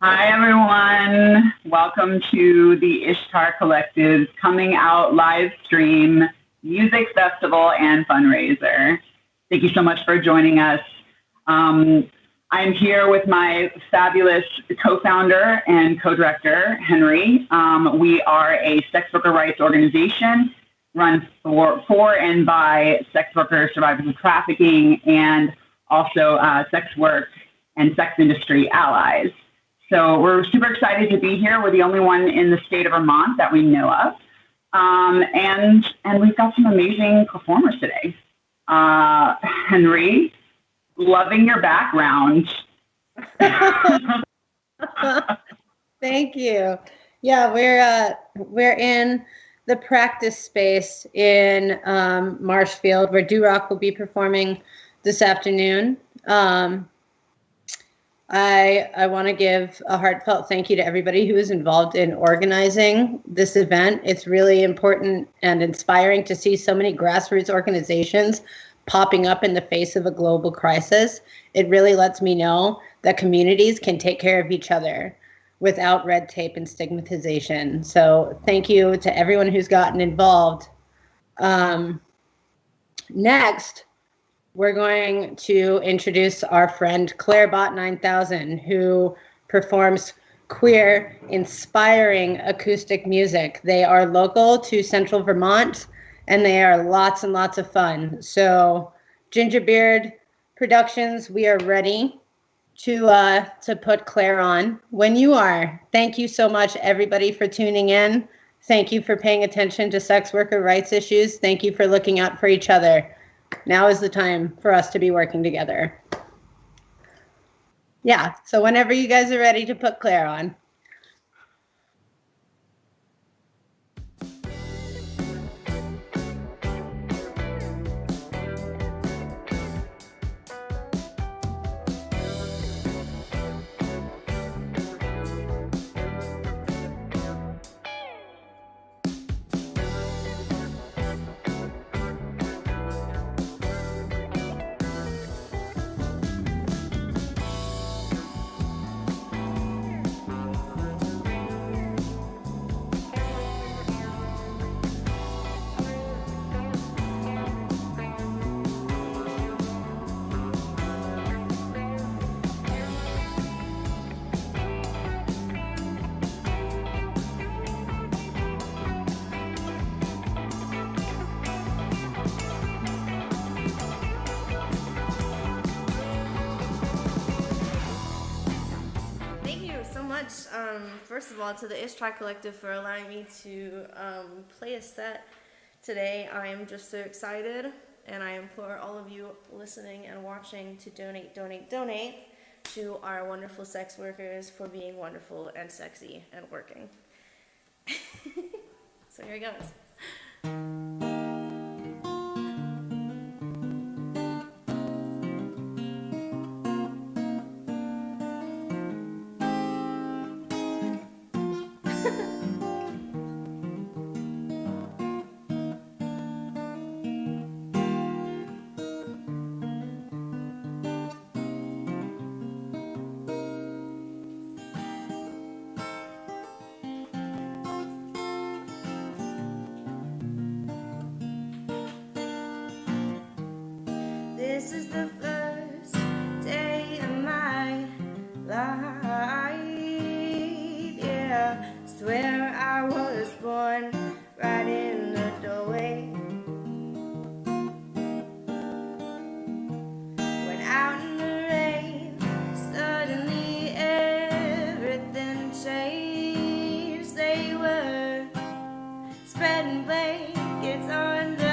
Hi, everyone. Welcome to the Ishtar Collective's Coming Out live stream, music festival, and fundraiser. Thank you so much for joining us. I'm here with my fabulous co-founder and co-director, Henry. We are a sex worker rights organization run for and by sex worker survivors of trafficking and also sex work and sex industry allies. So we're super excited to be here. We're the only one in the state of Vermont that we know of. And we've got some amazing performers today. Henry, loving your background. Thank you. Yeah, we're in the practice space in Marshfield, where Duroc will be performing this afternoon. I want to give a heartfelt thank you to everybody who is involved in organizing this event. It's really important and inspiring to see so many grassroots organizations popping up in the face of a global crisis. It really lets me know that communities can take care of each other without red tape and stigmatization. So thank you to everyone who's gotten involved. Next, we're going to introduce our friend Clairebot 9000, who performs queer, inspiring acoustic music. They are local to Central Vermont, and they are lots and lots of fun. So Gingerbeard Productions, we are ready to put Claire on when you are. Thank you so much, everybody, for tuning in. Thank you for paying attention to sex worker rights issues. Thank you for looking out for each other. Now is the time for us to be working together. Yeah, so whenever you guys are ready to put Claire on. First of all, to the Ishtar Collective for allowing me to play a set today. I am just so excited, and I implore all of you listening and watching to donate to our wonderful sex workers for being wonderful and sexy and working. So here it goes. This is the first day of my life, yeah. Swear I was born right in the doorway. Went out in the rain, suddenly everything changed. They were spreading blankets on the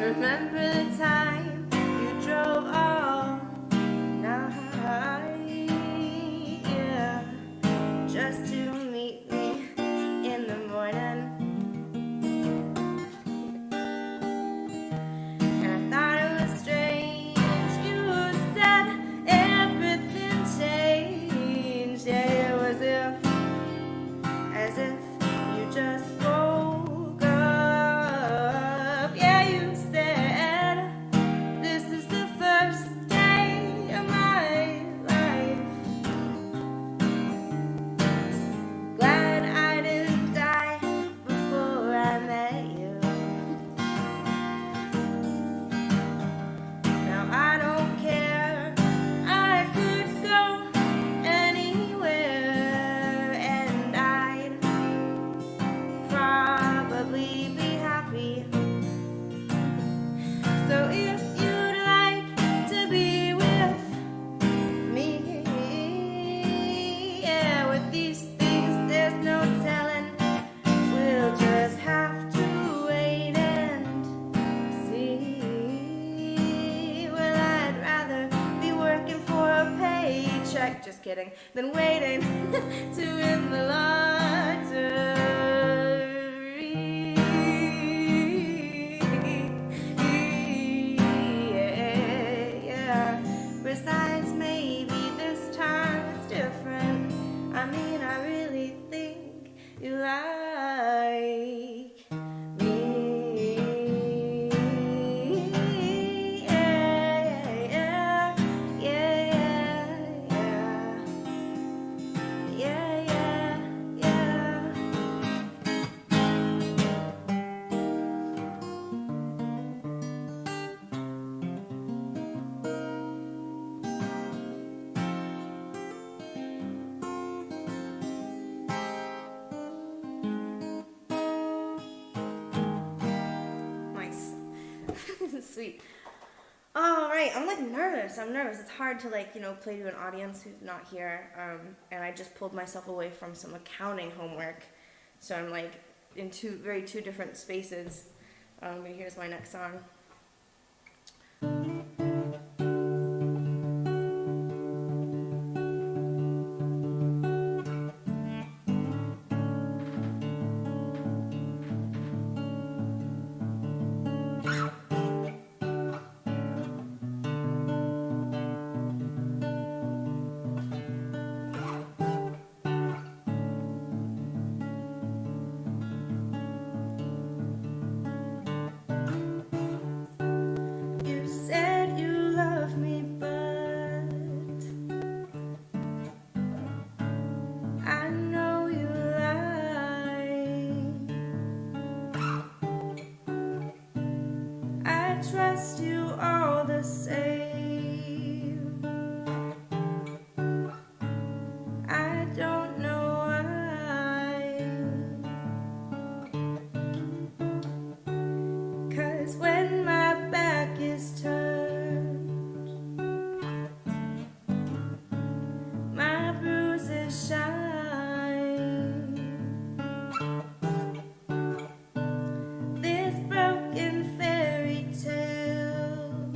Remember the time you drove all night, yeah, just to meet me in the morning. And I thought it was strange. You said everything changed. Yeah, it was as if you just woke up. Yeah, you said this is the first day of my life. Glad I didn't die before I met you. Now I don't care. I could go anywhere and I'd probably be happy. So if you'd like to be with me, yeah, with these things there's no telling. We'll just have to wait and see. Well, I'd rather be working for a paycheck, just kidding, than waiting to win the lottery. Yeah. Besides, maybe this time it's different. I mean, I really think you like me. Yeah, yeah, yeah, yeah, yeah, yeah. Nice. Sweet. All right, I'm like nervous. I'm nervous. It's hard to like, play to an audience who's not here. And I just pulled myself away from some accounting homework. So I'm like in two different spaces. But here's my next song. You said you love me, but I know you lie. I trust you all the same. I don't know why. 'Cause when my back is turned, my bruises shine. This broken fairy tale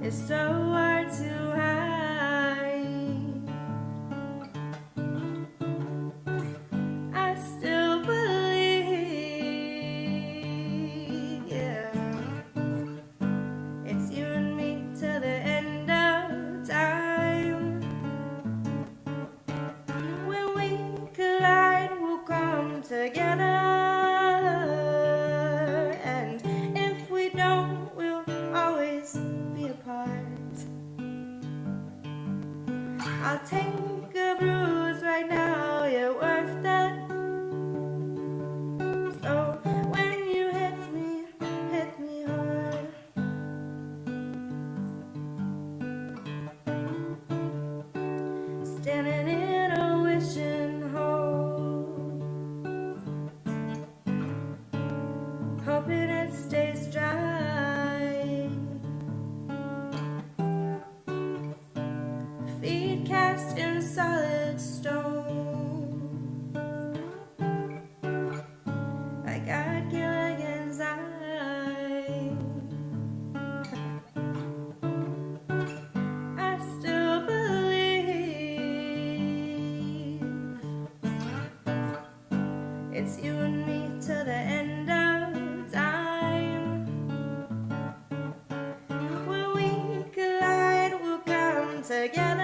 is so hard to hide. I still believe, yeah, it's you and me till the end of time. When we collide, we'll come together. And if we don't, we'll always be apart. I'll take a bruise right now, you're worth that. So when you hit me hard. Standing in a wishing hole, It's you and me till the end of time. When we collide, we'll come together.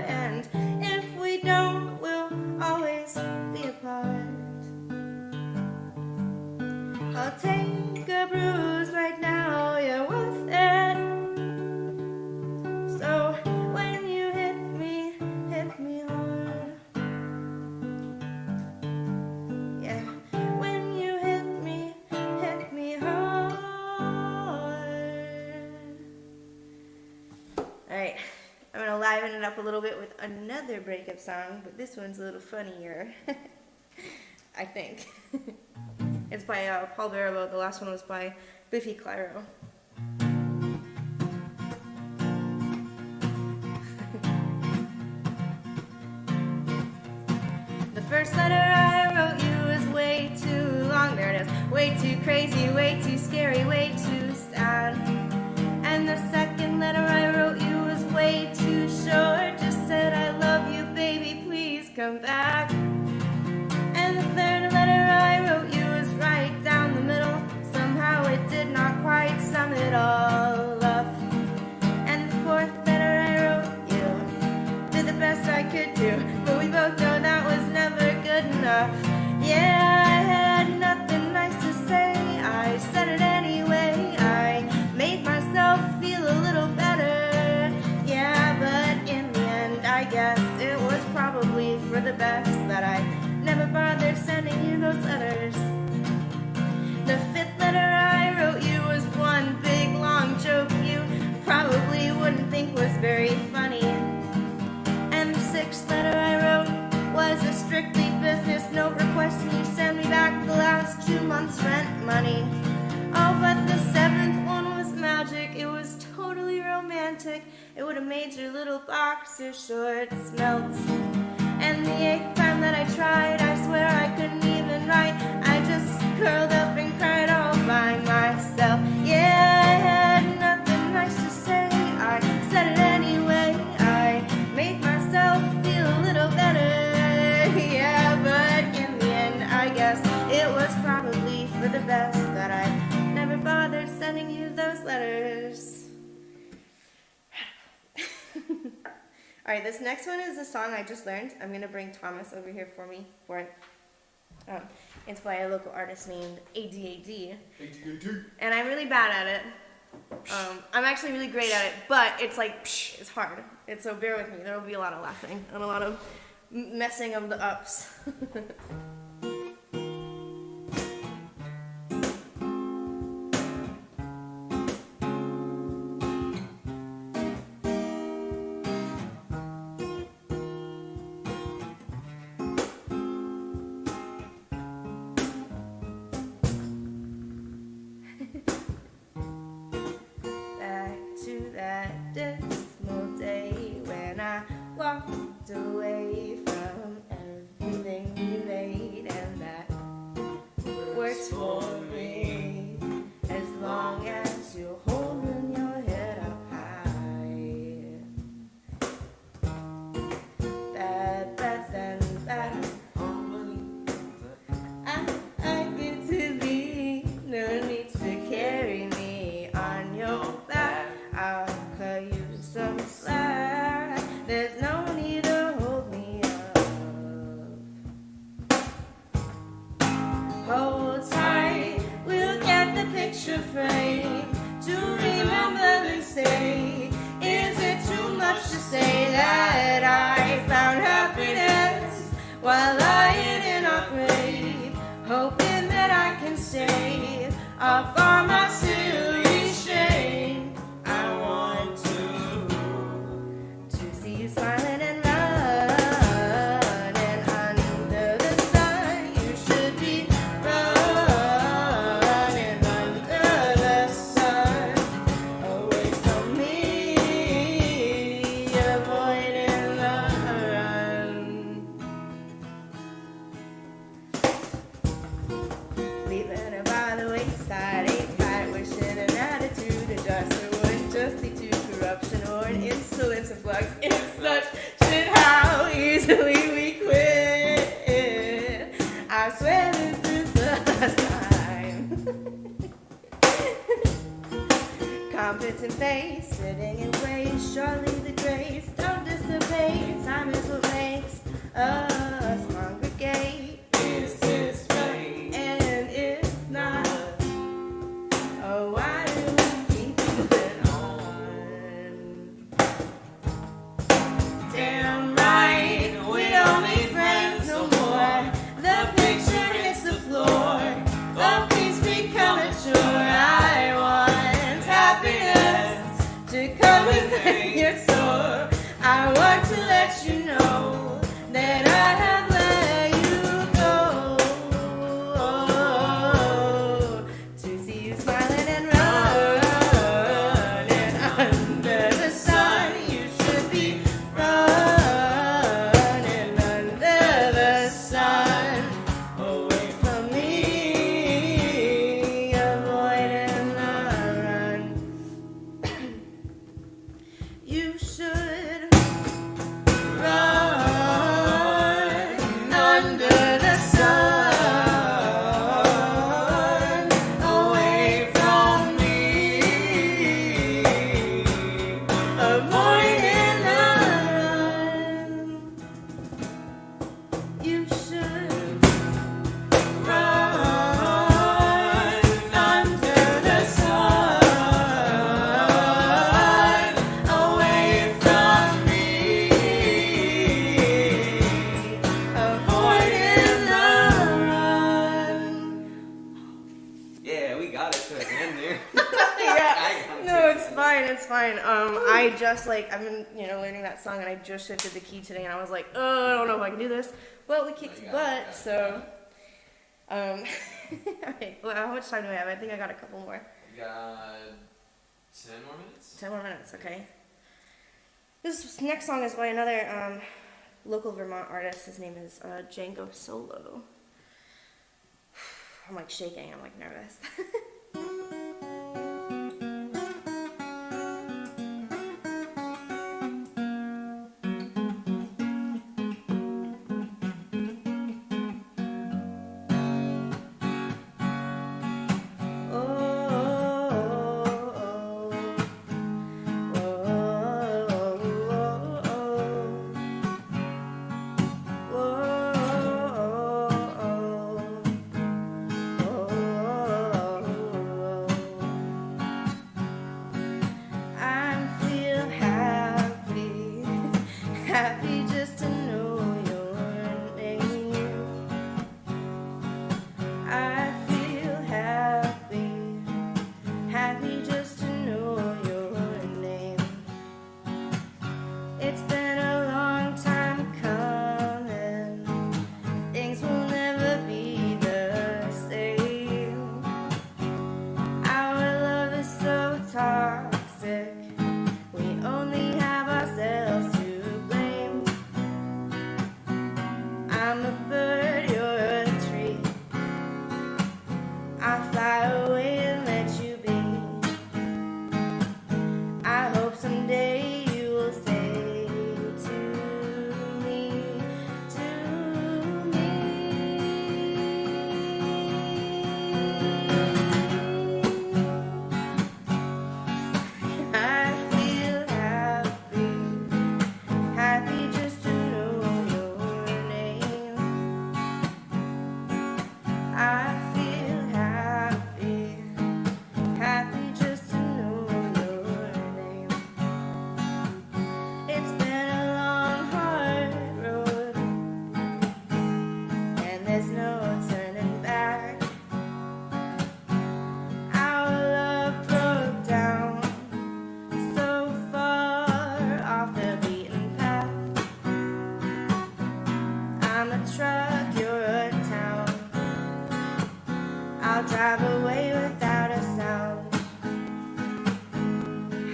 And if we don't, we'll always be apart. I'll take a bruise right now, you're worth it. So when you hit me hard. Yeah, when you hit me hard. Alright, I'm gonna liven it up a little bit with another breakup song, but this one's a little funnier. I think. It's by Paul Barrow. The last one was by Biffy Clyro. The first letter I wrote you was way too long. There it is. Way too crazy, way too scary, way too sad. And the second letter I wrote you was way too short. Just said I love you, baby, please come back. And the third letter I wrote you was right down the middle. Somehow it did not quite sum it all up. And the fourth letter I wrote you did the best I could do, but we both know that was never good enough. Yeah, I had nothing nice to say. I said it anyway. I made myself feel a little better. Yeah, but in the end, I guess it was probably for the best that I never bothered sending you those letters. The fifth letter I wrote you was one big long joke you probably wouldn't think was very funny. And the sixth letter I wrote was a strictly business note requesting you send me back the last 2 months' rent money. Oh, but the seventh one was magic. It was totally romantic. It would have made your little boxer shorts melt. And the eighth time that I tried, I swear I couldn't even write. I just curled up and cried all by myself. Yeah, I had nothing nice to say. I said it anyway. I made myself feel a little better. Yeah, but in the end, I guess it was probably for the best that I never bothered sending you those letters. Alright, this next one is a song I just learned. I'm going to bring Thomas over here for it. It's by a local artist named ADAD. And I'm really bad at it. I'm actually really great at it, but it's like, it's hard. So bear with me. There will be a lot of laughing and a lot of messing of the ups. That dismal day when I walked away from everything you made, and that works for me as long as you're holding your head up high. That I get to be, no need to carry me on your back. I'll cut you some slack. There's no need to hold me up. Hold tight, we'll get the picture frame to remember this day. Is it too much to say that I found happiness while lying in a grave, hoping that I can stay off all my silly shame? Smiling and running under the sun. You should be running under the sun, away from me, avoiding the run. Leaving her by the wayside, last time. Competent face, sitting in place, surely the grace don't dissipate. Time is what makes us congregate. Is this fate? And if not, oh, why do we keep moving on? Damn right, we don't need friends no more. The picture hits the floor. Oh, please become mature. I want happiness to come within your soul. I want to let you know that I have let you go. To see you smiling and running under the sun, you should be running under the sun, away from me, avoiding the run. You should run under the sun, away from me, avoiding the run. You should run under the sun, away from me, avoiding the run. Yeah, we got it to the end there. Yeah. No, it's fine. It's fine. I just I've been learning that song, and I just shifted the key today, and I was like, oh, I don't know if I can do this. Well, we kicked butt, so. Okay. Well, how much time do we have? I think I got a couple more. We got 10 more minutes? 10 more minutes. Okay. This next song is by another local Vermont artist. His name is Django Solo. I'm shaking. I'm nervous. Happy just to know your name. I feel happy, happy just to know your name. It's been a long time coming. Things will never be the same. Our love is so toxic. We only have ourselves to blame. I'm a bird, you're a tree. I'll fly away and let you be. I hope someday you will say to me, I feel happy, happy just to know your name. I feel happy, happy just to know your name. It's been a long, hard road, and there's no turning back. Our love broke down so far off the beaten path. I'm a truck, you're a town. I'll drive away without a sound.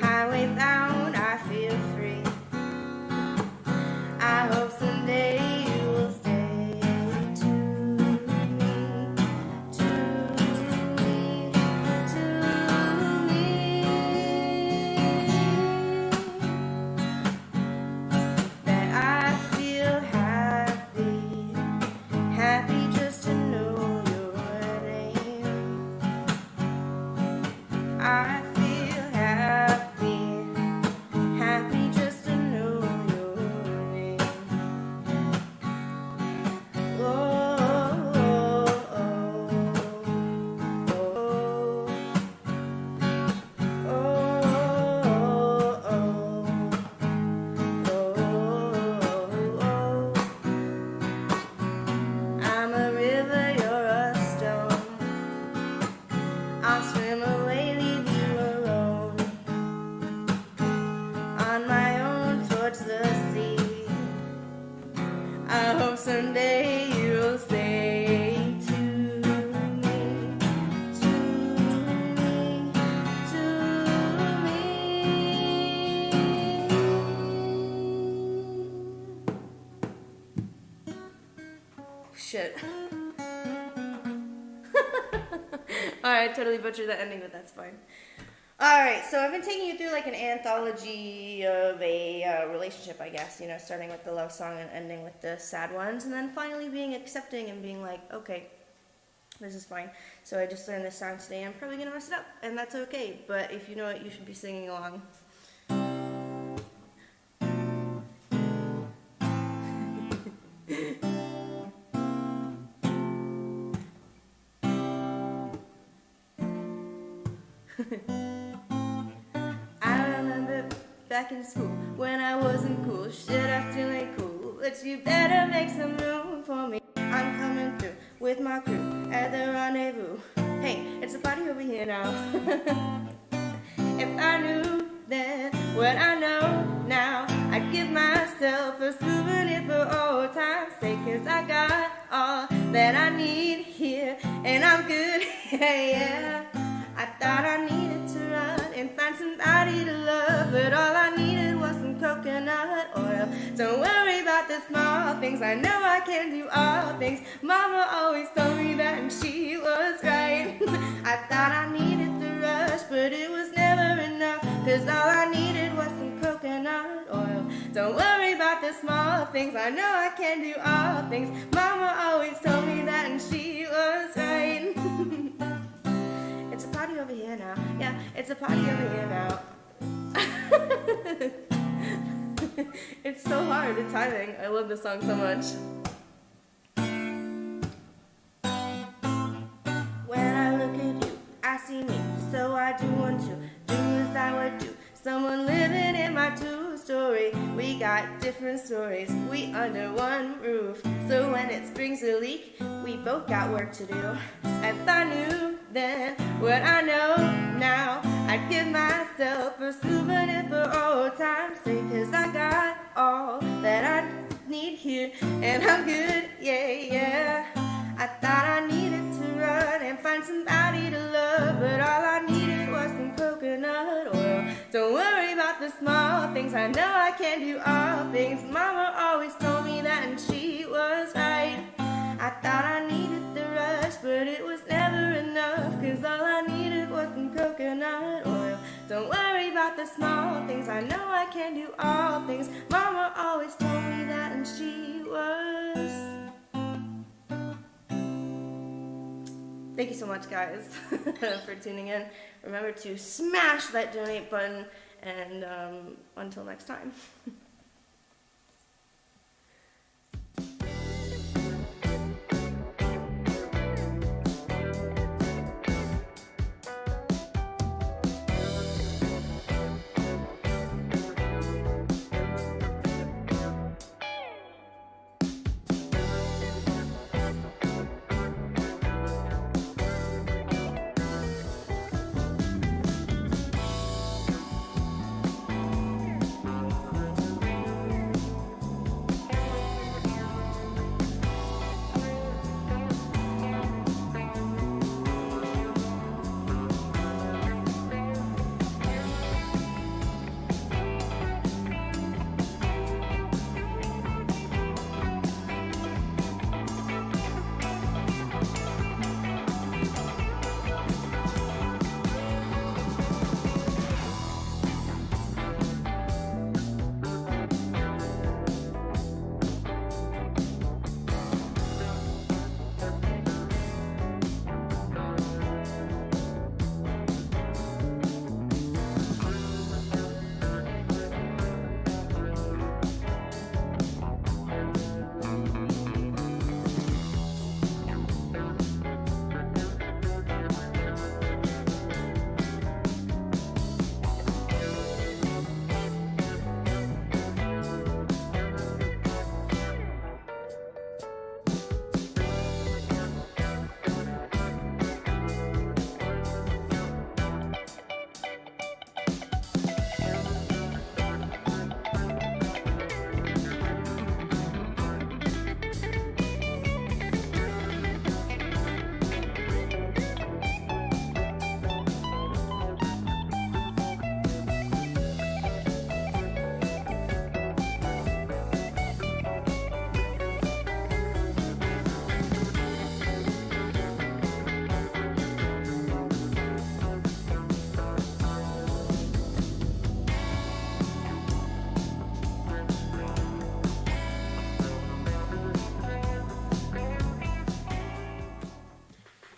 Highway bound, I feel free. I hope someday you will say to me, to me, to me, that I feel happy, happy just to know your name. Shit. Alright, totally butchered that ending, but that's fine. Alright, so I've been taking you through like an anthology of a relationship, I guess, you know, starting with the love song and ending with the sad ones, and then finally being accepting and being like, okay, this is fine. So I just learned this song today, I'm probably gonna mess it up, and that's okay, but if you know it, you should be singing along. I remember back in school when I wasn't cool. Shit, I still ain't cool, but you better make some room for me. I'm coming through with my crew at the rendezvous. Hey, it's a party over here now. If I knew then what I know now, I'd give myself a souvenir for old time's sake. 'Cause I got all that I need here, and I'm good, yeah. I thought I needed to run and find somebody to love, but all I needed was some coconut oil. Don't worry about the small things, I know I can do all things. Mama always told me that, and she was right. I thought I needed the rush, but it was never enough, 'cause all I needed was some coconut oil. Don't worry about the small things, I know I can do all things. Mama always told me that, and she was right. It's a party over here now. Yeah, it's a party over here now. It's so hard, the timing. I love this song so much. When I look at you, I see me, so I do want to do as I would do. Someone living in my two-story. We got different stories, we under one roof. So when it springs a leak, we both got work to do. If I knew then what I know now, I'd give myself a souvenir for old time's sake. 'Cause I got all that I need here, and I'm good, yeah, yeah. I thought I needed to run and find somebody to love, but all I needed was some coconut oil. Don't worry about the small things, I know I can do all things. Mama always told me that, and she was right. I thought I needed the rush, but it was never enough, 'cause all I needed was some coconut oil. Don't worry about the small things, I know I can do all things. Mama always told me that, and she was. Thank you so much, guys, for tuning in. Remember to smash that donate button, and until next time.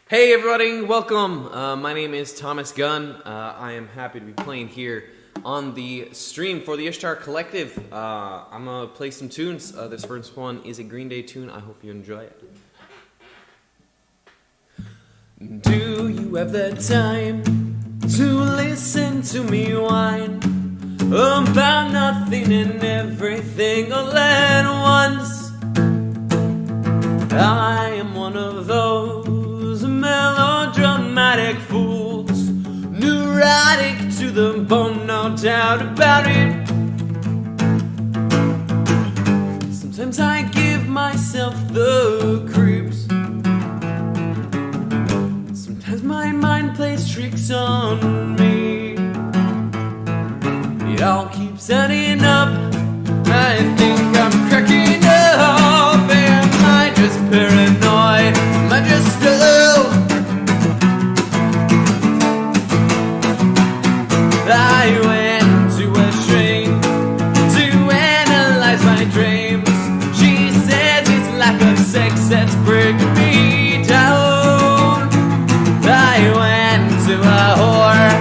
Hey everybody, welcome. My name is Thomas Gunn. I am happy to be playing here on the stream for the Ishtar Collective. I'm gonna play some tunes. This first one is a Green Day tune. I hope you enjoy it. Do you have the time to listen to me whine about nothing and everything all at once? I am one of those melodramatic fools, neurotic to the bone, no doubt about it. Sometimes I give myself the creeps. Sometimes my mind plays tricks on me. It all keeps adding up. I think I'm cracking up. Am I just paranoid? Am I just I went to a shrink to analyze my dreams. She says it's lack of sex that's breaking me down. I went to a whore.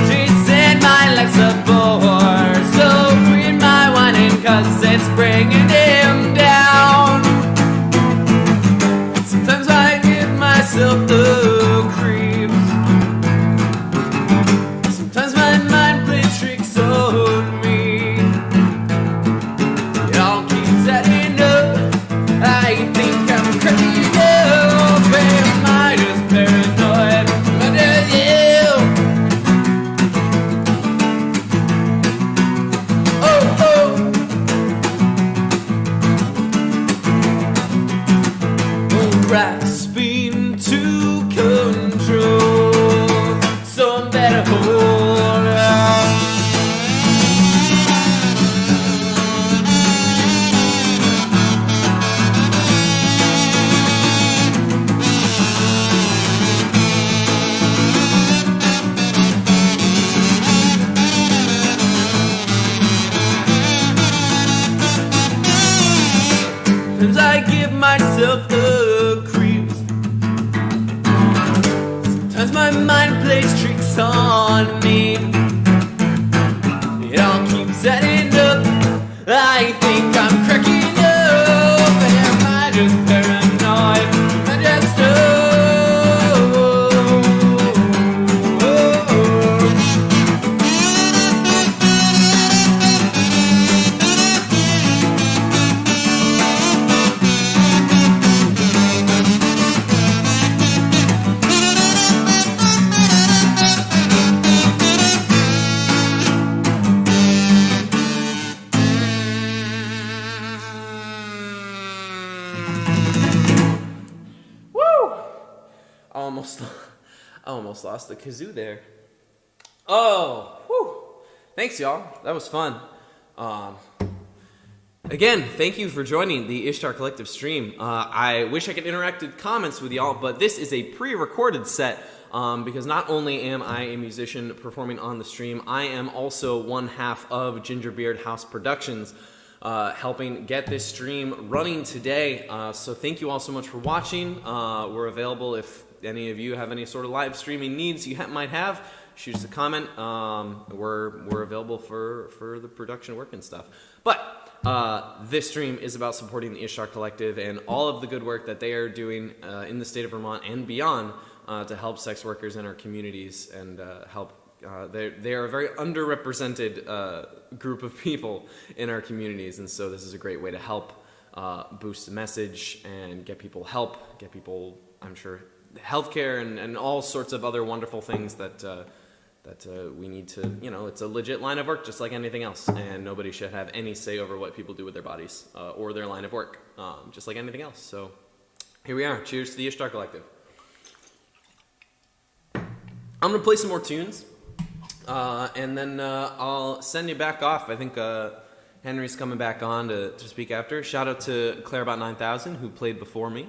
She said my life's a bore. So quit my whining 'cause it's bringing him down. Sometimes I give myself the creeps. Sometimes my mind plays tricks on me. It all keeps adding up. I think I'm crazy up. Am I just paranoid? But you? Oh, oh. Grasping to control. So I'm better hold on. Sometimes I give myself the creeps. Sometimes my mind plays tricks on me. It all keeps adding up. I think I'm cracking up. Am I just paranoid? Am I just I almost lost the kazoo there. Oh, whew. Thanks, y'all. That was fun. Again, thank you for joining the Ishtar Collective stream. I wish I could interact with comments with y'all, but this is a pre-recorded set because not only am I a musician performing on the stream, I am also one half of gingerbeardhouseproductions, helping get this stream running today. So thank you all so much for watching. We're available if any of you have any sort of live streaming needs you might have. Shoot us a comment. We're available for the production work and stuff. But this stream is about supporting the Ishtar Collective and all of the good work that they are doing in the state of Vermont and beyond to help sex workers in our communities and help. They are a very underrepresented group of people in our communities, and so this is a great way to help boost the message and get people help, get people, I'm sure, healthcare and all sorts of other wonderful things that we need to, it's a legit line of work just like anything else, and nobody should have any say over what people do with their bodies or their line of work, just like anything else. So here we are. Cheers to the Ishtar Collective. I'm going to play some more tunes, and then I'll send you back off. I think Henry's coming back on to speak after. Shout out to Clairebot9000 who played before me.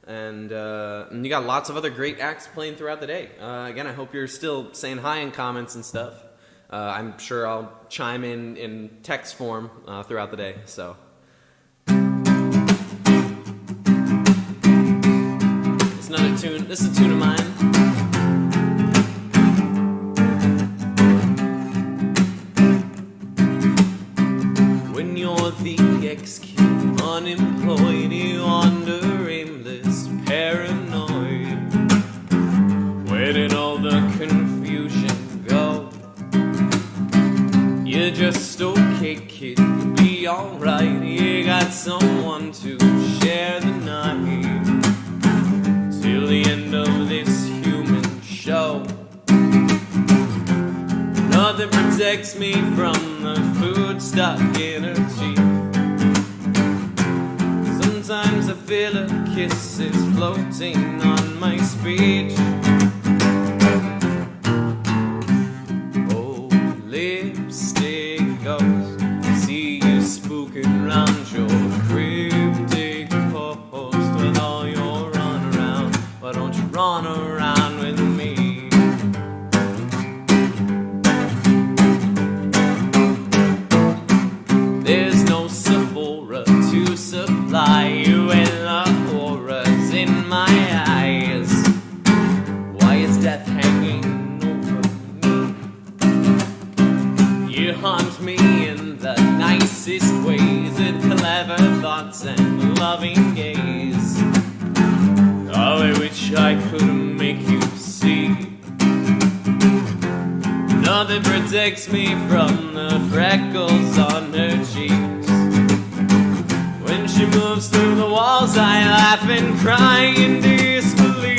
And you got lots of other great acts playing throughout the day. Again, I hope you're still saying hi in comments and stuff. I'm sure I'll chime in text form throughout the day. So, it's another tune. This is a tune of mine. protects me from the food stuck in her cheek. Sometimes I feel her kisses floating on my speech. Oh, lipstick ghost, see you spooking round your cryptic post with all your runaround. Why don't you run around with me? There's no Sephora to supply you with the auras in my eyes. Why is death hanging over me? You haunt me in the nicest ways with clever thoughts and loving gaze. Oh, I wish I could make you see. Nothing protects me from the freckles on her cheeks. When she moves through the walls, I laugh and cry in disbelief.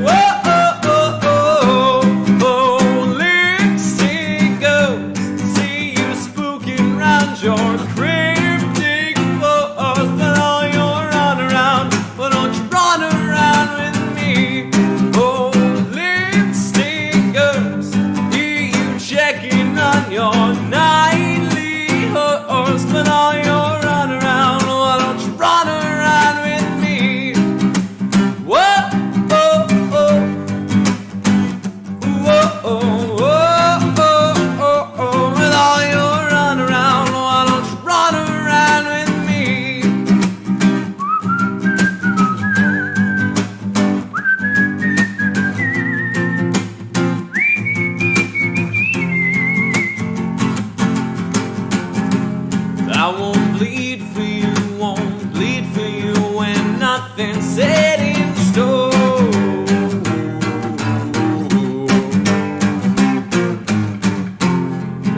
Whoa, oh, oh, oh, oh, lipstick ghost, see you spooking round your cryptic post with all your runaround. Why don't you run around with me? Oh, lipstick ghost, hear you checking on your nightly host with all your runaround. Why don't you run around with me? Whoa, oh, oh, whoa, oh, oh, oh, oh, oh, with all your runaround. Why don't you run around with me? I won't bleed for you when nothing's set in stone.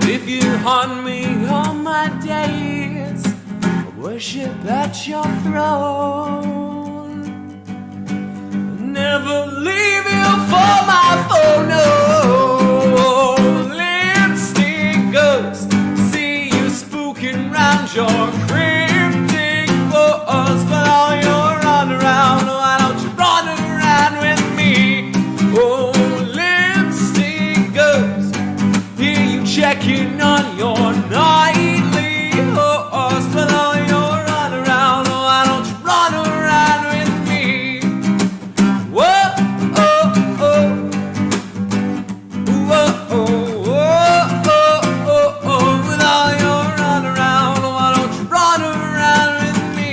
If you haunt me all my days, I worship at your throne. Never leave you for my phone, no. Lipstick ghost, see you spooking round your cryptic post with all your runaround. Why don't you run around with me? Oh, lipstick ghost, hear you checking on your nightly host with all your runaround. Why don't you run around with me? Whoa, oh, oh, whoa, oh, whoa, oh, oh, with all your runaround. Why don't you run around with me?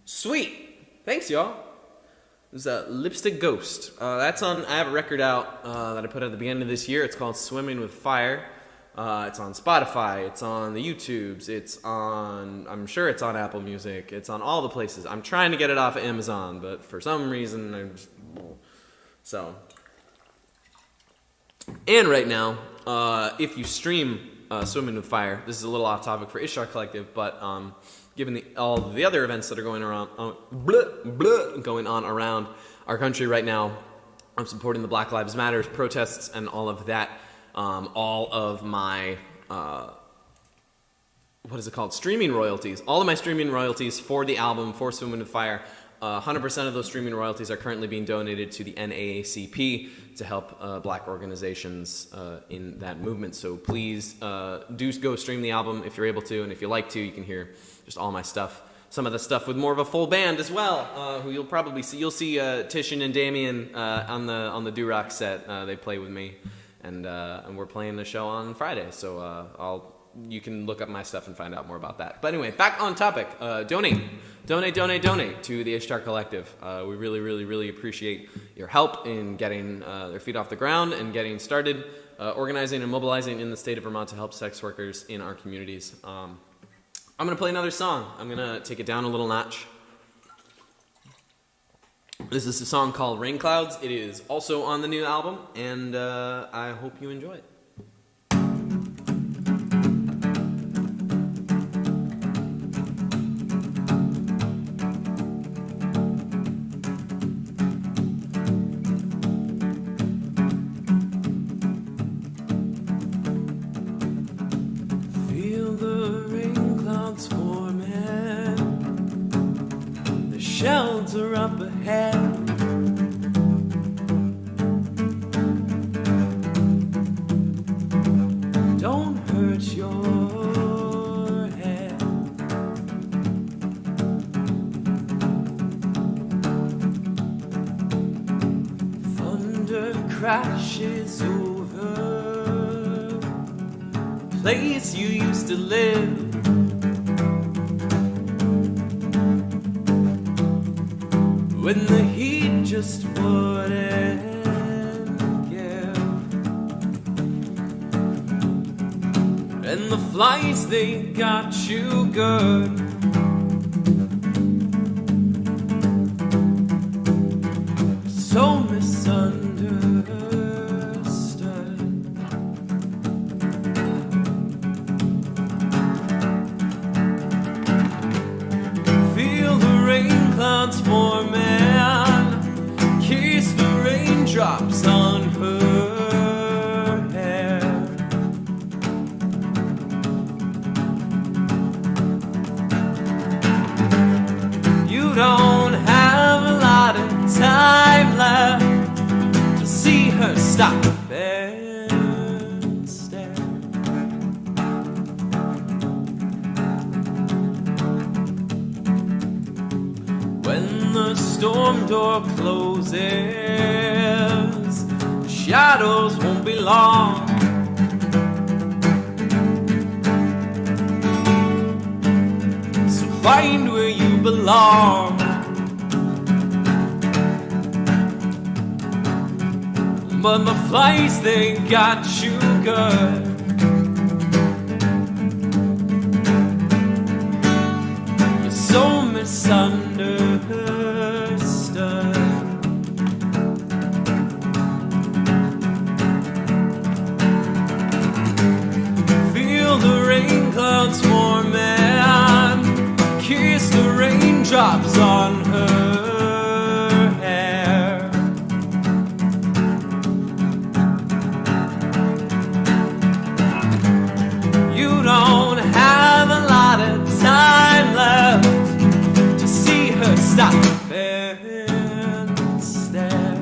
Sweet. Thanks, y'all. This is a Lipstick Ghost. That's on. I have a record out that I put at the beginning of this year. It's called Swimming with Fire. It's on Spotify. It's on the YouTubes. It's on. I'm sure it's on Apple Music. It's on all the places. I'm trying to get it off of Amazon, but for some reason, I'm just so. And right now, if you stream Swimming with Fire, this is a little off topic for Ishtar Collective, but given all the other events that are going around, going on around our country right now, I'm supporting the Black Lives Matter protests and all of that. All of my streaming royalties. All of my streaming royalties for the album, for Swimming with Fire, 100% of those streaming royalties are currently being donated to the NAACP to help black organizations in that movement. So please do go stream the album if you're able to, and if you like to, you can hear just all my stuff. Some of the stuff with more of a full band as well, who you'll probably see. You'll see Tishan and Damien on the Duroc set. They play with me, and we're playing the show on Friday. So you can look up my stuff and find out more about that. But anyway, back on topic. Donate to the Ishtar Collective. We really, really, really appreciate your help in getting their feet off the ground and getting started organizing and mobilizing in the state of Vermont to help sex workers in our communities. I'm going to play another song. I'm going to take it down a little notch. This is a song called Rain Clouds. It is also on the new album, and I hope you enjoy it. Feel the rain clouds forming, the shelter up ahead. Don't hurt your head. Thunder crashes over place you used to live. When the heat just wouldn't give, and the flies, they got you good. So misunderstood. Feel the rain clouds forming, kiss the raindrops on her hair. You don't have a lot of time left to see her stop and stare. When the storm door closes, the shadows won't be long. So find where you belong. But the flies, they got you good. You're so misunderstood. Feel the rain clouds forming, kiss the raindrops on her hair. You don't have a lot of time left to see her stop and stare.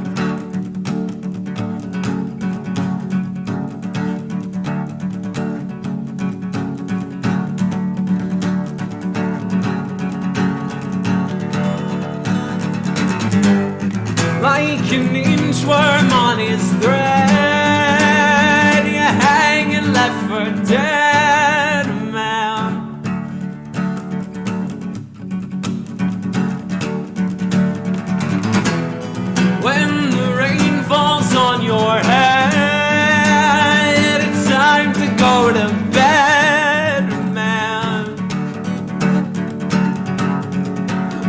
Like an inchworm on his thread, you're hanging left for dead, man. When the rain falls on your head, it's time to go to bed, man.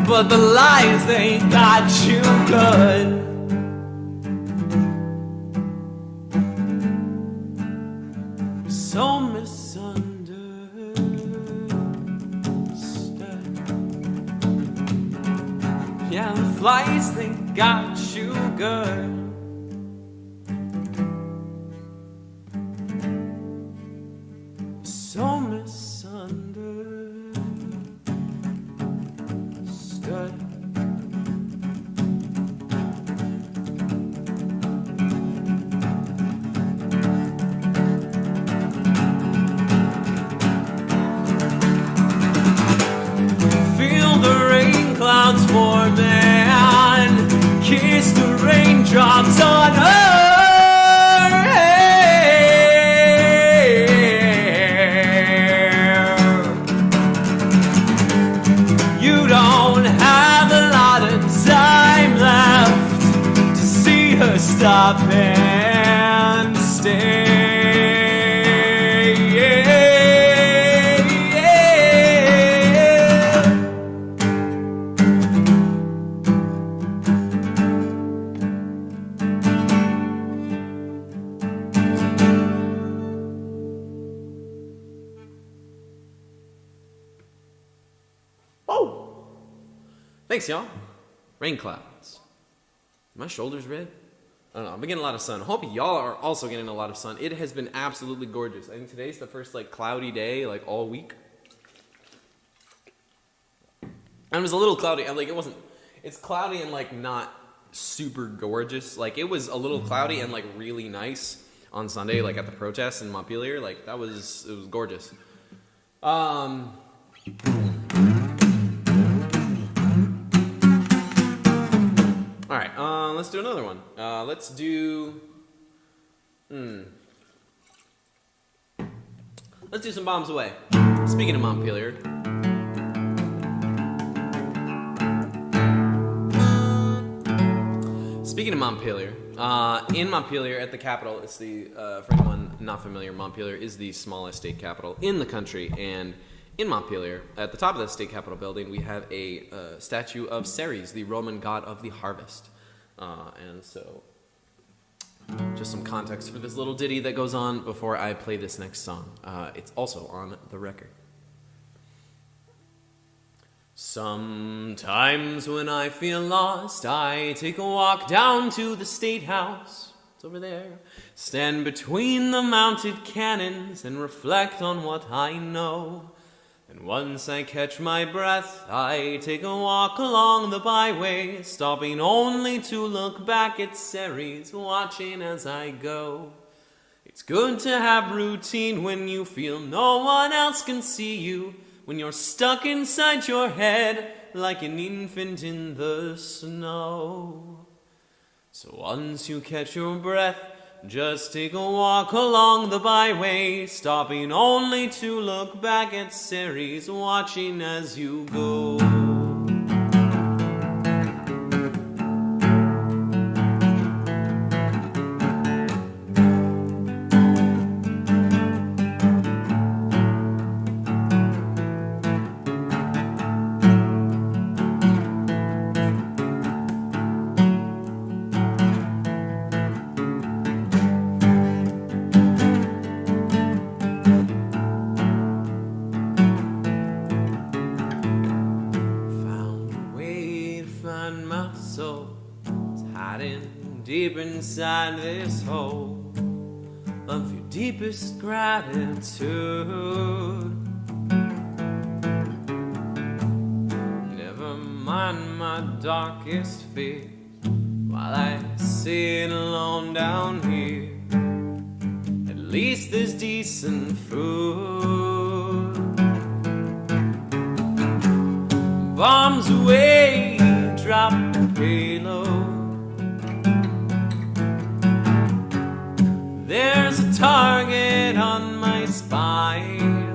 But the lies, they got you good. So misunderstood. Yeah, the flies, they got you good. So misunderstood. Feel the rain clouds forming, kiss the raindrops on her hair. You don't have a lot of time left to see her stop and stare. Thanks, y'all. Rain clouds. My shoulders red? I don't know. I've been getting a lot of sun. I hope y'all are also getting a lot of sun. It has been absolutely gorgeous. I think today's the first cloudy day all week. And it was a little cloudy. It wasn't. It's cloudy and not super gorgeous. It was a little cloudy and really nice on Sunday, at the protest in Montpelier. It was gorgeous. All right, let's do another one. Let's do some Bombs Away. Speaking of Montpelier. Speaking of Montpelier, in Montpelier at the Capitol, it's for anyone not familiar, Montpelier is the smallest state capital in the country, and in Montpelier, at the top of the state capitol building, we have a statue of Ceres, the Roman god of the harvest. And so, just some context for this little ditty that goes on before I play this next song. It's also on the record. Sometimes when I feel lost, I take a walk down to the State House. It's over there. Stand between the mounted cannons and reflect on what I know. And once I catch my breath, I take a walk along the byway, stopping only to look back at Ceres, watching as I go. It's good to have routine when you feel no one else can see you, when you're stuck inside your head like an infant in the snow. So once you catch your breath, just take a walk along the byway, stopping only to look back at Ceres, watching as you go. Deep inside this hole of your deepest gratitude. Never mind my darkest fears while I sit alone down here. At least there's decent food. Bombs away, drop the payload. There's a target on my spine.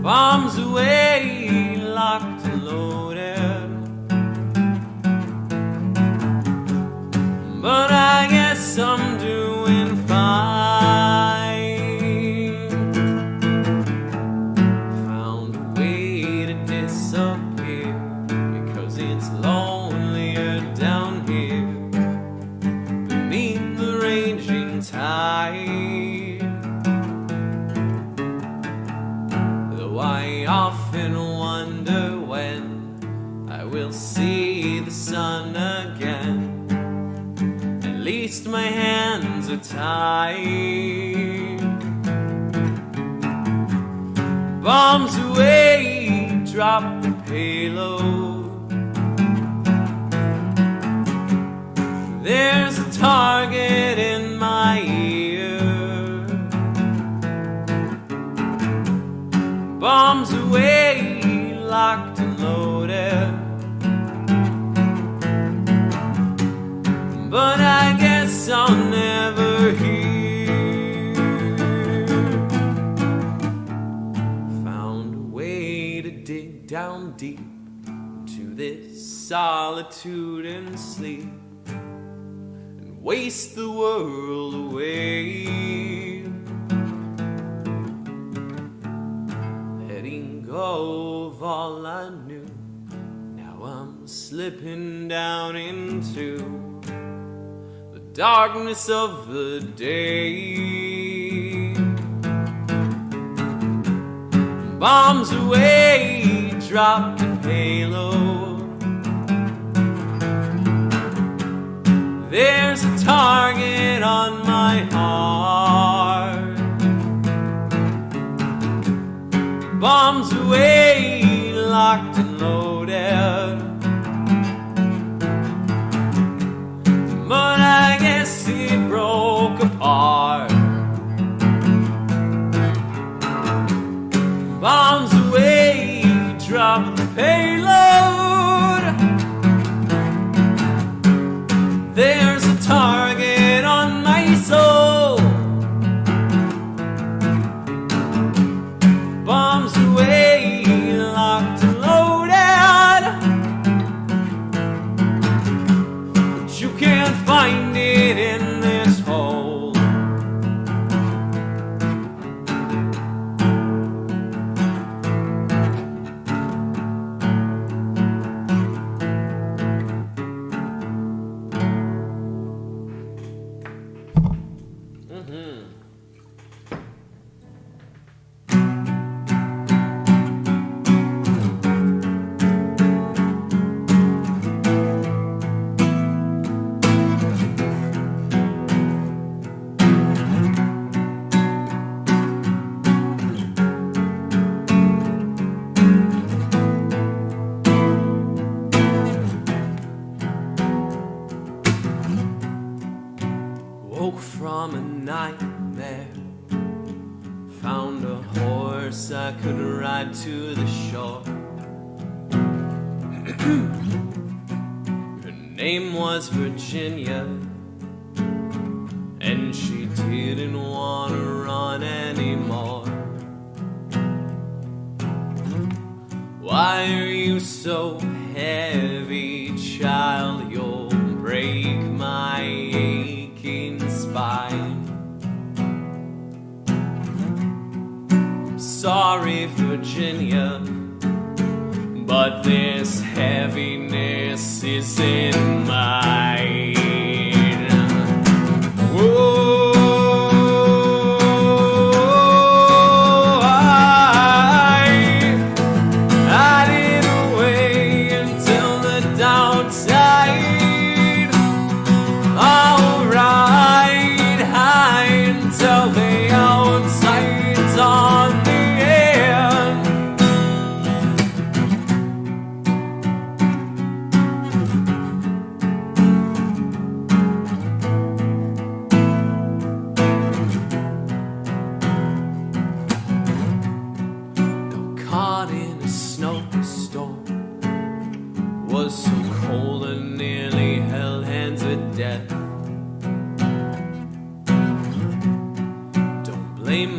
Bombs away, locked and loaded. But I guess I'm doing fine. Found a way to disappear because it's lonelier down here. Tide. Though I often wonder when I will see the sun again. At least my hands are tied. Bombs away, drop the payload. There's a target in my ear. Bombs away, locked and loaded. But I guess I'll never hear. Found a way to dig down deep to this solitude and sleep. Waste the world away, letting go of all I knew. Now I'm slipping down into the darkness of the day. Bombs away, dropped a payload. There's a target on my heart. Bombs away, locked and loaded. But I guess it broke apart. Bombs away, drop the payload. There's a target on my soul. Bombs away, locked and loaded. But you can't find it in this hole. Woke from a nightmare, found a horse I could ride to the shore. Her name was Virginia, and she didn't want to run anymore. Why are you so heavy, child? You'll break my aching spine. I'm sorry, Virginia, but this heaviness isn't mine. Whoa.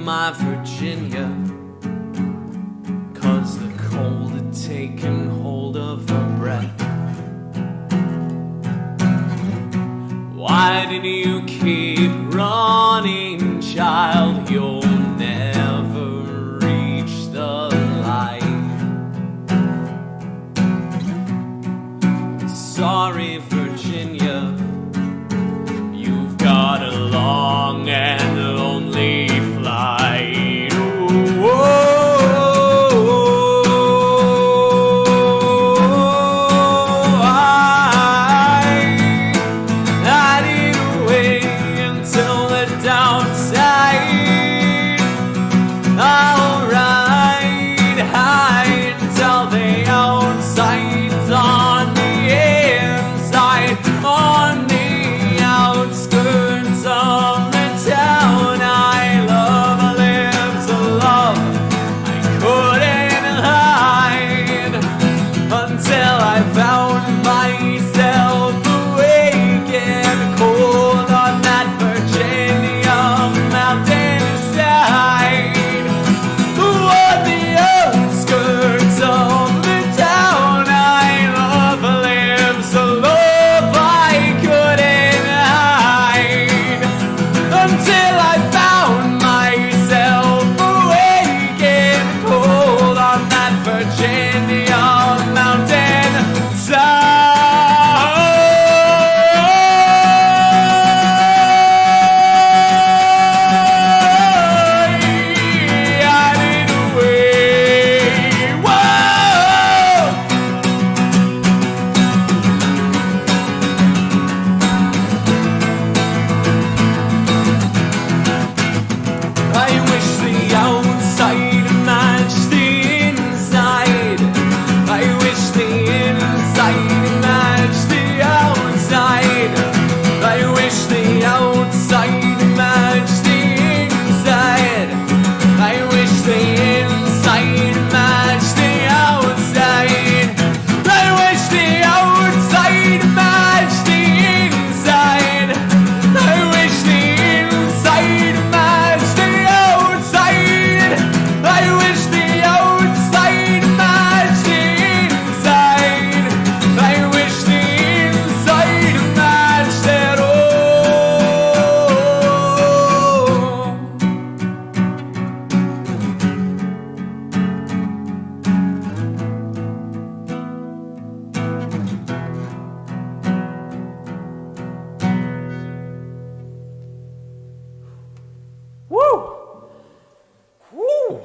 My Virginia, 'cause the cold had taken hold of her breath. Why did you keep running, child? You'll never reach the light. Sorry, Virginia, you've got a long and lonely flight. I hide away until the downside.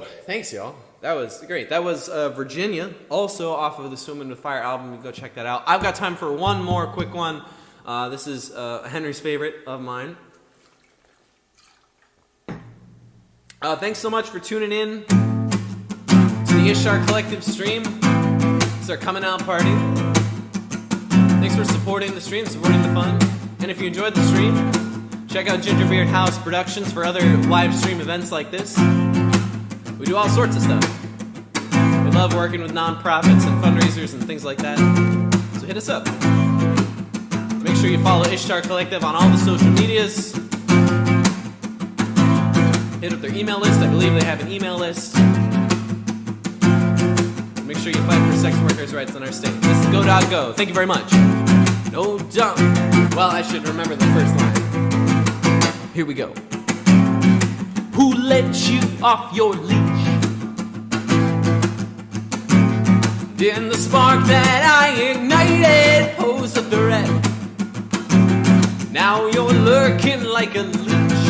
Whoa, thanks, y'all. That was great. That was Virginia, also off of the Swimming with Fire album. You can go check that out. I've got time for one more quick one. This is Henry's favorite of mine. Thanks so much for tuning in to the Ishtar Collective stream. It's our coming out party. Thanks for supporting the stream, supporting the fun. And if you enjoyed the stream, check out gingerbeardhouseproductions for other live stream events like this. We do all sorts of stuff. We love working with nonprofits and fundraisers and things like that. So hit us up. Make sure you follow Ishtar Collective on all the social medias. Hit up their email list. I believe they have an email list. Make sure you fight for sex workers' rights in our state. This is Go Dog Go. Thank you very much. No dump. Well, I should remember the first line. Here we go. Who let you off your leash? Didn't the spark that I ignited pose a threat? Now you're lurking like a leech.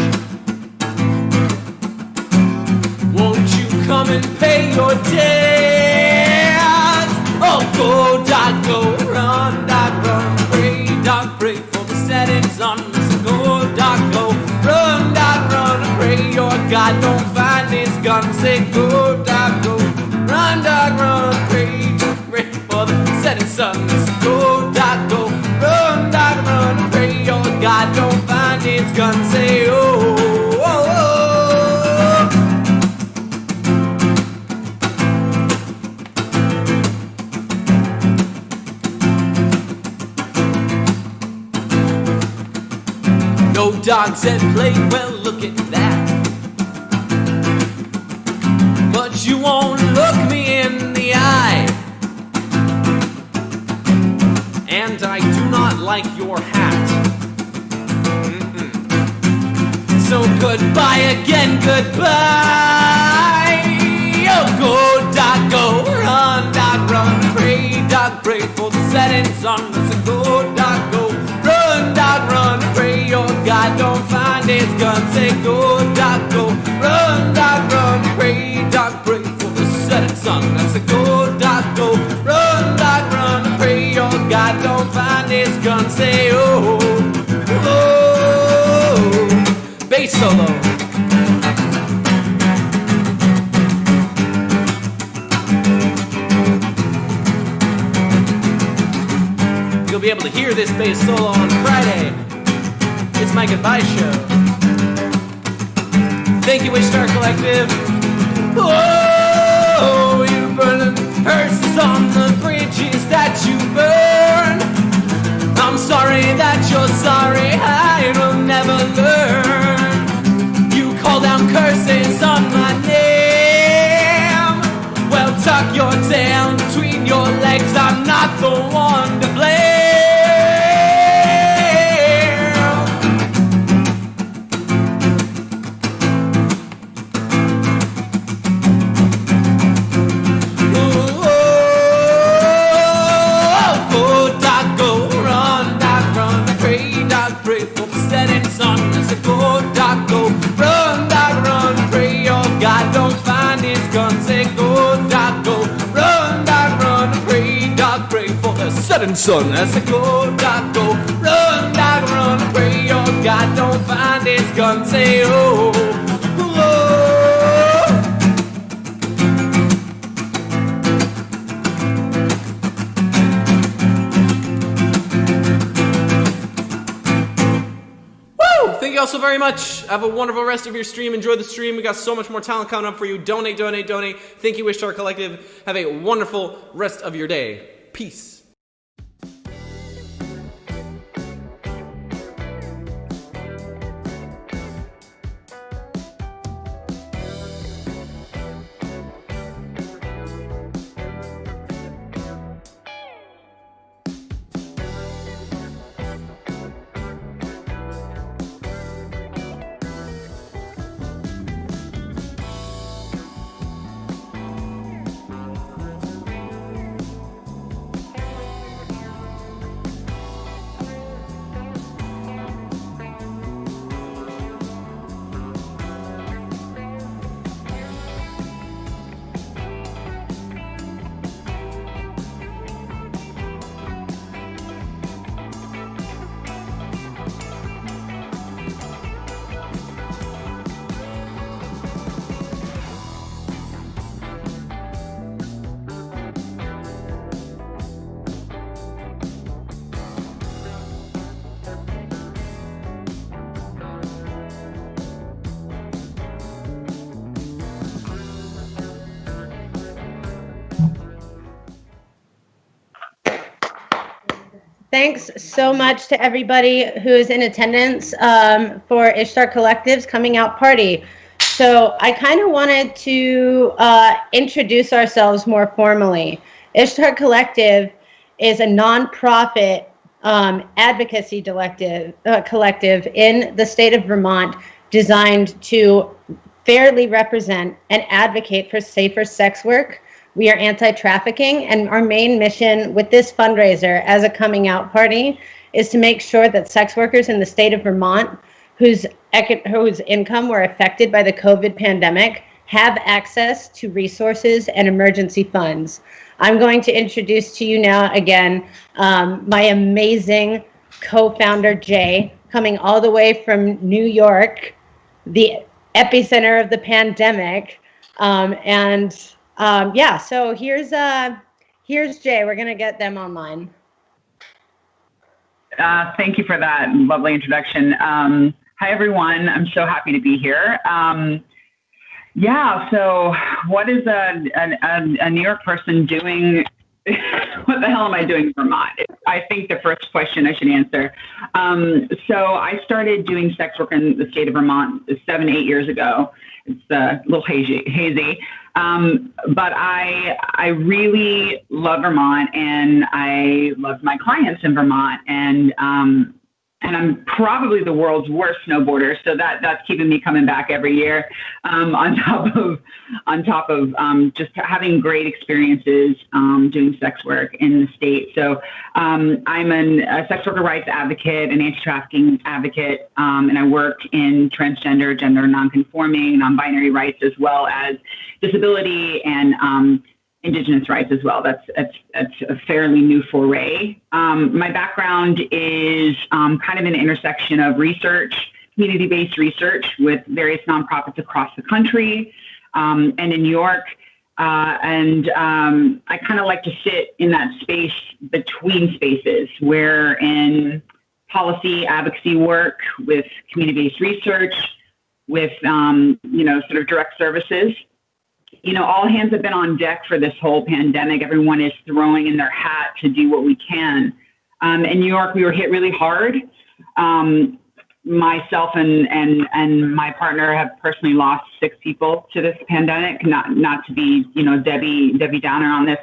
Won't you come and pay your debt? Oh, go, dog, go, run, dog, run, pray for the setting sun. So go, dog, go, run, pray your God don't find his gun. Say go, dog, go, run, dog, run, pray for the setting sun. So go, dog, go, run, pray your God don't find his gun. Say oh, oh, oh. No dogs at play, well look at that. But you won't look me in the eye. And I do not like your hat. So goodbye again, goodbye. Oh, go, dog, go, run, dog, run, pray for the setting sun. So go, dog, go, run, dog, run, pray your God don't find his gun. Say go, dog, go, run, pray for the setting sun. That's a go, dog, go, run, pray your God don't find his gun. Say oh, oh, bass solo. You'll be able to hear this bass solo on Friday. It's my goodbye show. Thank you, Ishtar Collective. Oh, you burn curses on the bridges that you burn. I'm sorry that you're sorry, I will never learn. You call down curses on my name. Well, tuck your tail between your legs, I'm not the one to blame. Setting sun, that's a go, dog, go, run, pray your God don't find his gun. Say oh, oh. Woo! Thank you all so very much. Have a wonderful rest of your stream. Enjoy the stream. We got so much more talent coming up for you. Donate. Thank you, Ishtar Collective. Have a wonderful rest of your day. Peace. Thanks so much to everybody who is in attendance for Ishtar Collective's coming out party. So I kind of wanted to introduce ourselves more formally. Ishtar Collective is a nonprofit advocacy collective in the state of Vermont designed to fairly represent and advocate for safer sex work. We are anti-trafficking, and our main mission with this fundraiser as a coming out party is to make sure that sex workers in the state of Vermont whose income were affected by the COVID pandemic have access to resources and emergency funds. I'm going to introduce to you now again my amazing co-founder, Jay, coming all the way from New York, the epicenter of the pandemic. So here's Jay. We're gonna get them online. Thank you for that lovely introduction. Hi everyone. I'm so happy to be here. So what is a New York person doing? What the hell am I doing in Vermont? I think the first question I should answer. So I started doing sex work in the state of Vermont 7-8 years ago. It's a little hazy. But I really love Vermont, and I love my clients in Vermont, and I'm probably the world's worst snowboarder, so that's keeping me coming back every year. On top of just having great experiences doing sex work in the state. So I'm a sex worker rights advocate, an anti-trafficking advocate, and I work in transgender, gender nonconforming, non-binary rights, as well as disability and Indigenous rights as well. That's a fairly new foray. My background is kind of an intersection of research, community-based research with various nonprofits across the country and in New York. I kind of like to sit in that space between spaces, where in policy advocacy work with community-based research, with sort of direct services. All hands have been on deck for this whole pandemic. Everyone is throwing in their hat to do what we can. In New York, we were hit really hard. Myself and my partner have personally lost 6 people to this pandemic. Not to be, Debbie Downer on this,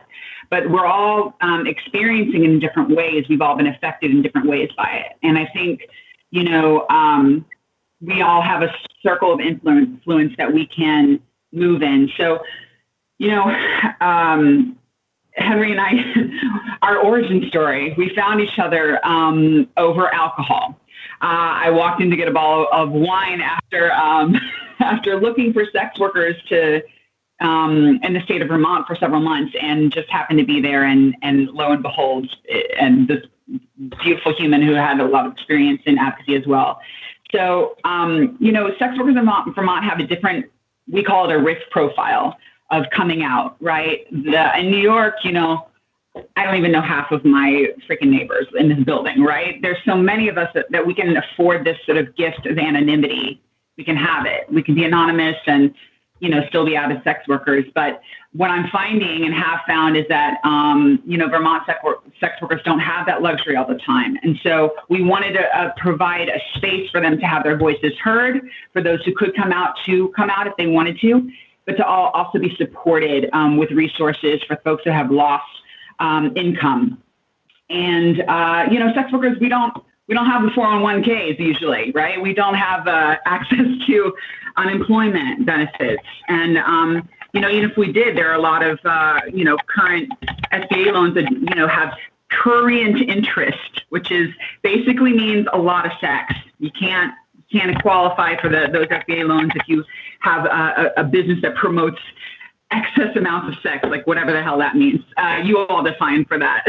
but we're all experiencing in different ways. We've all been affected in different ways by it. And I think, we all have a circle of influence that we can move in. So, Henry and I, our origin story, we found each other over alcohol. I walked in to get a bottle of wine after looking for sex workers in the state of Vermont for several months, and just happened to be there, and lo and behold, and this beautiful human who had a lot of experience in advocacy as well. So, sex workers in Vermont have a different, we call it a risk profile of coming out, right? In New York, I don't even know half of my freaking neighbors in this building, right? There's so many of us that we can afford this sort of gift of anonymity. We can have it. We can be anonymous and, still be avid sex workers. But what I'm finding and have found is that, Vermont sex workers don't have that luxury all the time. And so we wanted to provide a space for them to have their voices heard, for those who could come out if they wanted to, but to also be supported with resources for folks that have lost income. And, sex workers, we don't have the 401ks usually, right? We don't have access to unemployment benefits. And, even if we did, there are a lot of, current SBA loans that, have current interest, which basically means a lot of sex. You can't qualify for those SBA loans if you have a business that promotes excess amounts of sex, like whatever the hell that means. You all define for that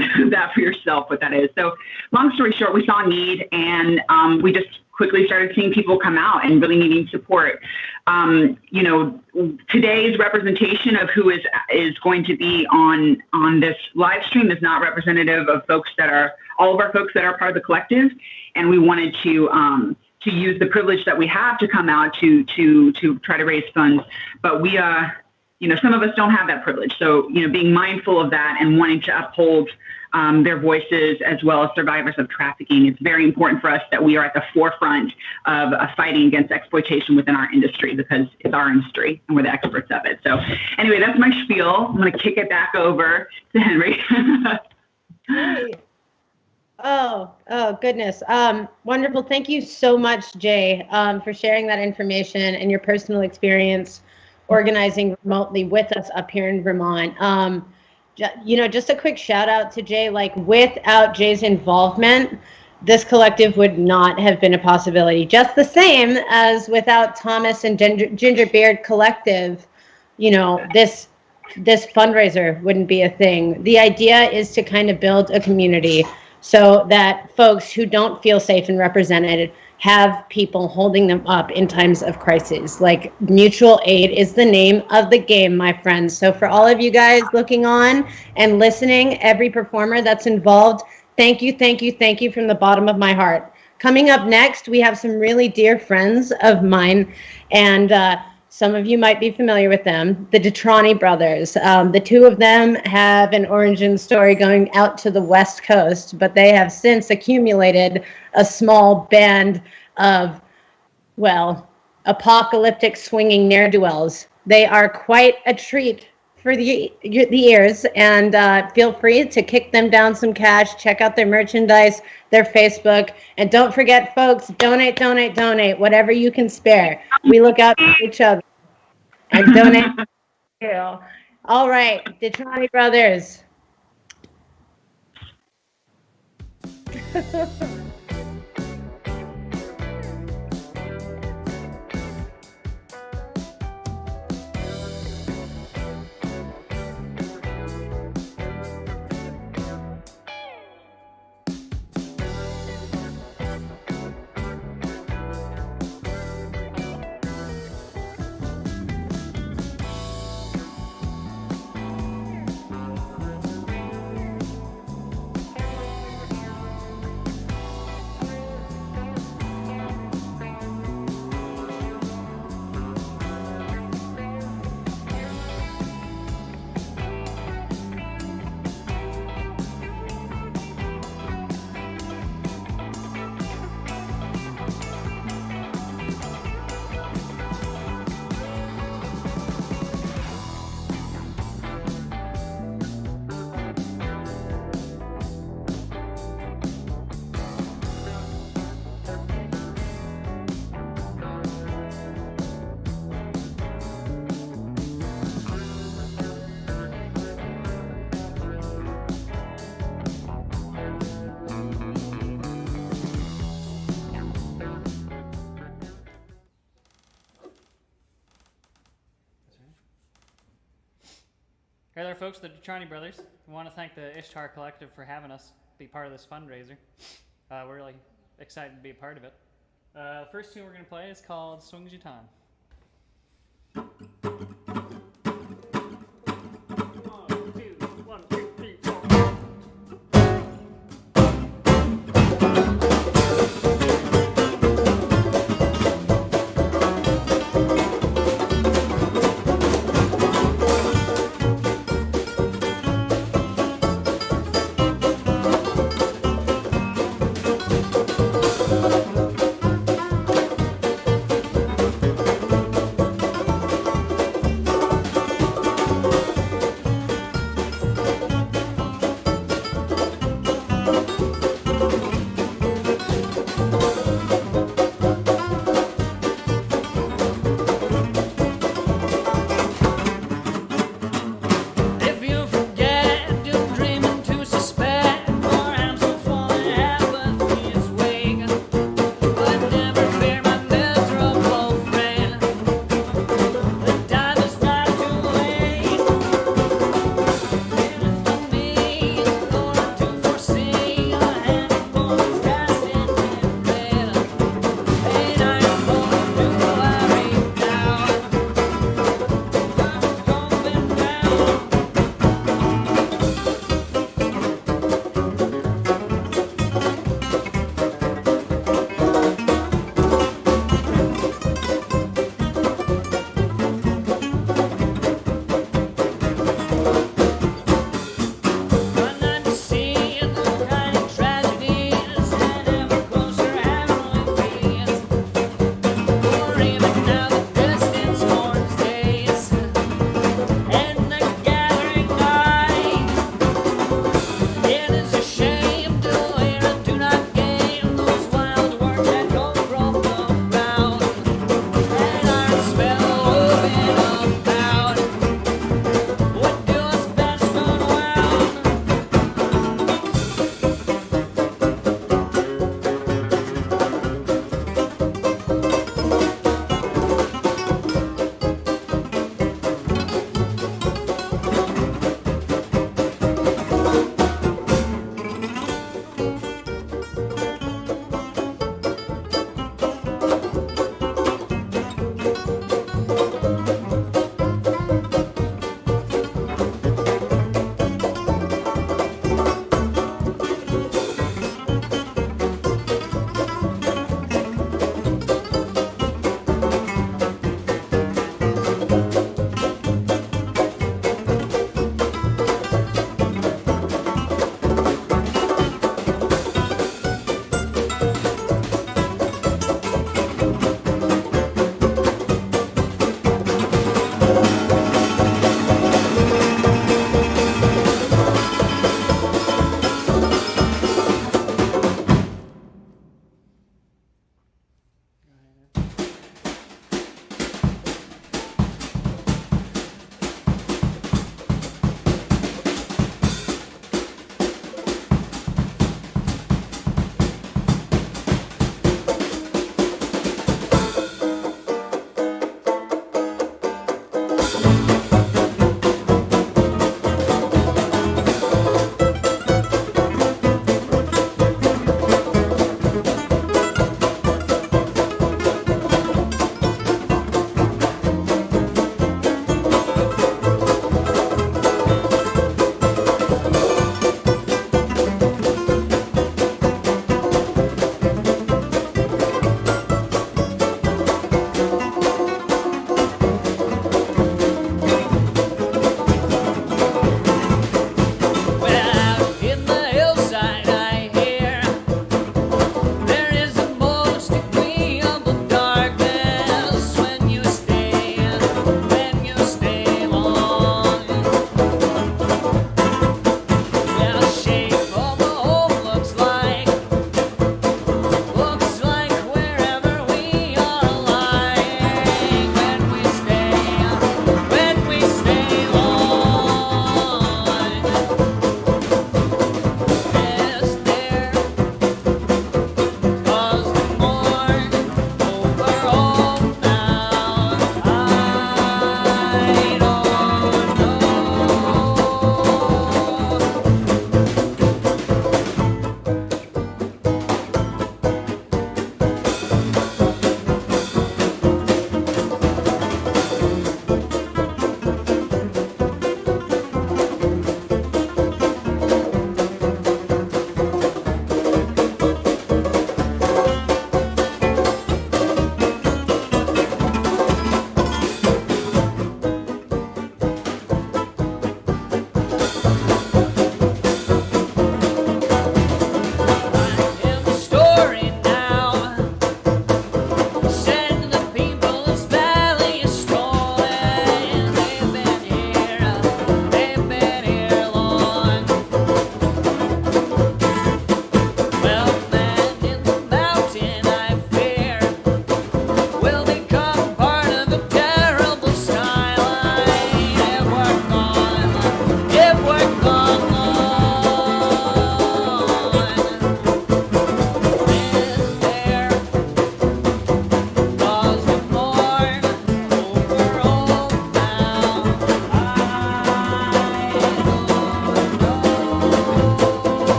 for yourself what that is. So long story short, we saw a need, and we just quickly started seeing people come out and really needing support. Today's representation of who is going to be on this live stream is not representative of all of our folks that are part of the collective. And we wanted to use the privilege that we have to come out to try to raise funds. But we some of us don't have that privilege. So, being mindful of that and wanting to uphold their voices as well as survivors of trafficking. It's very important for us that we are at the forefront of fighting against exploitation within our industry, because it's our industry and we're the experts of it. So anyway, that's my spiel. I'm going to kick it back over to Henry. Hey. Oh, goodness. Wonderful. Thank you so much, Jay, for sharing that information and your personal experience organizing remotely with us up here in Vermont. Just a quick shout out to Jay. Like, without Jay's involvement, this collective would not have been a possibility. Just the same as without Thomas and Gingerbeard Collective, this fundraiser wouldn't be a thing. The idea is to kind of build a community so that folks who don't feel safe and represented have people holding them up in times of crisis. Like, mutual aid is the name of the game, my friends. So for all of you guys looking on and listening, every performer that's involved, thank you from the bottom of my heart. Coming up next, we have some really dear friends of mine, and some of you might be familiar with them, the Detrani brothers. The two of them have an origin story going out to the West Coast, but they have since accumulated a small band of, apocalyptic swinging ne'er-do-wells. They are quite a treat for the ears, and feel free to kick them down some cash, check out their merchandise, their Facebook, and don't forget, folks, donate, whatever you can spare. We look out for each other and donate. All right, Detrani brothers. Hey there, folks, the Detrani brothers. We want to thank the Ishtar Collective for having us be part of this fundraiser. We're really excited to be a part of it. The first tune we're going to play is called Swings Your Time.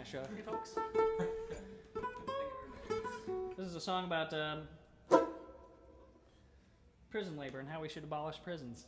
kind of show. Hey, folks. This is a song about prison labor and how we should abolish prisons.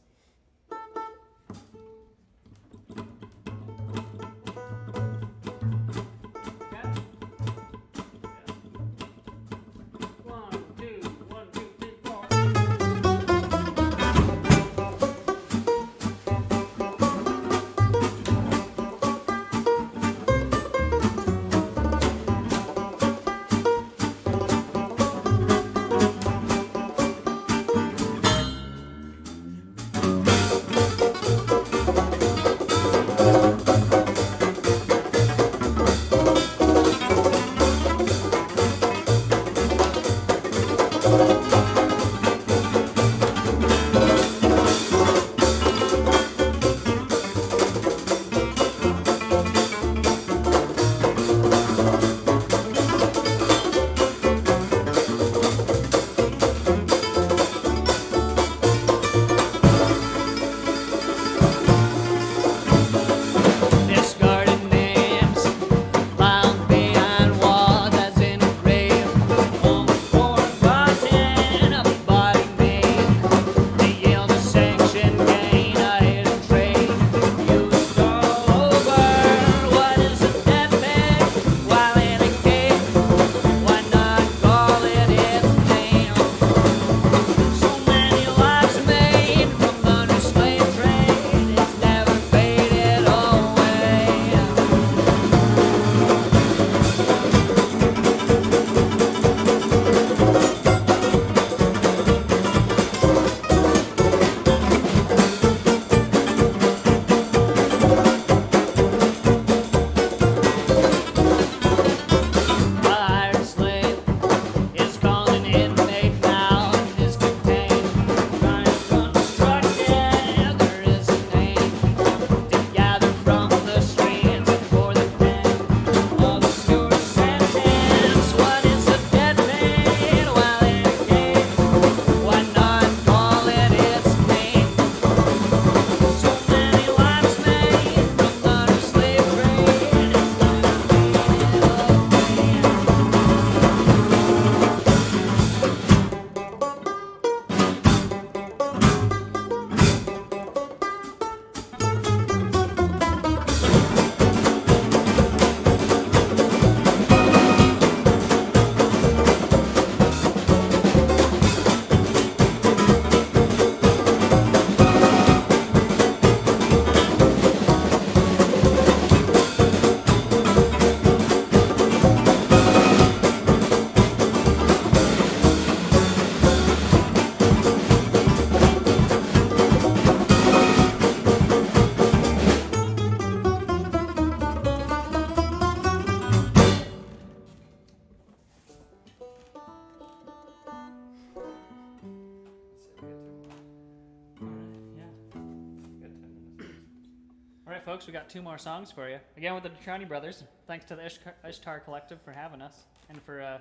Alright folks, we got 2 more songs for you. Again with the Detrani brothers. Thanks to the Ishtar Collective for having us, and for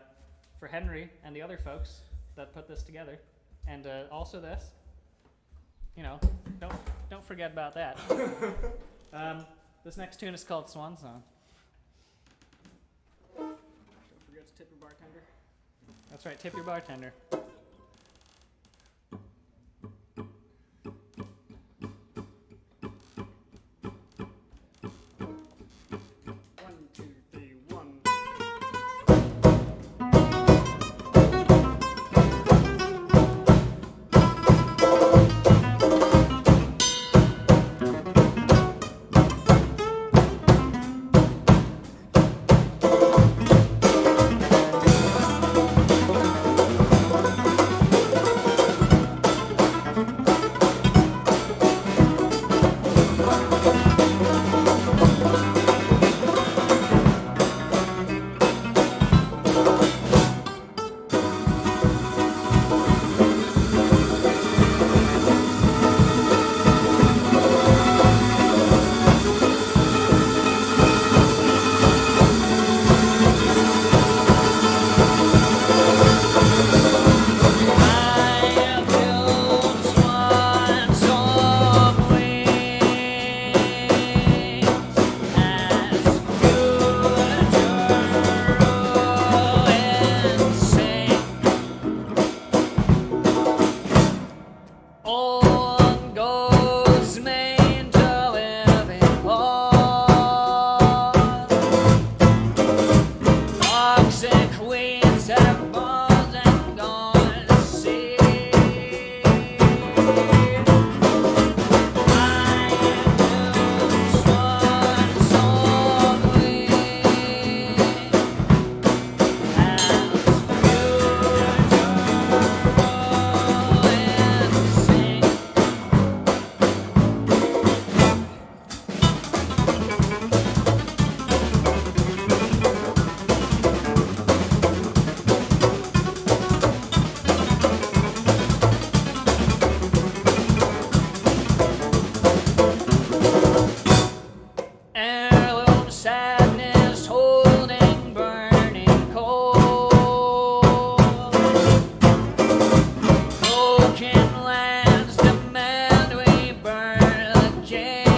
Henry and the other folks that put this together. And also this. You know, don't forget about that. This next tune is called Swan Song. Don't forget to tip your bartender. That's right, tip your bartender. sadness holding burning coal. Broken lands demand we burn the chains.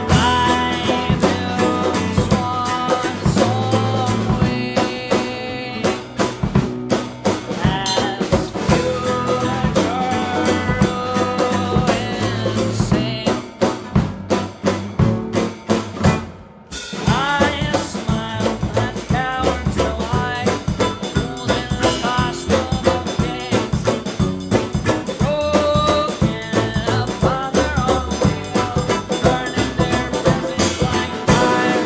I build swan song wing as future ruins sing. I smile and cower till I hold in the costume of kings. Broken, a father on wheels, burning their bridges like fire.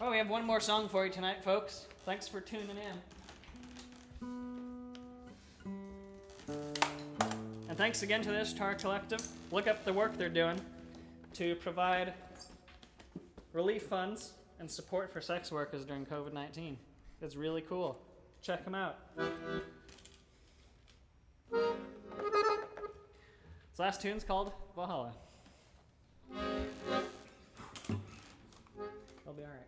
Oh, we have one more song for you tonight, folks. Thanks for tuning in. And thanks again to the Ishtar Collective. Look up the work they're doing to provide relief funds and support for sex workers during COVID-19. It's really cool. Check them out. This last tune's called Valhalla. I'll be alright.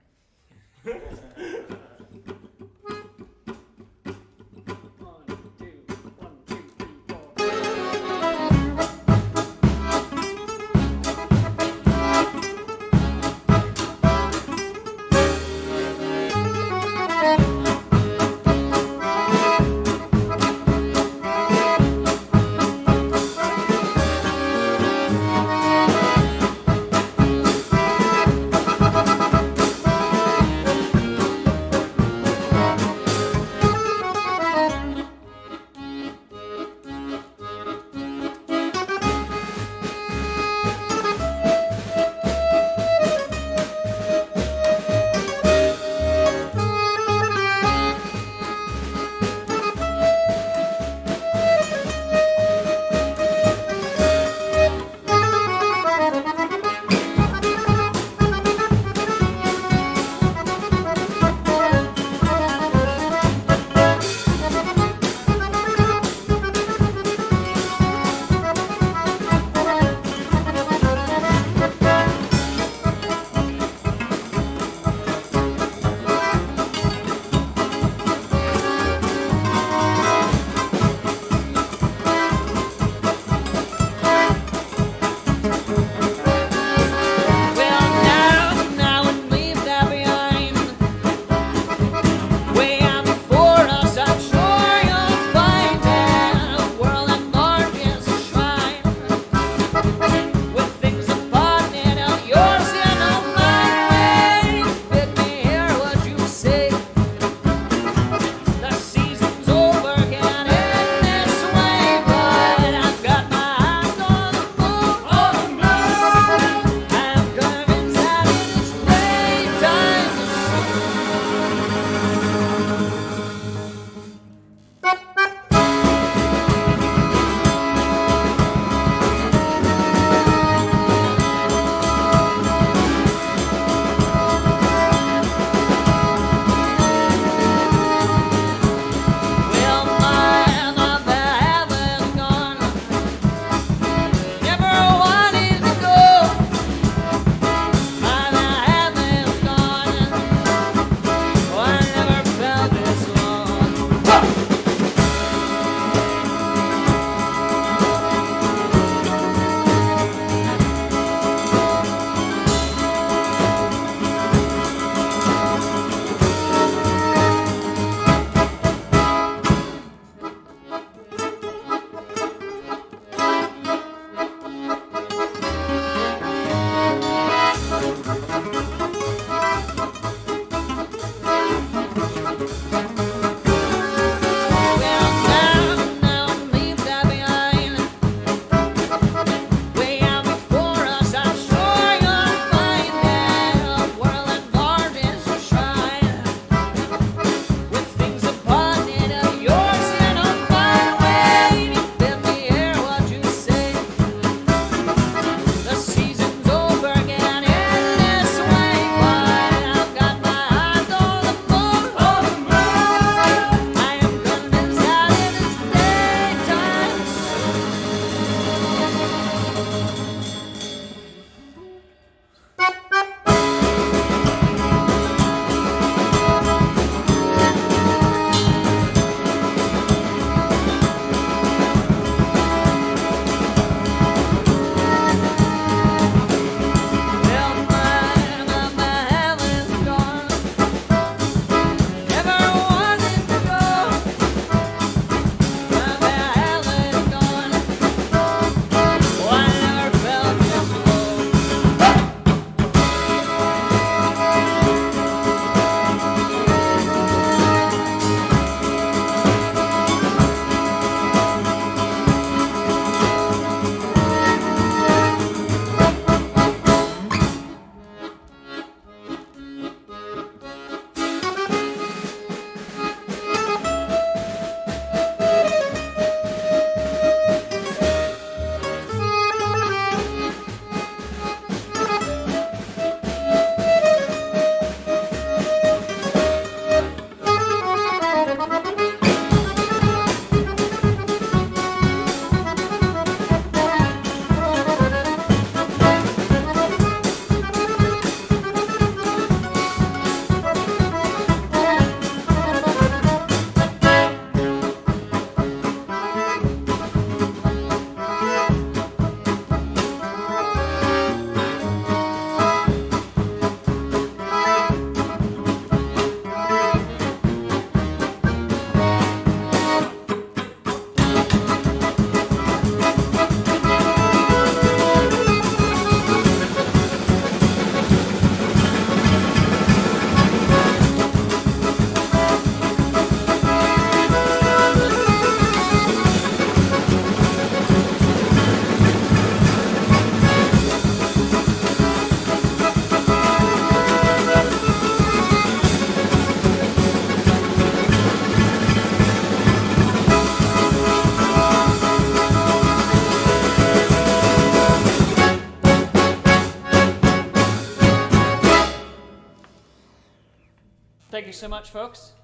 Thank you so much, folks.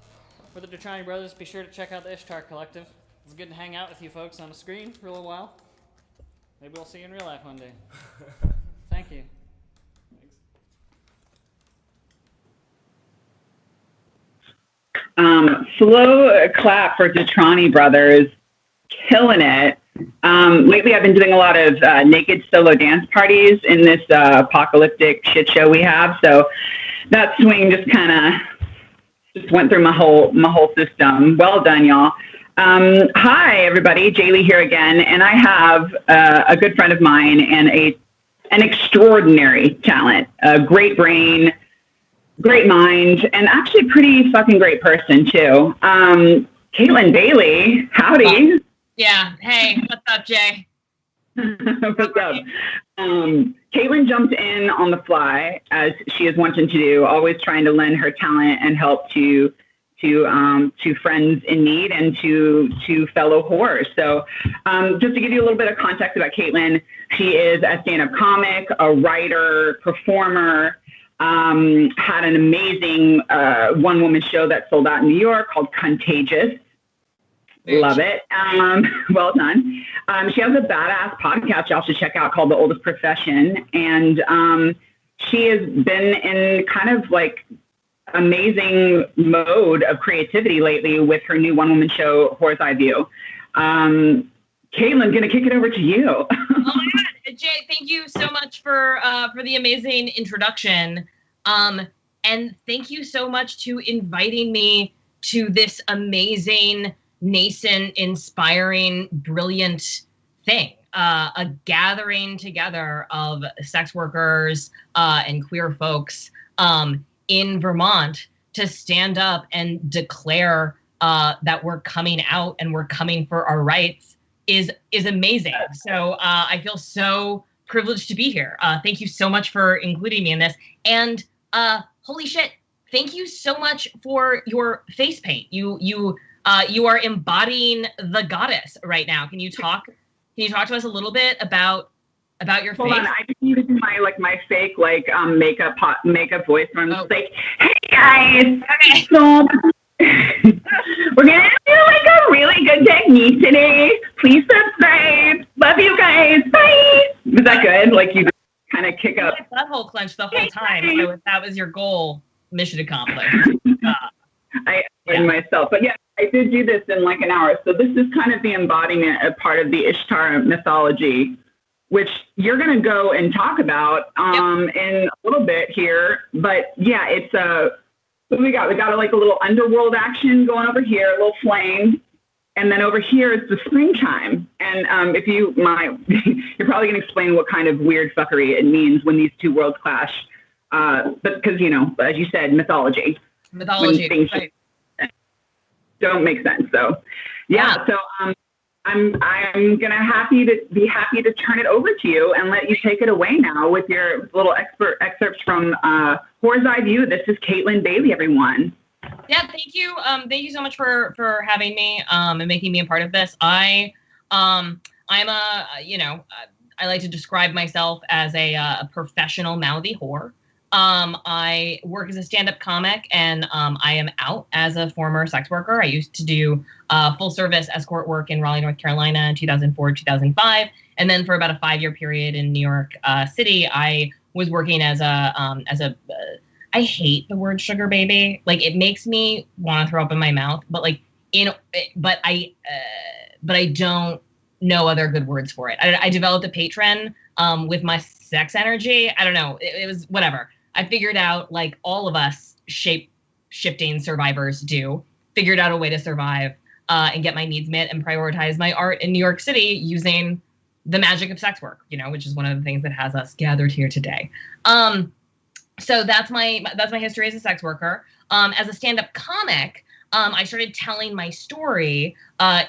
For the Detrani brothers, be sure to check out the Ishtar Collective. It's good to hang out with you folks on the screen for a little while. Maybe we'll see you in real life one day. Thank you. Slow clap for Detrani brothers, killing it. Lately, I've been doing a lot of naked solo dance parties in this apocalyptic shit show we have. So that swing just kind of went through my whole system. Well done, y'all. Hi, everybody. Jaylee here again, and I have a good friend of mine and an extraordinary talent, a great brain, great mind, and actually pretty fucking great person too. Caitlin Bailey, howdy. Yeah. Hey, what's up, Jay? What's up? Caitlin jumped in on the fly, as she is wanting to do, always trying to lend her talent and help to friends in need and to fellow whores. So just to give you a little bit of context about Caitlin, she is a stand-up comic, a writer, performer, had an amazing one-woman show that sold out in New York called Contagious. Love it. Well done. She has a badass podcast y'all should check out called The Oldest Profession. And she has been in kind of like amazing mode of creativity lately with her new one-woman show, Whore's Eye View. Caitlin, going to kick it over to you. Oh my God. Jay, thank you so much for the amazing introduction. And thank you so much to inviting me to this amazing, nascent, inspiring, brilliant thing. A gathering together of sex workers and queer folks in Vermont to stand up and declare that we're coming out and we're coming for our rights is amazing. So I feel so privileged to be here. Thank you so much for including me in this. And holy shit, thank you so much for your face paint. You are embodying the goddess right now. Can you talk to us a little bit about your face? Hold on, I just need to do my fake makeup voice where I'm just like, hey guys. Okay. So we're gonna do like a really good technique today. Please subscribe. Love you guys. Bye. Was that good? Like you kind of kick up. My butthole clenched the whole time. So if that was your goal, mission accomplished. I myself, but yeah, I did do this in like an hour. So this is kind of the embodiment of part of the Ishtar mythology, which you're going to go and talk about in a little bit here. But yeah, it's what we got? We got like a little underworld action going over here, a little flame. And then over here is the springtime. And if you might, you're probably going to explain what kind of weird fuckery it means when these two worlds clash. But because, as you said, mythology. Mythology, right. Don't make sense. So, yeah. So I'm gonna be happy to turn it over to you and let you take it away now with your little excerpts from Whore's Eye View. This is Caitlin Bailey, everyone. Yeah, thank you. Thank you so much for having me and making me a part of this. I'm I like to describe myself as a professional mouthy whore. I work as a stand-up comic, and I am out as a former sex worker. I used to do full-service escort work in Raleigh, North Carolina in 2004, 2005. And then for about a 5-year period in New York City, I was working as a I hate the word sugar baby. Like, it makes me want to throw up in my mouth, but but I don't know other good words for it. I developed a patron with my sex energy. I don't know. It was whatever. I figured out, like all of us shape-shifting survivors do, figured out a way to survive and get my needs met and prioritize my art in New York City using the magic of sex work, which is one of the things that has us gathered here today. So that's my history as a sex worker. As a stand-up comic, I started telling my story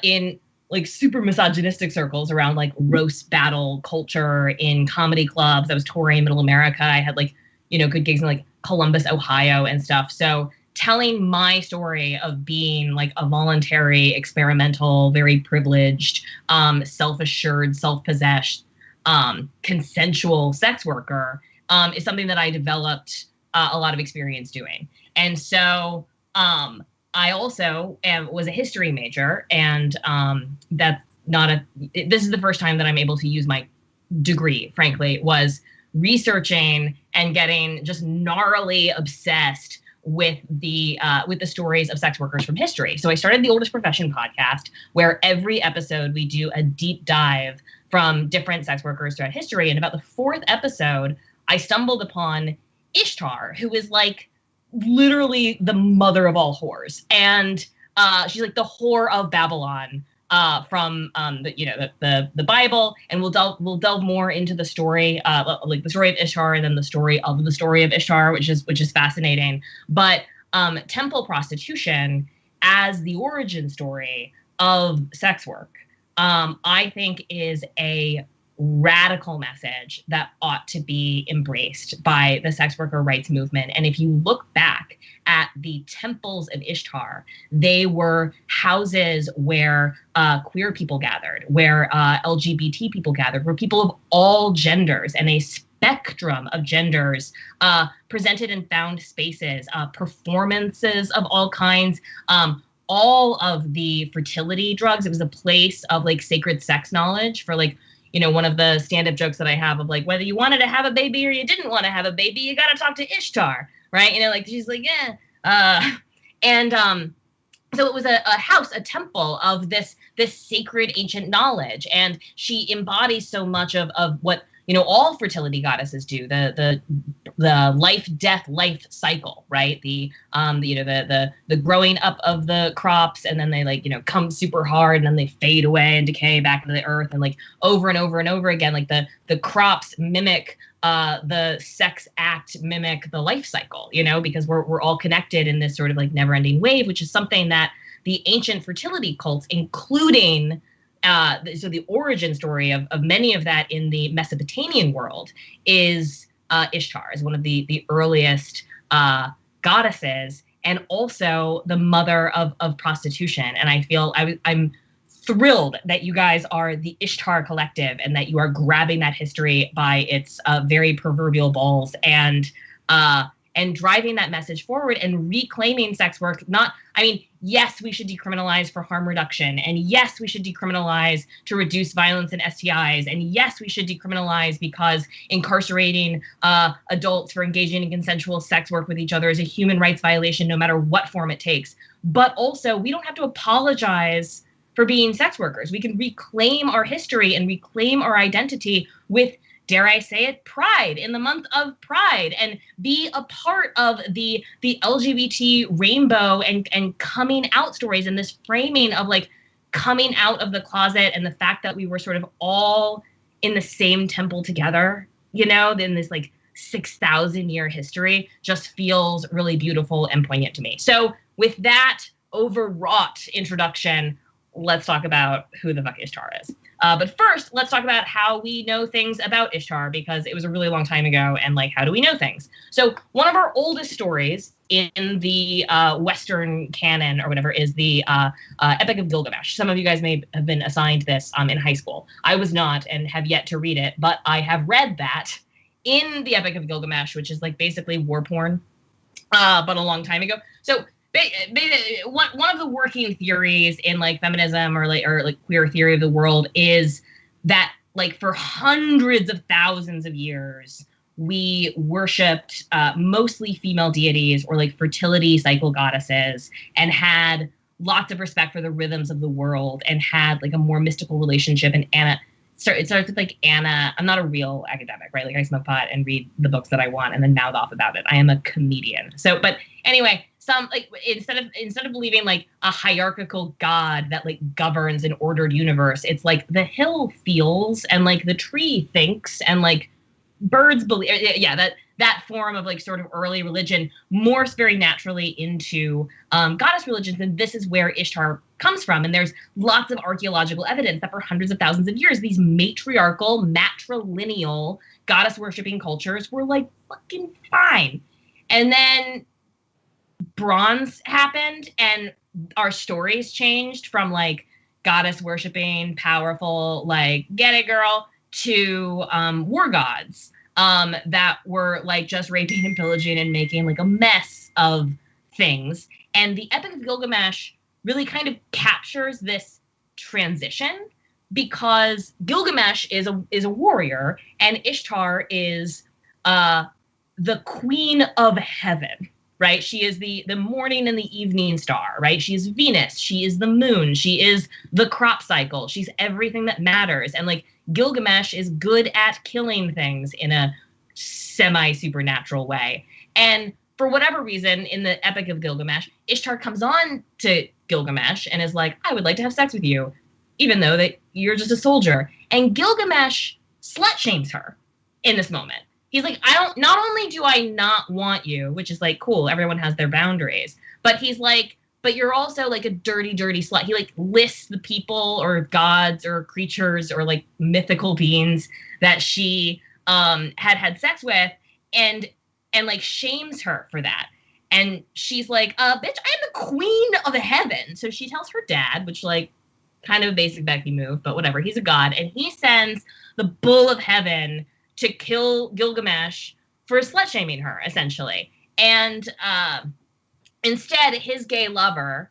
in like super misogynistic circles around like roast battle culture in comedy clubs. I was touring Middle America. I had good gigs in like Columbus, Ohio and stuff. So telling my story of being like a voluntary, experimental, very privileged, self-assured, self-possessed, consensual sex worker is something that I developed a lot of experience doing. And so I also was a history major, and that's this is the first time that I'm able to use my degree, frankly, was researching and getting just gnarly obsessed with the stories of sex workers from history. So I started the Oldest Profession podcast, where every episode we do a deep dive from different sex workers throughout history. And about the fourth episode, I stumbled upon Ishtar, who is like literally the mother of all whores, and she's like the whore of Babylon from the Bible. And we'll delve more into the story, like the story of Ishtar, and then the story of Ishtar, which is fascinating. But temple prostitution as the origin story of sex work, I think is a radical message that ought to be embraced by the sex worker rights movement. And if you look back at the temples of Ishtar, they were houses where queer people gathered, where LGBT people gathered, where people of all genders and a spectrum of genders presented and found spaces, performances of all kinds, all of the fertility drugs. It was a place of like sacred sex knowledge for like, one of the stand-up jokes that I have of like, whether you wanted to have a baby or you didn't want to have a baby, you got to talk to Ishtar, right? Like she's like, yeah. So it was a house, a temple of this sacred ancient knowledge. And she embodies so much of what, all fertility goddesses do, the life, death, life cycle, right? The growing up of the crops, and then they come super hard, and then they fade away and decay back into the earth, and like over and over and over again, like the crops mimic the sex act, mimic the life cycle, because we're all connected in this sort of like never ending wave, which is something that the ancient fertility cults, including so the origin story of many of that in the Mesopotamian world is Ishtar, is one of the earliest goddesses, and also the mother of prostitution. And I feel I'm thrilled that you guys are the Ishtar Collective, and that you are grabbing that history by its very proverbial balls, and driving that message forward and reclaiming sex work. Yes, we should decriminalize for harm reduction. And yes, we should decriminalize to reduce violence and STIs. And yes, we should decriminalize because incarcerating adults for engaging in consensual sex work with each other is a human rights violation, no matter what form it takes. But also, we don't have to apologize for being sex workers. We can reclaim our history and reclaim our identity with, dare I say it, pride, in the month of Pride, and be a part of the LGBT rainbow and coming out stories, and this framing of like coming out of the closet, and the fact that we were sort of all in the same temple together, in this like 6,000 year history, just feels really beautiful and poignant to me. So with that overwrought introduction, let's talk about who the fuck Ishtar is. But first, let's talk about how we know things about Ishtar, because it was a really long time ago, and like, how do we know things? So one of our oldest stories in the Western canon or whatever is the Epic of Gilgamesh. Some of you guys may have been assigned this in high school. I was not, and have yet to read it, but I have read that in the Epic of Gilgamesh, which is like basically war porn, but a long time ago. So one of the working theories in like feminism or queer theory of the world is that like for hundreds of thousands of years, we worshipped mostly female deities or like fertility cycle goddesses, and had lots of respect for the rhythms of the world, and had like a more mystical relationship. And it starts with like Anna. I'm not a real academic, right? Like I smoke pot and read the books that I want and then mouth off about it. I am a comedian. So, but anyway, some like instead of believing like a hierarchical God that like governs an ordered universe, it's like the hill feels, and like the tree thinks, and like birds believe. Yeah, that form of like sort of early religion morphs very naturally into goddess religions, and this is where Ishtar comes from. And there's lots of archaeological evidence that for hundreds of thousands of years, these matriarchal, matrilineal goddess worshipping cultures were like fucking fine. And then bronze happened, and our stories changed from like goddess worshipping, powerful, like get it girl, to war gods. that were like just raping and pillaging and making like a mess of things. And the Epic of Gilgamesh really kind of captures this transition, because Gilgamesh is a warrior and Ishtar is the queen of heaven, right? She is the morning and the evening star, right? She is Venus. She is the moon. She is the crop cycle. She's everything that matters. And like Gilgamesh is good at killing things in a semi-supernatural way. And for whatever reason, in the Epic of Gilgamesh, Ishtar comes on to Gilgamesh and is like, I would like to have sex with you, even though that you're just a soldier. And Gilgamesh slut shames her in this moment. He's like, not only do I not want you, which is like, cool, everyone has their boundaries, but he's like, but you're also like a dirty, dirty slut. He like lists the people or gods or creatures or like mythical beings that she had sex with, and like shames her for that. And she's like, bitch, I'm the queen of heaven. So she tells her dad, which like kind of a basic Becky move, but whatever. He's a god. And he sends the bull of heaven to kill Gilgamesh for slut shaming her, essentially. And instead, his gay lover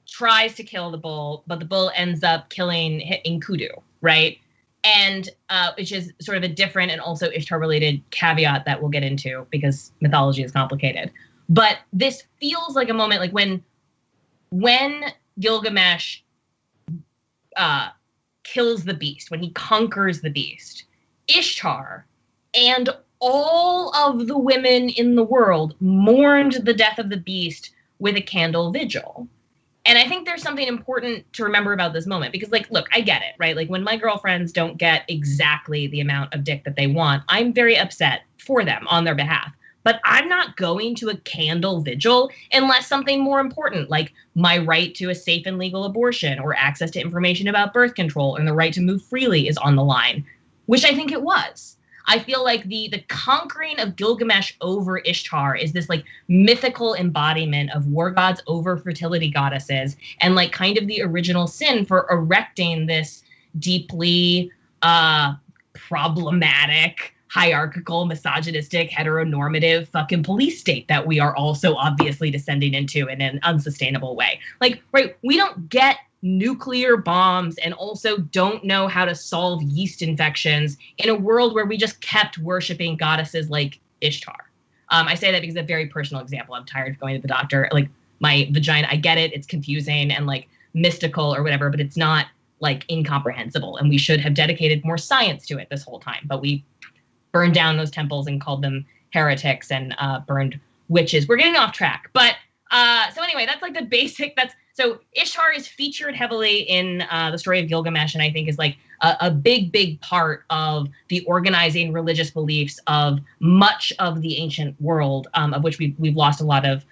tries to kill the bull, but the bull ends up killing Enkidu, right? And which is sort of a different and also Ishtar-related caveat that we'll get into because mythology is complicated. But this feels like a moment like when Gilgamesh kills the beast, when he conquers the beast, Ishtar and all of the women in the world mourned the death of the beast with a candle vigil. And I think there's something important to remember about this moment because, like, look, I get it, right? Like, when my girlfriends don't get exactly the amount of dick that they want, I'm very upset for them on their behalf. But I'm not going to a candle vigil unless something more important, like my right to a safe and legal abortion or access to information about birth control and the right to move freely is on the line, which I think it was. I feel like the conquering of Gilgamesh over Ishtar is this like mythical embodiment of war gods over fertility goddesses and like kind of the original sin for erecting this deeply problematic, hierarchical, misogynistic, heteronormative fucking police state that we are also obviously descending into in an unsustainable way. Like, right, we don't get nuclear bombs and also don't know how to solve yeast infections in a world where we just kept worshiping goddesses like Ishtar. I say that because it's a very personal example. I'm tired of going to the doctor. Like, my vagina, I get it. It's confusing and like mystical or whatever, but it's not like incomprehensible. And we should have dedicated more science to it this whole time. But we burned down those temples and called them heretics and burned witches. We're getting off track. But so anyway, that's like the basic, so Ishtar is featured heavily in the story of Gilgamesh, and I think is like a big, big part of the organizing religious beliefs of much of the ancient world, of which we've lost a lot of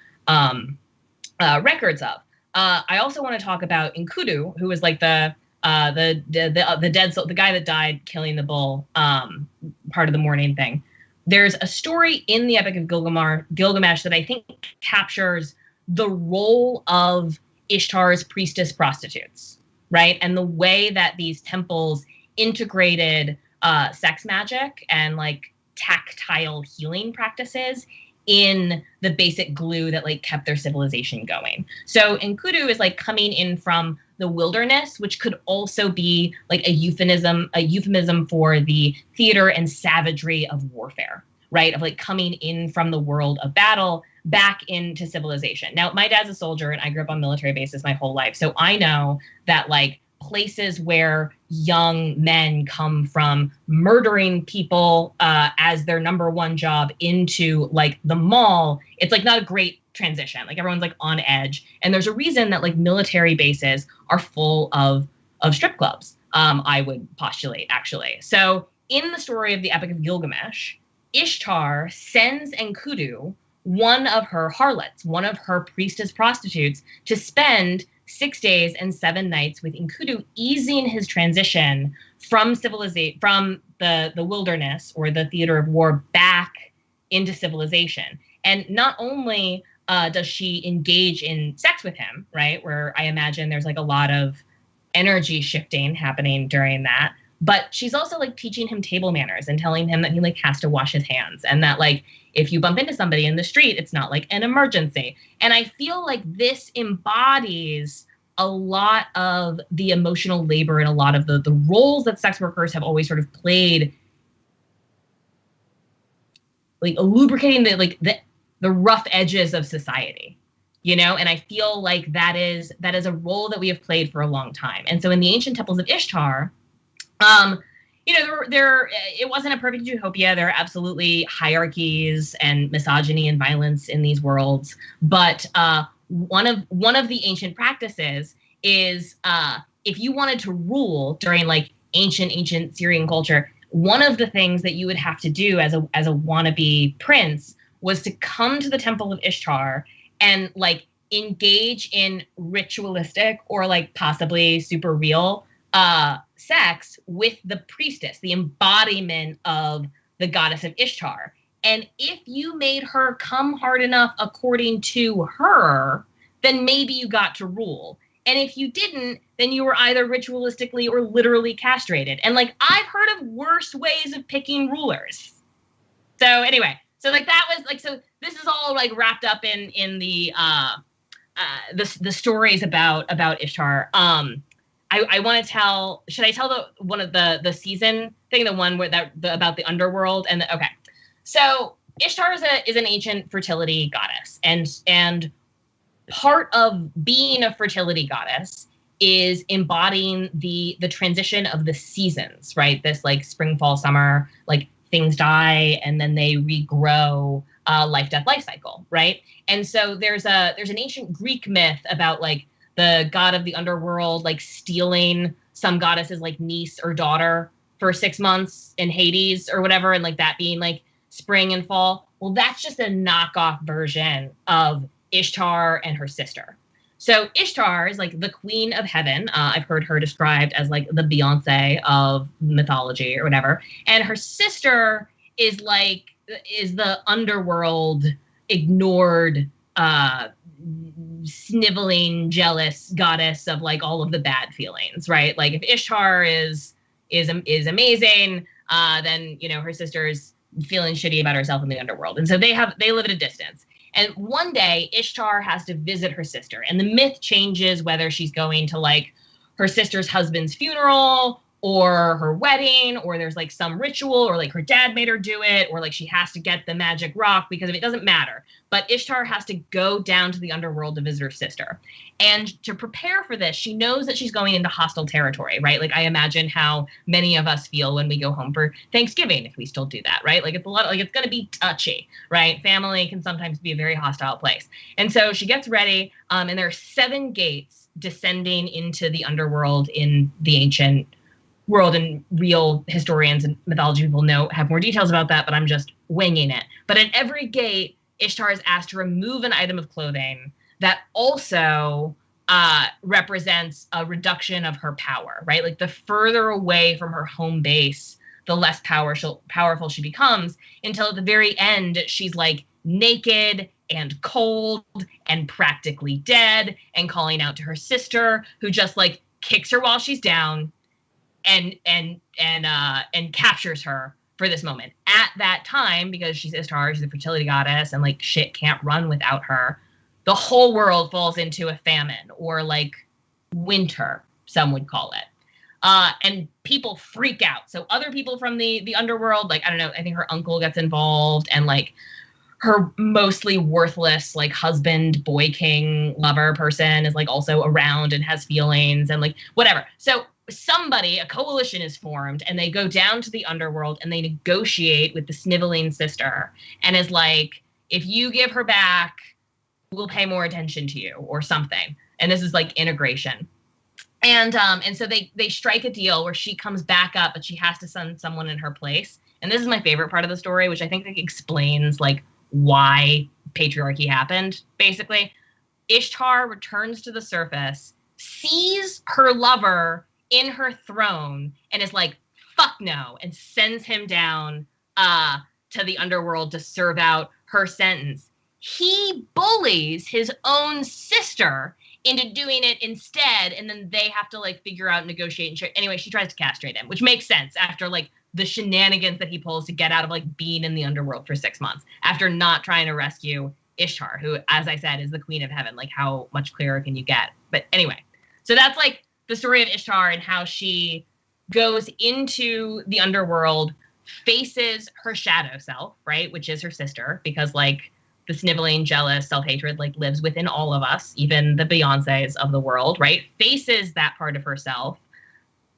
records of. I also want to talk about Enkidu, who is like the dead soul, the guy that died killing the bull, part of the mourning thing. There's a story in the Epic of Gilgamesh that I think captures the role of Ishtar's priestess prostitutes, right? And the way that these temples integrated sex magic and like tactile healing practices in the basic glue that like kept their civilization going. So Enkidu is like coming in from the wilderness, which could also be like a euphemism for the theater and savagery of warfare, right? Of like coming in from the world of battle back into civilization. Now, my dad's a soldier and I grew up on military bases my whole life. So I know that like places where young men come from murdering people as their number one job into like the mall, it's like not a great transition. Like everyone's like on edge. And there's a reason that like military bases are full of strip clubs, I would postulate actually. So in the story of the Epic of Gilgamesh, Ishtar sends Enkidu, one of her harlots, one of her priestess prostitutes, to spend 6 days and 7 nights with Enkidu, easing his transition from the wilderness or the theater of war back into civilization. And not only does she engage in sex with him, right, where I imagine there's like a lot of energy shifting happening during that, But she's also like teaching him table manners and telling him that he like has to wash his hands, and that like if you bump into somebody in the street, it's not like an emergency. And I feel like this embodies a lot of the emotional labor and a lot of the roles that sex workers have always sort of played, like lubricating the rough edges of society, you know? And I feel like that is a role that we have played for a long time. And so in the ancient temples of Ishtar, you know, there it wasn't a perfect utopia. There are absolutely hierarchies and misogyny and violence in these worlds. But one of the ancient practices is if you wanted to rule during like ancient Syrian culture, one of the things that you would have to do as a wannabe prince was to come to the temple of Ishtar and like engage in ritualistic or like possibly super real sex with the priestess, the embodiment of the goddess of Ishtar. And if you made her come hard enough according to her, then maybe you got to rule. And if you didn't, then you were either ritualistically or literally castrated. And like, I've heard of worse ways of picking rulers. So anyway, so like that was like, so this is all like wrapped up in the stories about Ishtar. I want to tell. Should I tell one of the season thing, the one where about the underworld and okay. So Ishtar is an ancient fertility goddess, and part of being a fertility goddess is embodying the transition of the seasons, right? This like spring, fall, summer, like things die and then they regrow, life, death, life cycle, right? And so there's an ancient Greek myth about like the god of the underworld, like stealing some goddess's like niece or daughter for 6 months in Hades or whatever. And like that being like spring and fall. Well, that's just a knockoff version of Ishtar and her sister. So Ishtar is like the queen of heaven. I've heard her described as like the Beyonce of mythology or whatever. And her sister is the underworld, ignored, sniveling, jealous goddess of like all of the bad feelings, right? Like if Ishtar is amazing, then you know her sister's feeling shitty about herself in the underworld, and so they live at a distance. And one day Ishtar has to visit her sister, and the myth changes whether she's going to like her sister's husband's funeral or her wedding, or there's like some ritual, or like her dad made her do it, or like she has to get the magic rock because it doesn't matter. But Ishtar has to go down to the underworld to visit her sister. And to prepare for this, she knows that she's going into hostile territory, right? Like I imagine how many of us feel when we go home for Thanksgiving, if we still do that, right? Like it's it's going to be touchy, right? Family can sometimes be a very hostile place. And so she gets ready, and there are 7 gates descending into the underworld in the ancient world, and real historians and mythology people have more details about that, but I'm just winging it. But at every gate, Ishtar is asked to remove an item of clothing that also represents a reduction of her power, right? Like the further away from her home base, the less powerful she becomes, until at the very end, she's like naked and cold and practically dead and calling out to her sister, who just like kicks her while she's down and captures her for this moment. At that time, because she's Ishtar, she's a fertility goddess, and like shit can't run without her, the whole world falls into a famine, or like winter, some would call it. And people freak out. So other people from the underworld, like, I don't know, I think her uncle gets involved, and like her mostly worthless like husband, boy king, lover person is like also around and has feelings and like whatever. So a coalition is formed, and they go down to the underworld and they negotiate with the sniveling sister, and is like, if you give her back, we'll pay more attention to you or something. And this is like integration. And so they strike a deal where she comes back up, but she has to send someone in her place. And this is my favorite part of the story, which I think explains like why patriarchy happened. Basically, Ishtar returns to the surface, sees her lover in her throne, and is like, fuck no, and sends him down to the underworld to serve out her sentence. He bullies his own sister into doing it instead, and then they have to like figure out, negotiate, and share. Anyway, she tries to castrate him, which makes sense after like the shenanigans that he pulls to get out of like being in the underworld for 6 months after not trying to rescue Ishtar, who, as I said, is the queen of heaven. Like, how much clearer can you get? But anyway, so that's like the story of Ishtar and how she goes into the underworld, faces her shadow self, right, which is her sister, because like the sniveling, jealous self-hatred like lives within all of us, even the Beyoncés of the world, right? Faces that part of herself,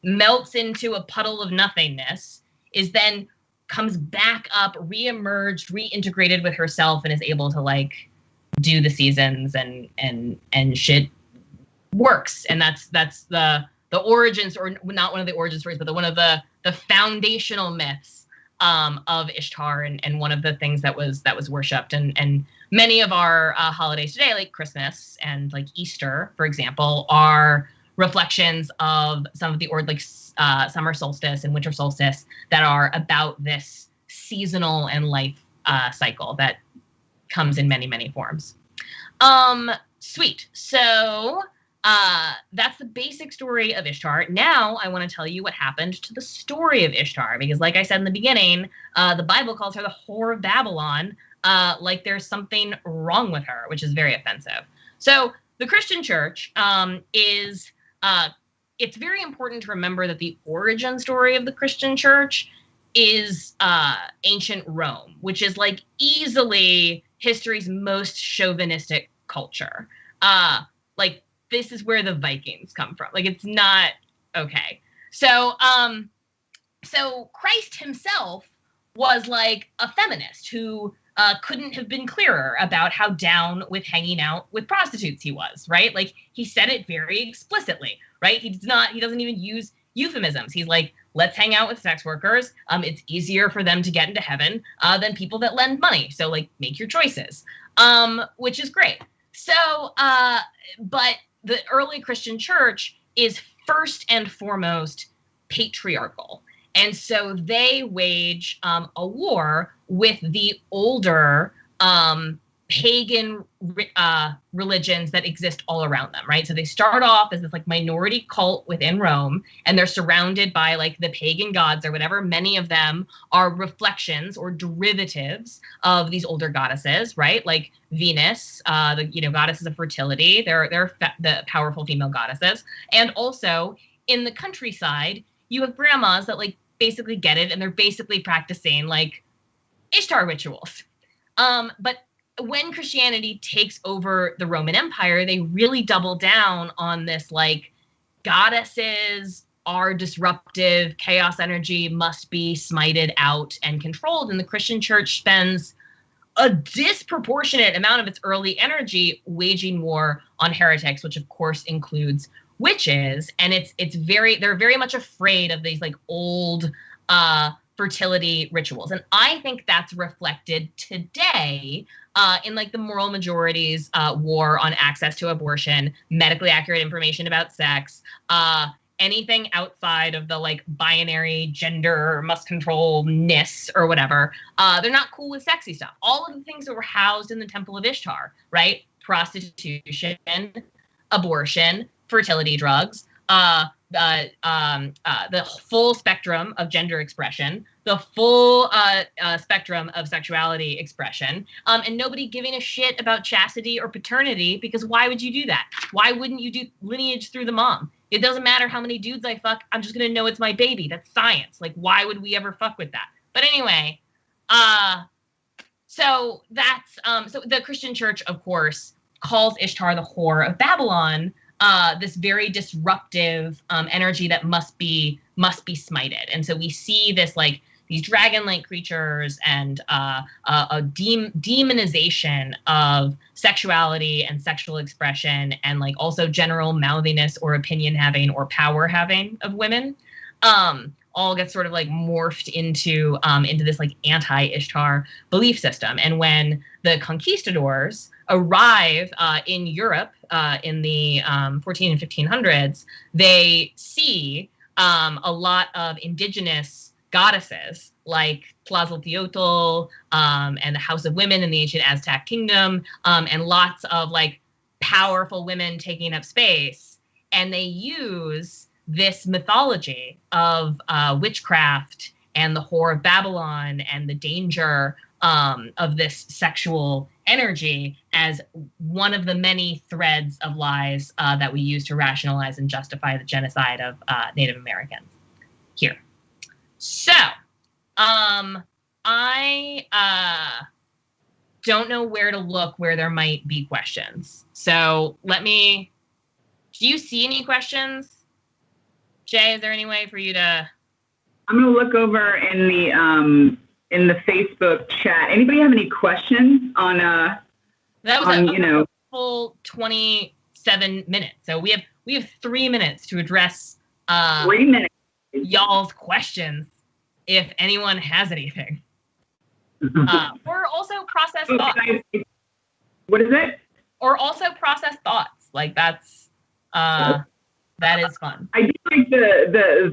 melts into a puddle of nothingness, is then comes back up, re-emerged, reintegrated with herself, and is able to like do the seasons and shit works. And that's the origins, or not one of the origin stories, but one of the foundational myths of Ishtar, and one of the things that was worshipped. And many of our holidays today, like Christmas and like Easter, for example, are reflections of some of the summer solstice and winter solstice that are about this seasonal and life cycle that comes in many, many forms. Sweet. So that's the basic story of Ishtar. Now I want to tell you what happened to the story of Ishtar, because like I said in the beginning, the Bible calls her the whore of Babylon, like there's something wrong with her, which is very offensive. So the Christian church is, it's very important to remember that the origin story of the Christian church is ancient Rome, which is like easily history's most chauvinistic culture. Like, this is where the Vikings come from. Like, it's not okay. So, so Christ himself was like a feminist who couldn't have been clearer about how down with hanging out with prostitutes he was, right? Like, he said it very explicitly, right? He doesn't even use euphemisms. He's like, let's hang out with sex workers. It's easier for them to get into heaven than people that lend money. So like, make your choices, which is great. So, but the early Christian church is first and foremost patriarchal. And so they wage a war with the older pagan religions that exist all around them, right? So they start off as this like minority cult within Rome, and they're surrounded by like the pagan gods or whatever. Many of them are reflections or derivatives of these older goddesses, right? Like Venus, the goddesses of fertility. They're the powerful female goddesses. And also in the countryside, you have grandmas that like basically get it, and they're basically practicing like Ishtar rituals. But when Christianity takes over the Roman Empire, they really double down on this, like, goddesses are disruptive, chaos energy must be smited out and controlled. And the Christian church spends a disproportionate amount of its early energy waging war on heretics, which of course includes witches. And they're very much afraid of these like old fertility rituals. And I think that's reflected today in like the moral majority's war on access to abortion, medically accurate information about sex, anything outside of the like binary gender must control-ness or whatever. They're not cool with sexy stuff. All of the things that were housed in the Temple of Ishtar, right? Prostitution, abortion, fertility drugs, the full spectrum of gender expression, the full spectrum of sexuality expression, and nobody giving a shit about chastity or paternity, because why would you do that? Why wouldn't you do lineage through the mom? It doesn't matter how many dudes I fuck, I'm just gonna know it's my baby. That's science. Like, why would we ever fuck with that? But anyway, so that's, so the Christian church, of course, calls Ishtar the whore of Babylon, this very disruptive energy that must be smited. And so we see this like these dragon-like creatures and a demonization of sexuality and sexual expression, and like also general mouthiness or opinion having or power having of women, all gets sort of like morphed into this like anti-Ishtar belief system. And when the conquistadors arrive in Europe in the 14 and 1500s, they see a lot of indigenous goddesses like Tlazolteotl and the House of Women in the ancient Aztec kingdom, and lots of like powerful women taking up space, and they use this mythology of witchcraft and the whore of Babylon and the danger of this sexual energy as one of the many threads of lies that we use to rationalize and justify the genocide of Native Americans here. So, I don't know where to look where there might be questions. So do you see any questions? Jay, is there any way for you to? I'm going to look over in the Facebook chat. Anybody have any questions on that was a full 27 minutes. So we have 3 minutes to address 3 minutes y'all's questions if anyone has anything. Or also process thoughts. What is it? Or also process thoughts. Like that's that is fun. I do like the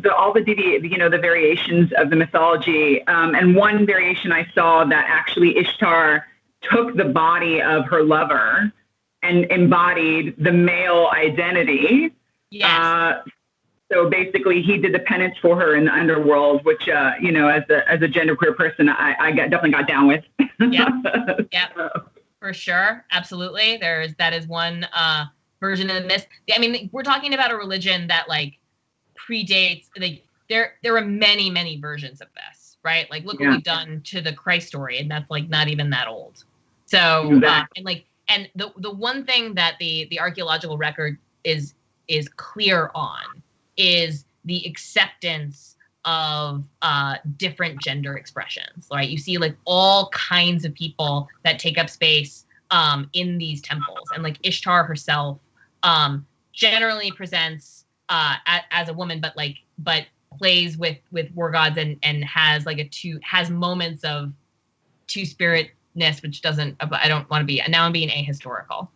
variations of the mythology. And one variation I saw that actually Ishtar took the body of her lover and embodied the male identity. Yes. So basically, he did the penance for her in the underworld, which as a genderqueer person, I definitely got down with. Yep. For sure, absolutely. That is one version of the myth. I mean, we're talking about a religion that like predates. There are many versions of this, right? Like, look what we've done to the Christ story, and that's like not even that old. So, and the one thing that the archaeological record is clear on is the acceptance of different gender expressions, right? You see like all kinds of people that take up space in these temples, and like Ishtar herself generally presents as a woman, but plays with war gods and has like has moments of two-spiritness, which doesn't. I don't want to be. Now I'm being ahistorical.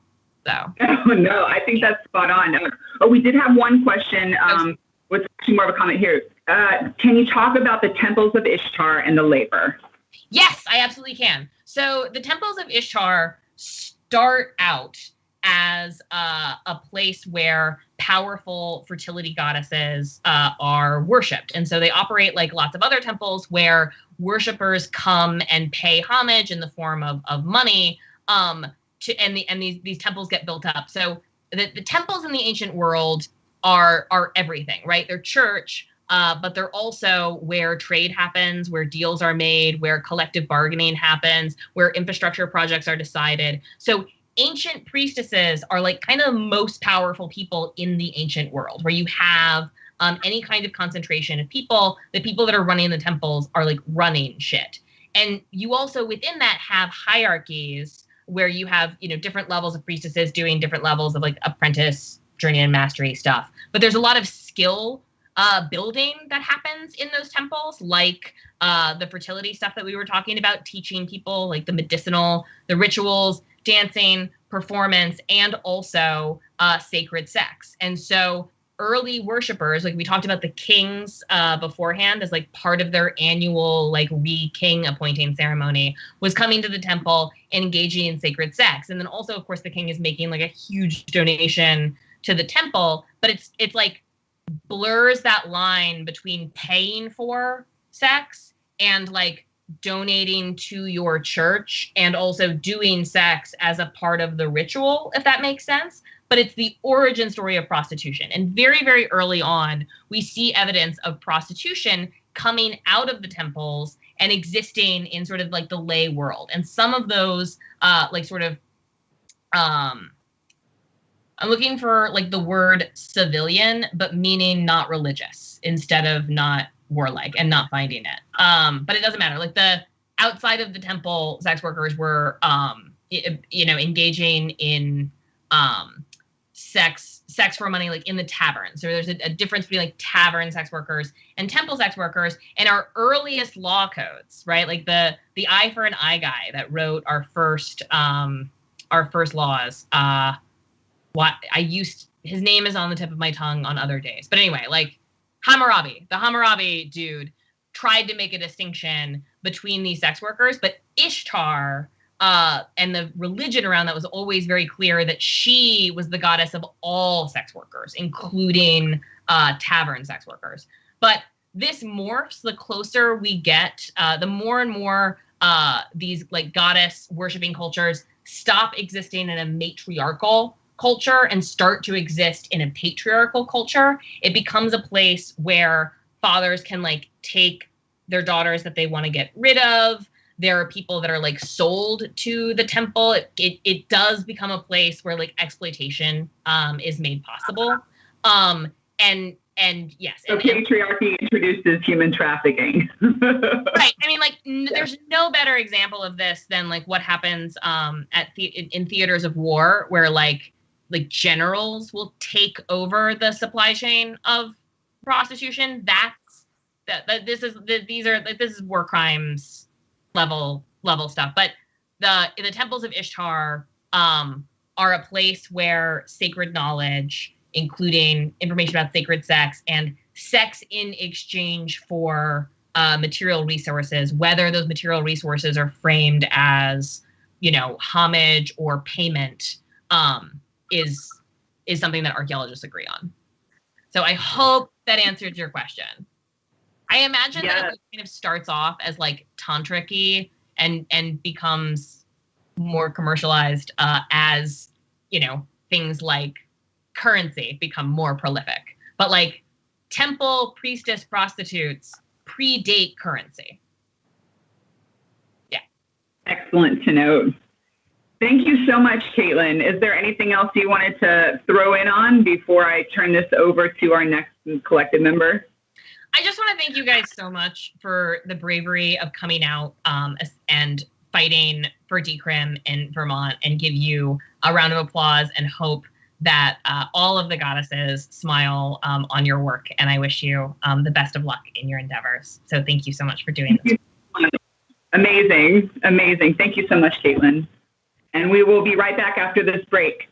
So. Oh, no, I think that's spot on. We did have one question. With actually more of a comment here. Can you talk about the temples of Ishtar and the labor? Yes, I absolutely can. So the temples of Ishtar start out as a place where powerful fertility goddesses are worshipped. And so they operate like lots of other temples where worshipers come and pay homage in the form of money and these temples get built up. So the temples in the ancient world are everything, right? They're church, but they're also where trade happens, where deals are made, where collective bargaining happens, where infrastructure projects are decided. So ancient priestesses are like kind of the most powerful people in the ancient world, where you have any kind of concentration of people. The people that are running the temples are like running shit. And you also within that have hierarchies where you have, different levels of priestesses doing different levels of like apprentice, journeyman, mastery stuff. But there's a lot of skill building that happens in those temples, like the fertility stuff that we were talking about, teaching people like the rituals, dancing, performance, and also sacred sex. And so early worshipers, like we talked about the kings beforehand as like part of their annual like re-king appointing ceremony, was coming to the temple and engaging in sacred sex. And then also, of course, the king is making like a huge donation to the temple, but it's like blurs that line between paying for sex and like donating to your church and also doing sex as a part of the ritual, if that makes sense. But it's the origin story of prostitution. And very, very early on, we see evidence of prostitution coming out of the temples and existing in sort of like the lay world. And some of those I'm looking for like the word civilian, but meaning not religious instead of not warlike, and not finding it. But it doesn't matter. Like the outside of the temple, sex workers were, engaging in sex for money, like in the tavern. So there's a difference between like tavern sex workers and temple sex workers. And our earliest law codes, right? Like the eye for an eye guy that wrote our first laws. His name is on the tip of my tongue on other days. But anyway, like the Hammurabi dude tried to make a distinction between these sex workers, but Ishtar and the religion around that was always very clear that she was the goddess of all sex workers, including tavern sex workers. But this morphs the closer we get, the more and more these like goddess worshiping cultures stop existing in a matriarchal culture and start to exist in a patriarchal culture. It becomes a place where fathers can like take their daughters that they want to get rid of. There are people that are like sold to the temple. It does become a place where like exploitation is made possible. And yes. So patriarchy introduces human trafficking. Right. I mean, like, there's no better example of this than like what happens in theaters of war, where like generals will take over the supply chain of prostitution. This is war crimes level stuff. But the temples of Ishtar are a place where sacred knowledge, including information about sacred sex and sex in exchange for material resources, whether those material resources are framed as, you know, homage or payment, is something that archaeologists agree on. So I hope that answered your question. I imagine that it kind of starts off as like tantric-y and becomes more commercialized as, you know, things like currency become more prolific. But like temple priestess prostitutes predate currency. Yeah. Excellent to note. Thank you so much, Caitlin. Is there anything else you wanted to throw in on before I turn this over to our next collective member? I just want to thank you guys so much for the bravery of coming out and fighting for decrim in Vermont, and give you a round of applause and hope that all of the goddesses smile on your work. And I wish you the best of luck in your endeavors. So thank you so much for doing this. Amazing. Amazing. Thank you so much, Caitlin. And we will be right back after this break.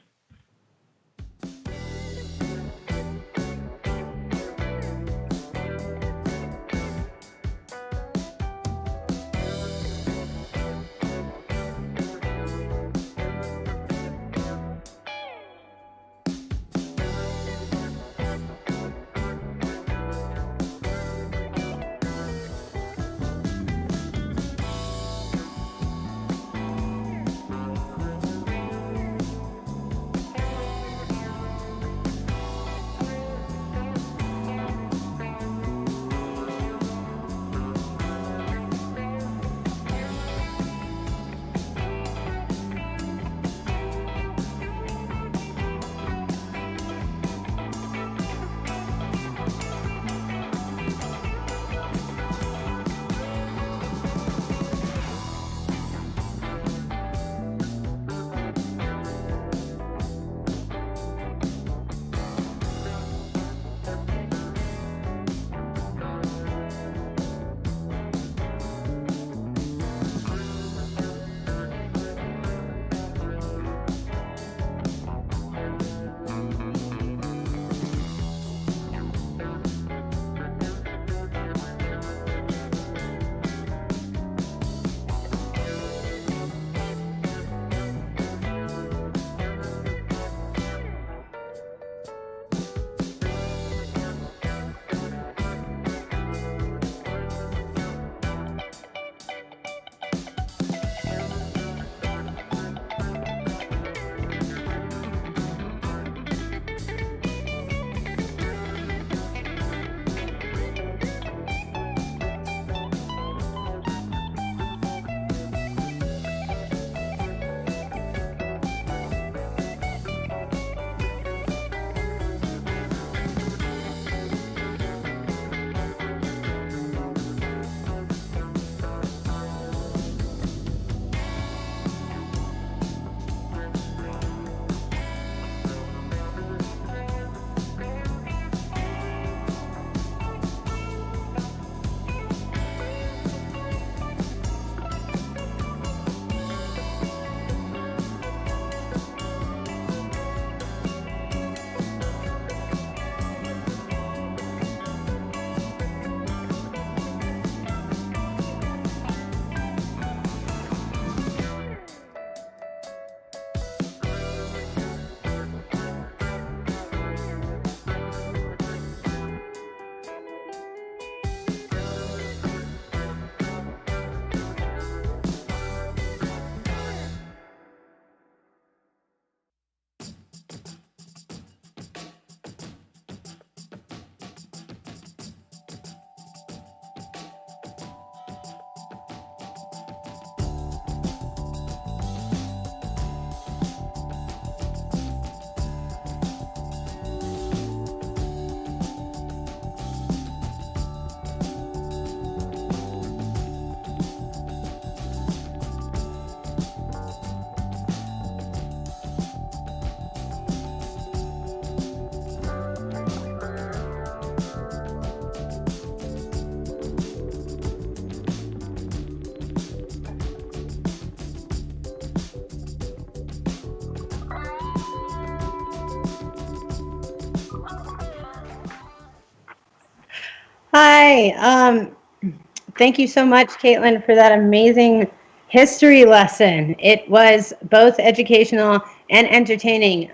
Hi. Thank you so much, Caitlin, for that amazing history lesson. It was both educational and entertaining.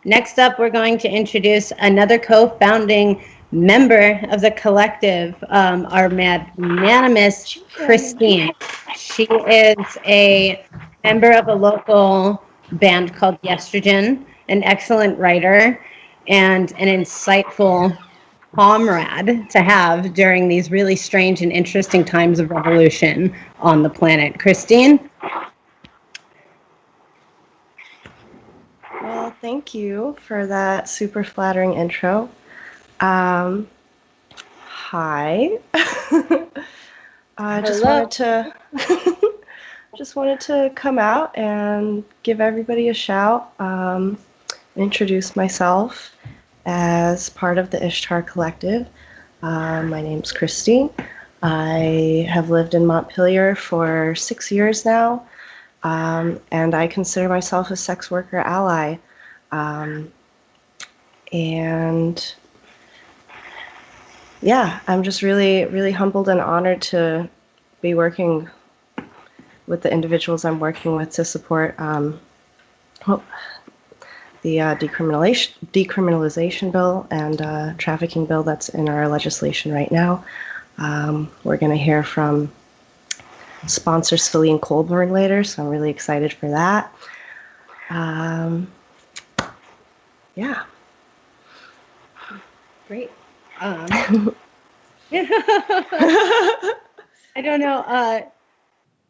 Next up, we're going to introduce another co-founding member of the collective, our magnanimous Christine. She is a member of a local band called Yestrogen, an excellent writer, and an insightful comrade to have during these really strange and interesting times of revolution on the planet. Christine? Well, thank you for that super flattering intro. Hi. I just wanted to come out and give everybody a shout, introduce myself as part of the Ishtar Collective. My name's Christine. I have lived in Montpelier for 6 years now, and I consider myself a sex worker ally. And yeah, I'm just really, really humbled and honored to be working with the individuals I'm working with to support the decriminalization bill and trafficking bill that's in our legislation right now. We're going to hear from sponsor Celine Colburn later, so I'm really excited for that. Yeah. Great. I don't know.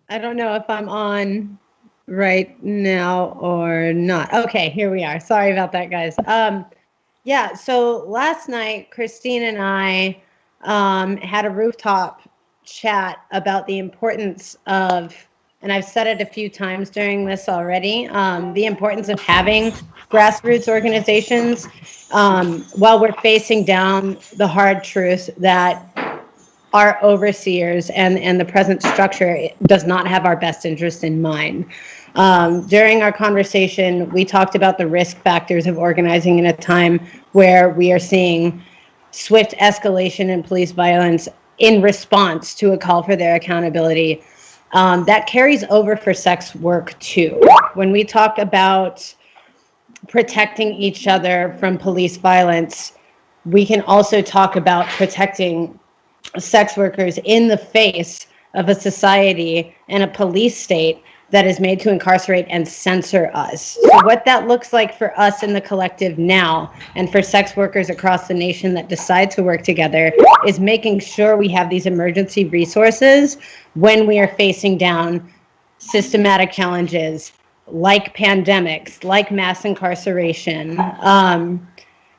I don't know if I'm on right now or not. Okay, here we are. Sorry about that, guys. Yeah, so last night, Christine and I had a rooftop chat about the importance of, and I've said it a few times during this already, the importance of having grassroots organizations while we're facing down the hard truth that our overseers and the present structure does not have our best interest in mind. During our conversation, we talked about the risk factors of organizing in a time where we are seeing swift escalation in police violence in response to a call for their accountability. That carries over for sex work too. When we talk about protecting each other from police violence, we can also talk about protecting sex workers in the face of a society and a police state that is made to incarcerate and censor us. So what that looks like for us in the collective now and for sex workers across the nation that decide to work together is making sure we have these emergency resources when we are facing down systematic challenges like pandemics, like mass incarceration.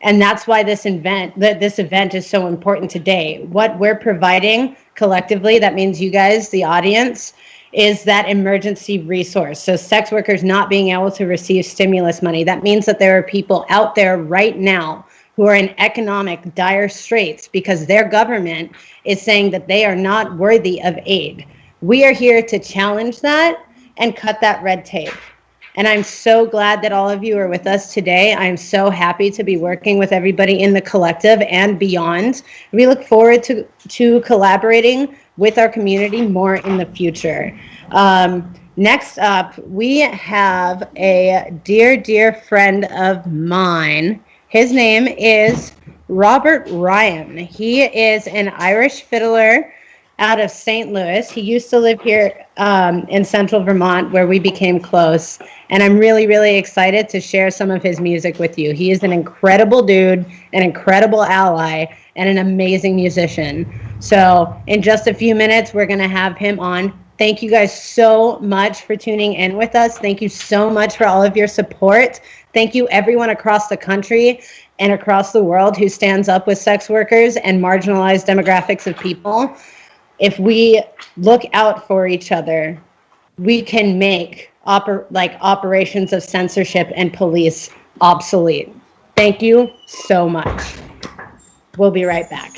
And that's why this event is so important today. What we're providing collectively, that means you guys, the audience, is that emergency resource. So sex workers not being able to receive stimulus money, that means that there are people out there right now who are in economic dire straits because their government is saying that they are not worthy of aid. We are here to challenge that and cut that red tape. And I'm so glad that all of you are with us today. I'm so happy to be working with everybody in the collective and beyond. We look forward to collaborating with our community more in the future. Next up, we have a dear, dear friend of mine. His name is Robert Ryan. He is an Irish fiddler out of St. Louis. He used to live here in central Vermont where we became close. And I'm really, really excited to share some of his music with you. He is an incredible dude, an incredible ally, and an amazing musician. So in just a few minutes, we're going to have him on. Thank you guys so much for tuning in with us. Thank you so much for all of your support. Thank you everyone across the country and across the world who stands up with sex workers and marginalized demographics of people. If we look out for each other, we can make operations of censorship and police obsolete. Thank you so much. We'll be right back.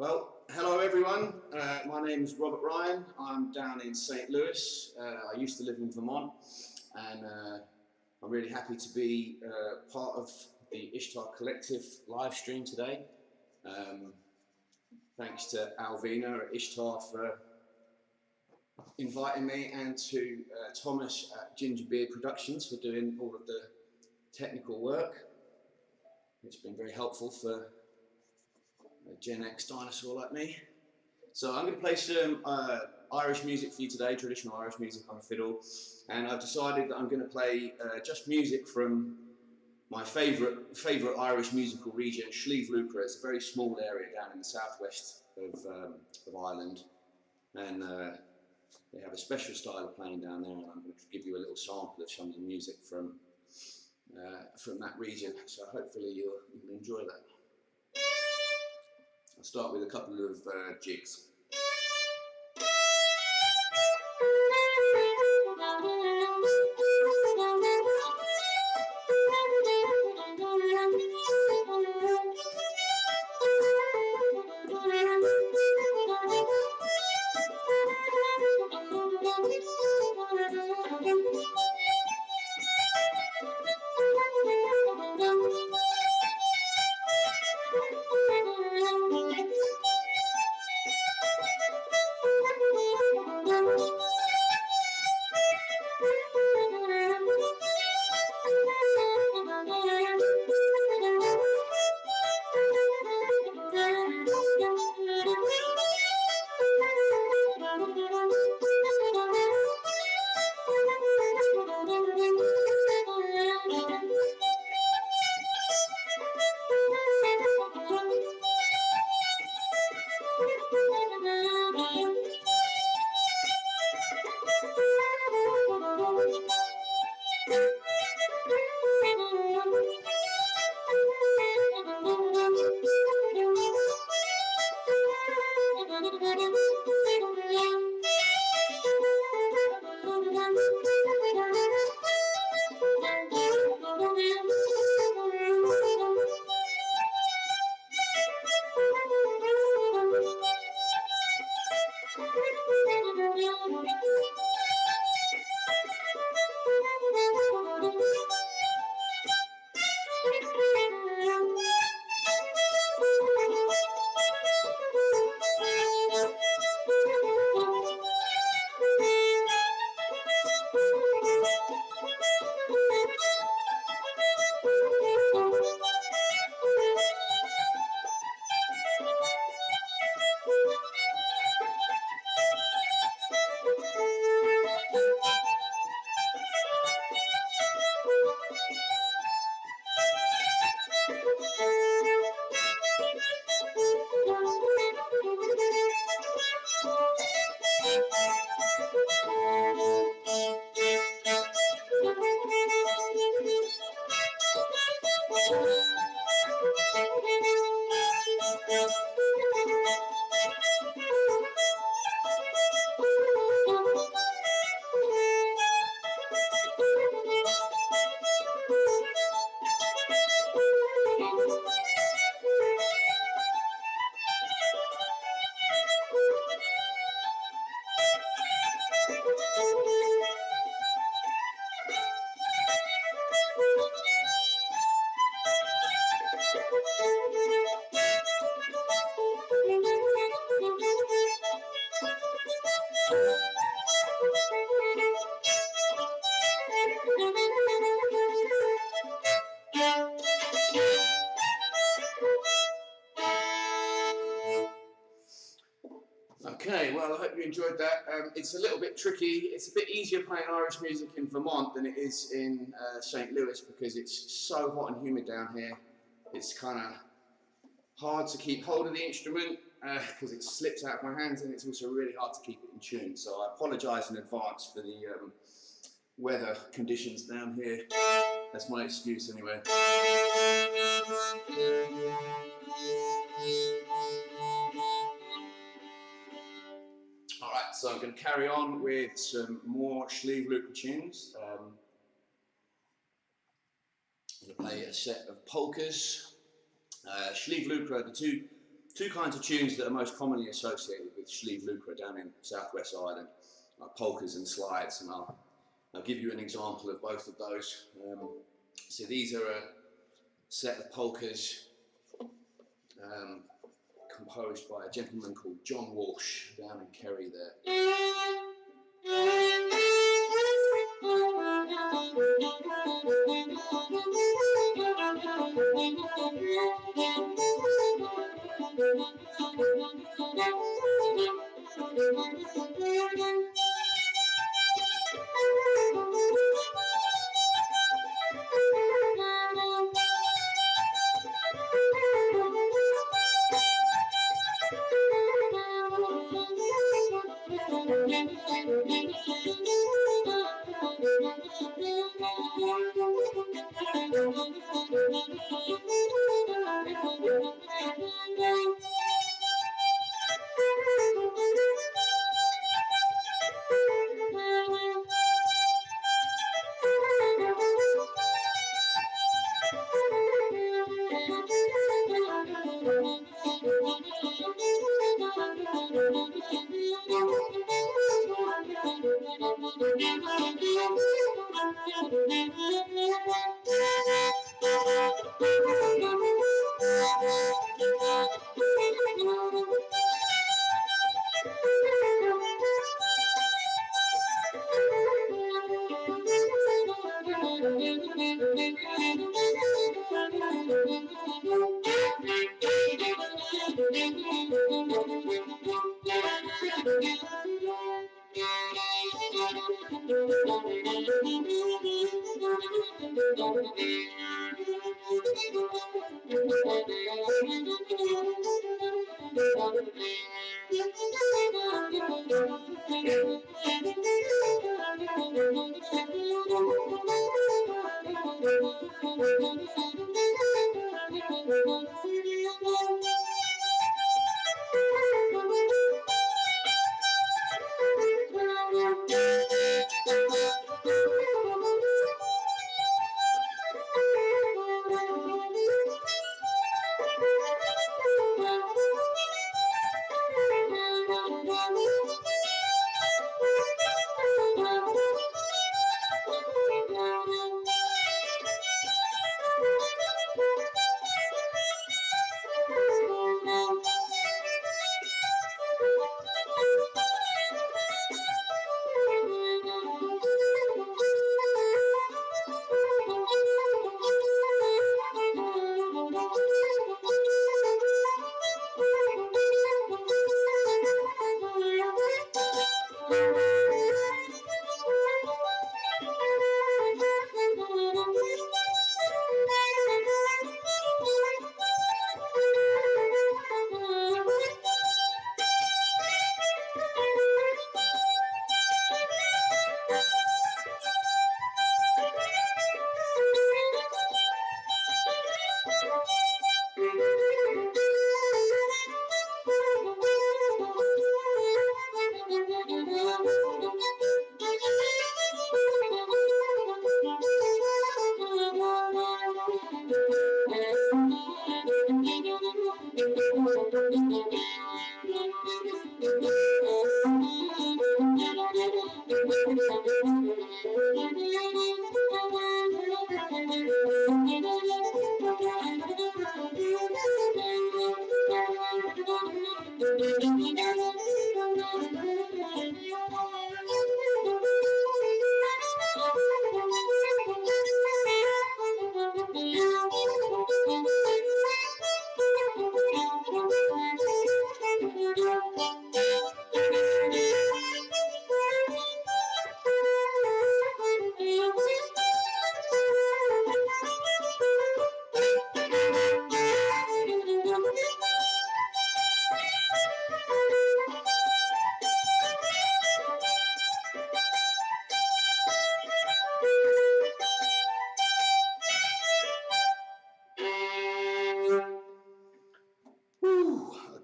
Well, hello everyone. My name is Robert Ryan. I'm down in St. Louis. I used to live in Vermont, and I'm really happy to be part of the Ishtar Collective live stream today. Thanks to Alvina at Ishtar for inviting me, and to Thomas at Gingerbeardhouseproductions for doing all of the technical work. It's been very helpful for a Gen X dinosaur like me. So I'm going to play some Irish music for you today, traditional Irish music on a fiddle, and I've decided that I'm going to play just music from my favourite Irish musical region, Slieve Lucra. It's a very small area down in the southwest of Ireland, and they have a special style of playing down there, and I'm going to give you a little sample of some of the music from that region, so hopefully you'll enjoy that. I'll start with a couple of jigs. Okay, well, I hope you enjoyed that. It's a little bit tricky. It's a bit easier playing Irish music in Vermont than it is in St. Louis, because it's so hot and humid down here. It's kind of hard to keep hold of the instrument because it slips out of my hands, and it's also really hard to keep it in tune. So I apologise in advance for the weather conditions down here. That's my excuse anyway. Alright, so I'm going to carry on with some more Slieve Lucra tunes. I'm going to play a set of polkas. Slieve Lucra, the two two kinds of tunes that are most commonly associated with Schlieve-Lucre down in Southwest Ireland, like polkas and slides, and I'll give you an example of both of those. So these are a set of polkas composed by a gentleman called John Walsh down in Kerry there.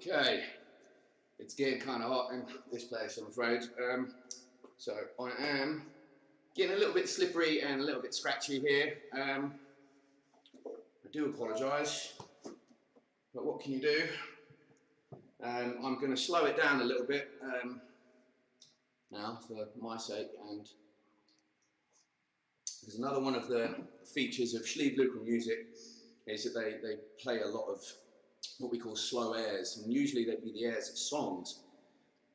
Okay, it's getting kind of hot in this place, I'm afraid. So I am getting a little bit slippery and a little bit scratchy here. I do apologise, but what can you do? I'm going to slow it down a little bit now for my sake, and because another one of the features of Sleeve-Local music is that they play a lot of what we call slow airs, and usually they'd be the airs of songs.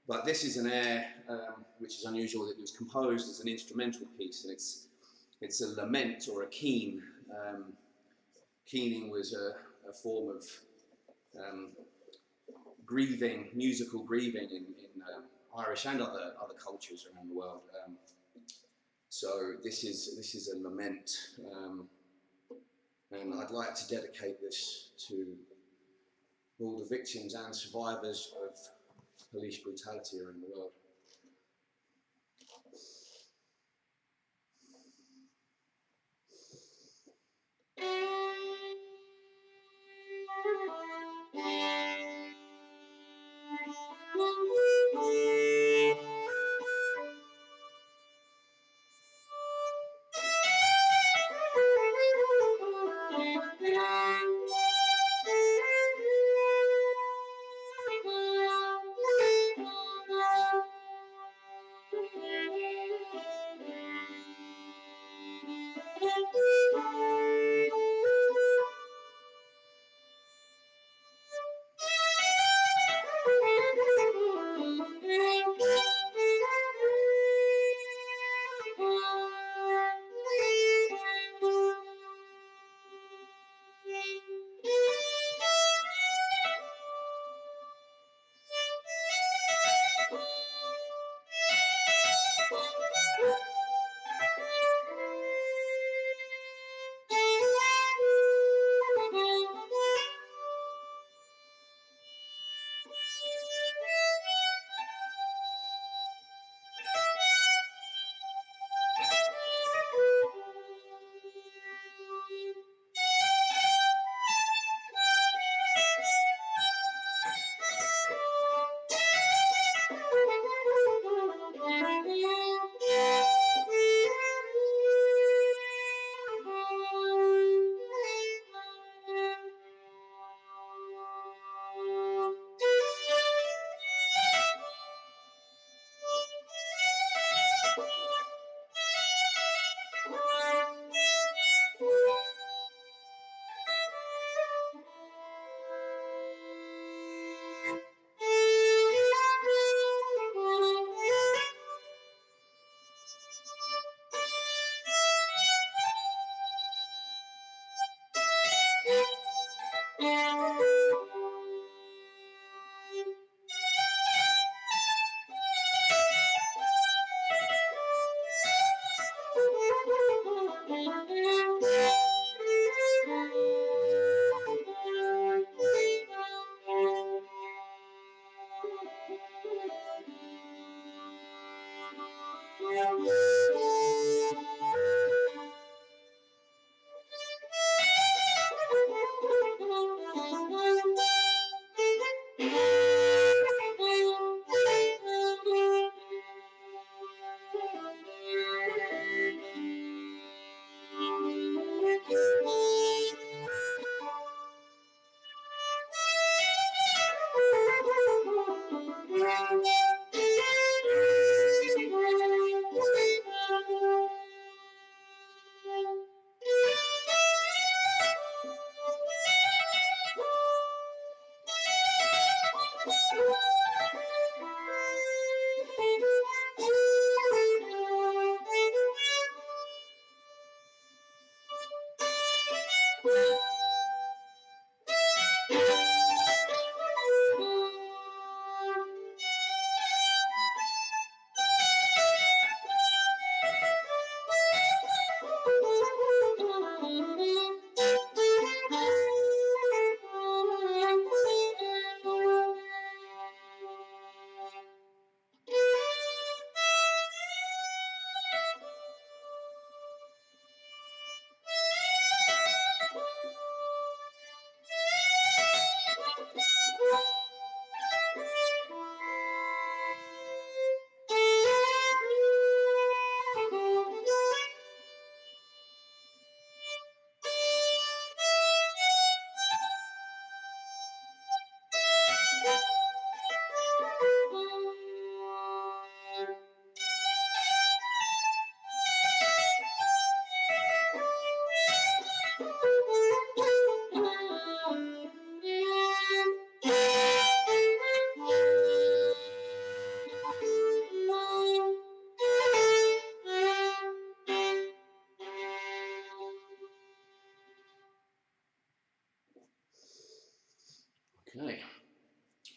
But this is an air which is unusual. It was composed as an instrumental piece, and it's a lament or a keen. Keening was a form of grieving, musical grieving in Irish and other cultures around the world. So this is a lament, and I'd like to dedicate this to all the victims and survivors of police brutality around the world.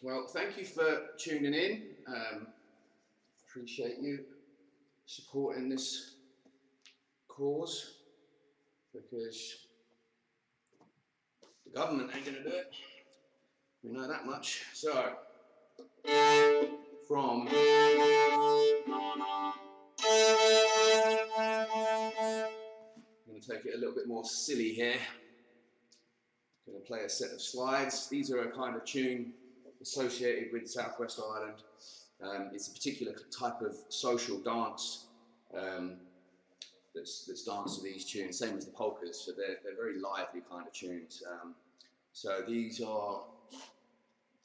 Well, thank you for tuning in. Appreciate you supporting this cause, because the government ain't gonna do it. We know that much. So, from I'm going to take it a little bit more silly here. I'm going to play a set of slides. These are a kind of tune associated with Southwest Ireland. It's a particular type of social dance that's danced to these tunes, same as the polkas. So they're very lively kind of tunes. So these are,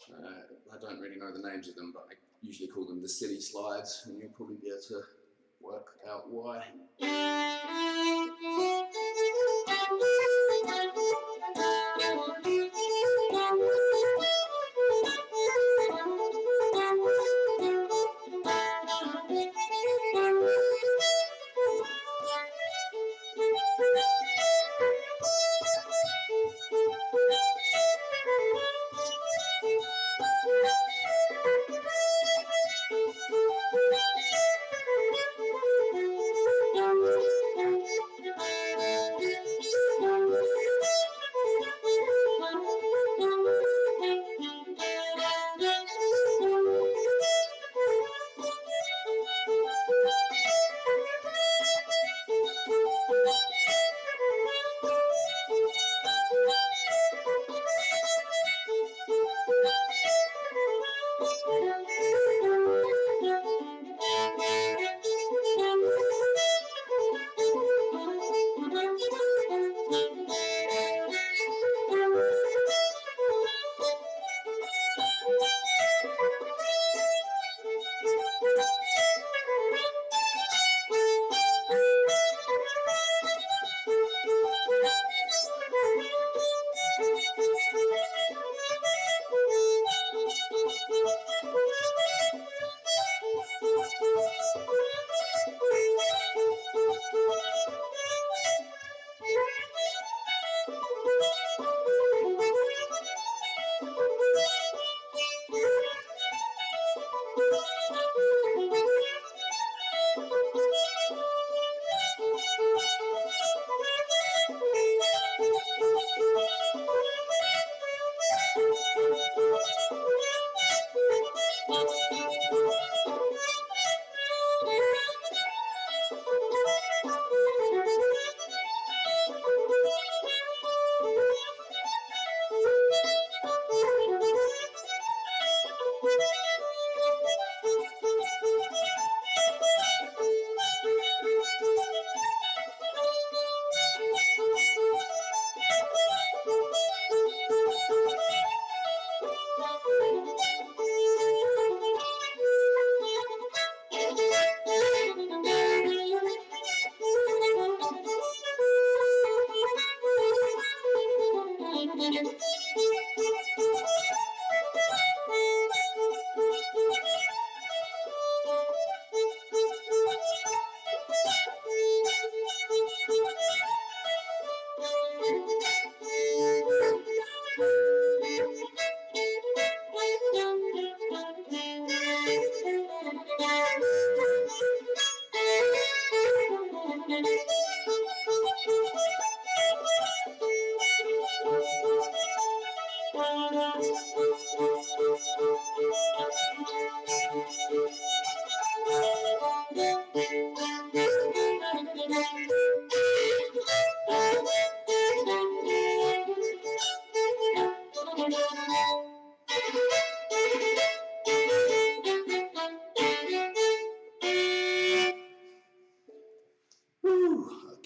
I don't really know the names of them, but I usually call them the silly slides, and you'll probably be able to work out why.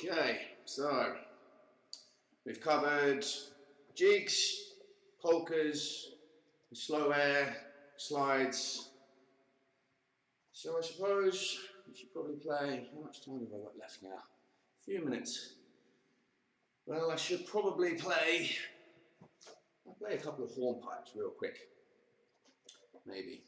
Okay, so we've covered jigs, polkas, slow air, slides. So I suppose we should probably play, how much time have I got left now? A few minutes. Well, I should probably play, I'll play a couple of hornpipes real quick, maybe.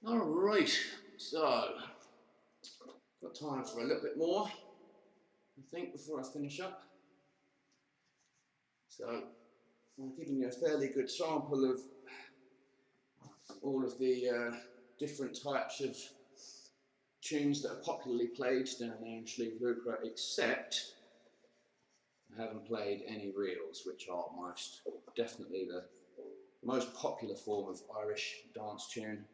All right, so got time for a little bit more, I think, before I finish up. So I'm giving you a fairly good sample of all of the different types of tunes that are popularly played down there in Slieve-Lucre, except I haven't played any reels, which are most definitely the most popular form of Irish dance tune.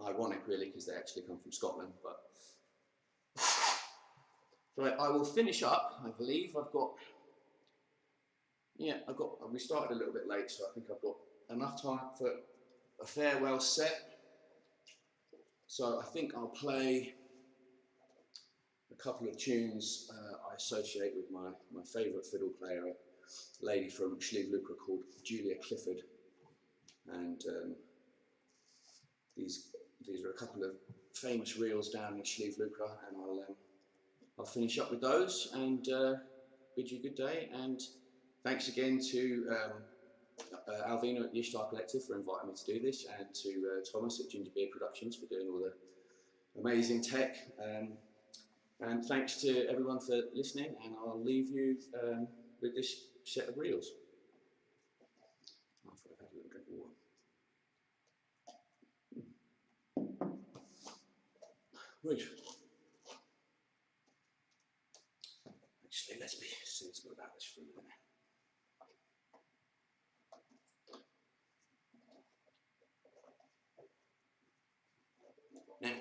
Ironic really, because they actually come from Scotland, but so I will finish up. I believe we started a little bit late, so I think I've got enough time for a farewell set. So I think I'll play a couple of tunes I associate with my favourite fiddle player, a lady from Slieve-Lucre called Julia Clifford, and these are a couple of famous reels down in Slieve-Lucre, and I'll finish up with those and bid you good day. And thanks again to Alvina at the Ishtar Collective for inviting me to do this, and to Thomas at Gingerbeard Productions for doing all the amazing tech. And thanks to everyone for listening, and I'll leave you with this set of reels. After I've had a little drink of water. Right. Actually, let's be sensible about this for a minute. Now.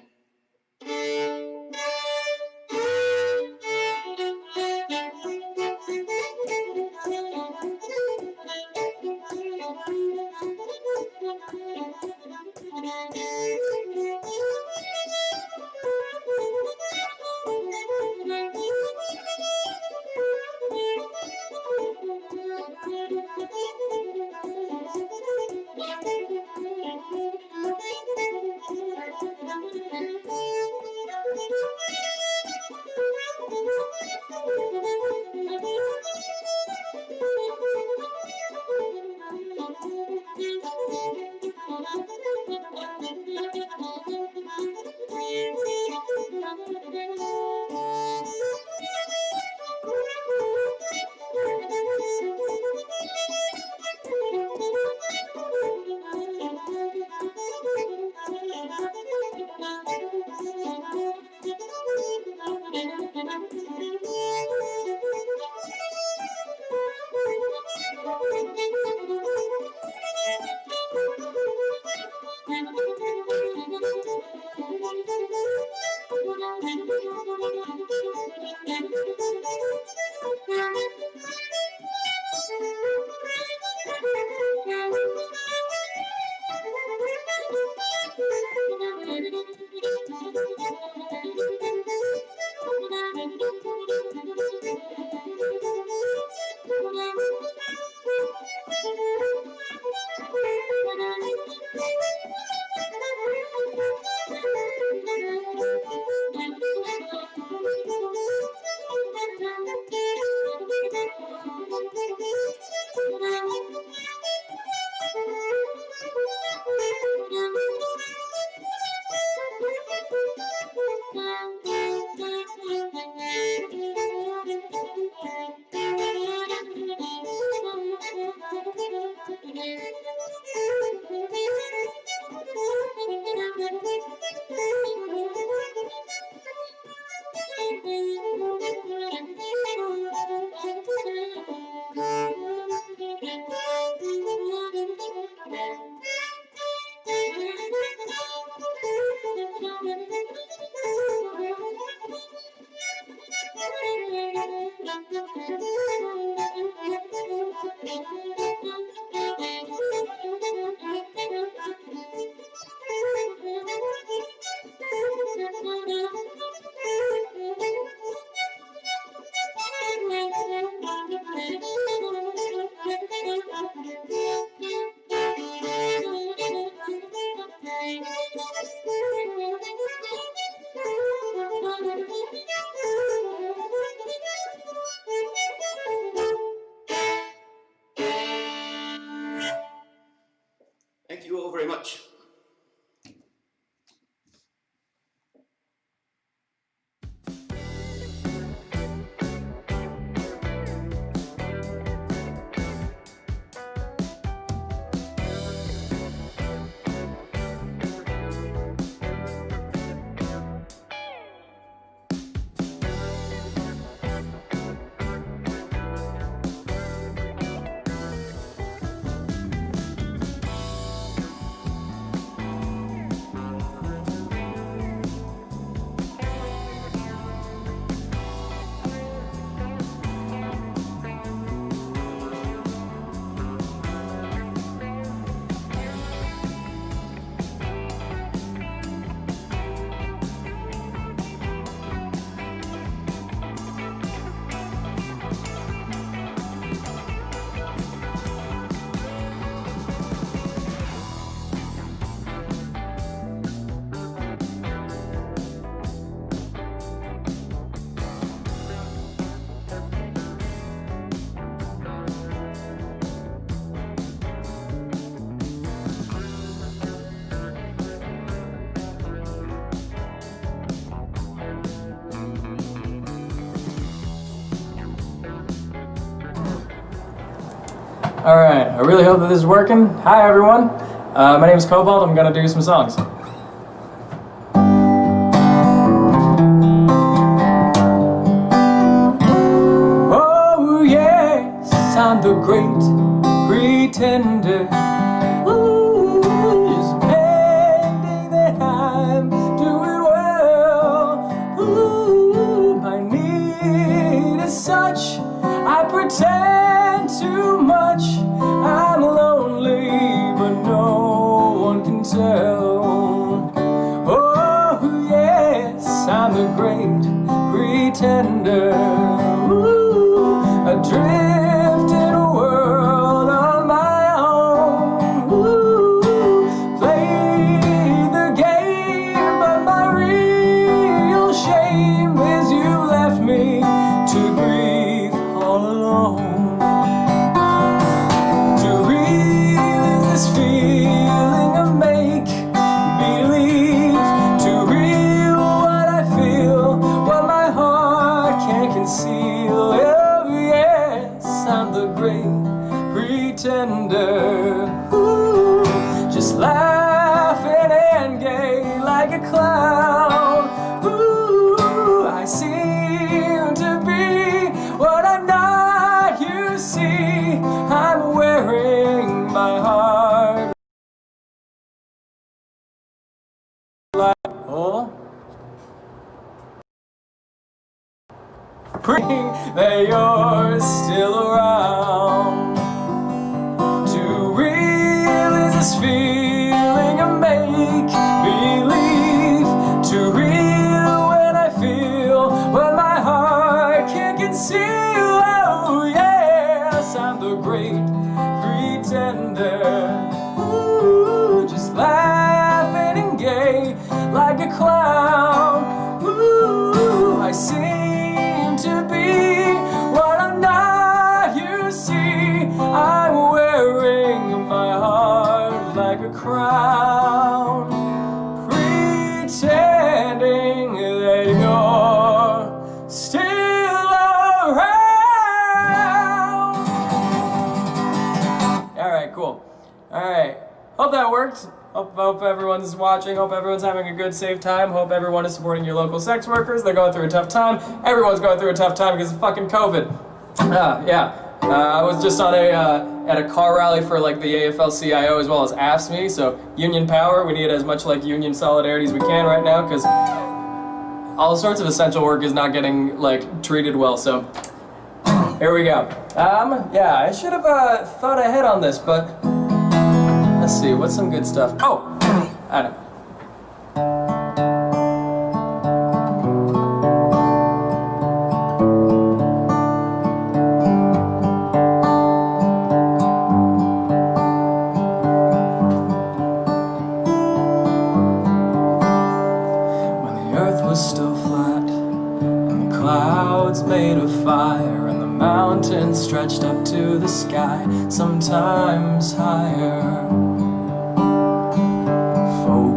all very much. All right, I really hope that this is working. Hi everyone, my name is Cobalt. I'm gonna do some songs. Oh yes, I'm the great pretender. Ooh, just pending that I'm doing well. Ooh, my need is such, I pretend too much. I'm lonely, but no one can tell. Oh yes, I'm the great pretender. Ooh, adrift in a world on my own. Ooh, play the game, but my real shame is you left me to grieve all alone. Feeling of make believe, to real what I feel, what my heart can't conceal. Oh yes, I'm the great pretender. Ooh, just laughing and gay like a clown. Ooh, I seem to be what I'm not, you see. I'm wearing my heart like oh, praying that you're still around. Too real is this feeling of make believe. Too real when I feel what my heart can't conceal. Oh yes, I'm the great pretender. Ooh, just laughing and gay like a clown. Ooh, I seem to be what I'm not, you see. I'm wearing my heart like a crown, pretending that you're still around. Alright, cool. Alright, hope that worked. Hope everyone's watching. Hope everyone's having a good, safe time. Hope everyone is supporting your local sex workers. They're going through a tough time. Everyone's going through a tough time because of fucking COVID. I was just on at a car rally for like the AFL-CIO as well as AFSCME. So union power. We need as much like union solidarity as we can right now because all sorts of essential work is not getting like treated well. So here we go. I should have thought ahead on this, but. Let's see, what's some good stuff? Oh, I know. When the earth was still flat, and the clouds made of fire, and the mountains stretched up to the sky, sometimes higher.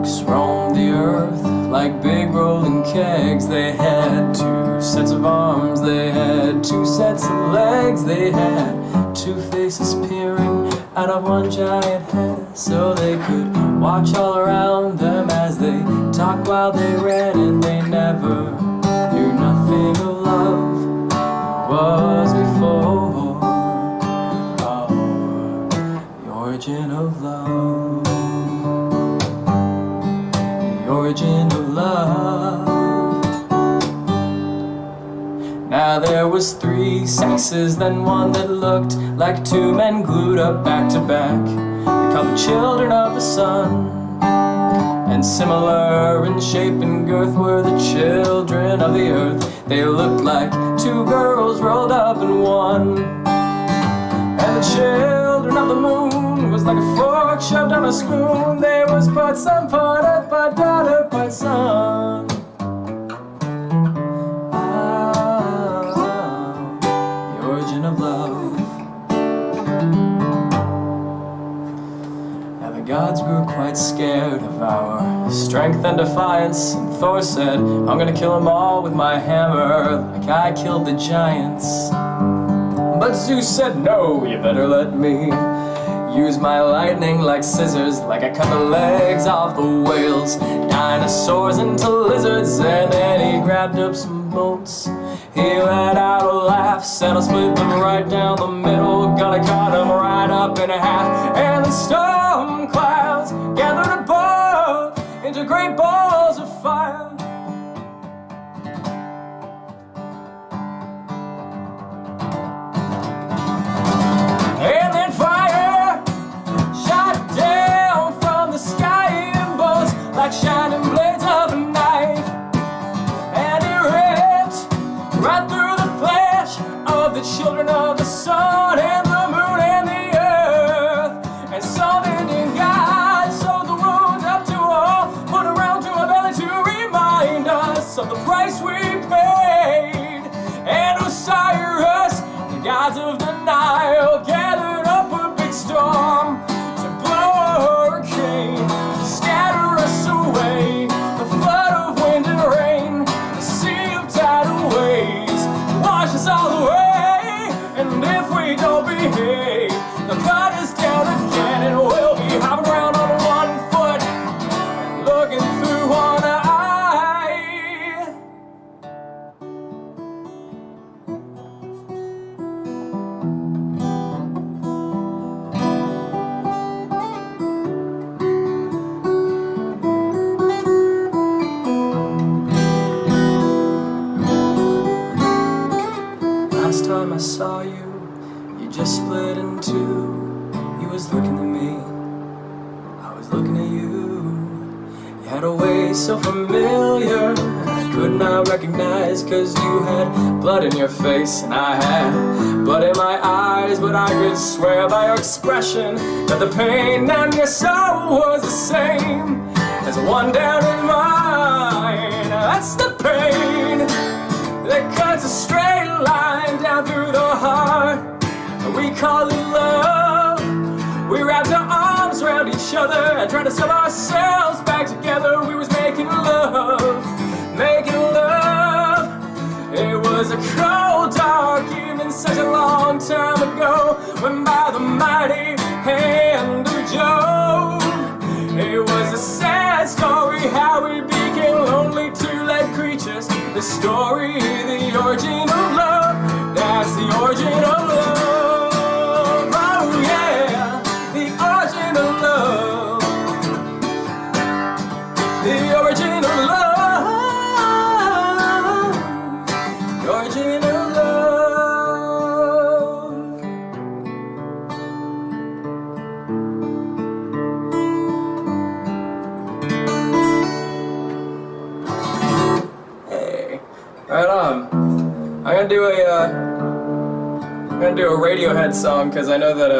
folks roamed the earth like big rolling kegs. They had 2 sets of arms, they had 2 sets of legs, they had 2 faces peering out of one giant head, so they could watch all around them as they talked while they read, and they never knew nothing of love was before the origin of love, the origin of love. Now there was 3 sexes, then one that looked like 2 men glued up back to back. They called the children of the sun, and similar in shape and girth were the children of the earth. They looked like 2 girls rolled up in one. And the children of the moon was like a fork shoved on a spoon. They was part sun, part earth, part daughter, part son. The origin of love. Now the gods grew quite scared of our strength and defiance, and Thor said, I'm gonna kill them all with my hammer, like I killed the giants. But Zeus said, no, you better let me use my lightning like scissors, like I cut the legs off the whales, dinosaurs into lizards. And then he grabbed up some boats, he let out a laugh, said I'll split them right down the middle, gonna cut them right up in half. And the storm clouds gathered above into great balls of fire. And then fire shot down from the sky in bolts like shining blades of a knife, and it ripped right through the flesh of the children of the sun and the moon and the earth. And so then God sewed the wound up to all, put around to our belly to remind us of the price we paid. And Osiris, the gods of the Nile, gathered up a big storm to blow a hurricane, to scatter us away. The flood of wind and rain, the sea of tidal waves, wash us all away. And if we don't behave, the flood is down again, and we'll be hopping around on 1 foot, looking through one eye. Last time I saw you, you just split in 2. You was looking at me, I was looking at you. You had a way so familiar, I could not recognize, 'cause you had blood in your face and I had blood in my eyes. But I could swear by your expression that the pain in your soul was the same as the one down in mine. That's the pain that cuts a straight line down through the heart. We call it love. We wrapped our arms around each other and tried to sew ourselves back together. We was making love, making love. It was a cold, dark evening such a long time ago, when by the mighty hand of Jove, it was a sad story how we became lonely two-legged creatures. The story, the origin of love, that's the origin of love. Oh yeah, the origin of love, the origin of love, the origin of love. Hey, right on. I'm gonna do a Radiohead song, because I know that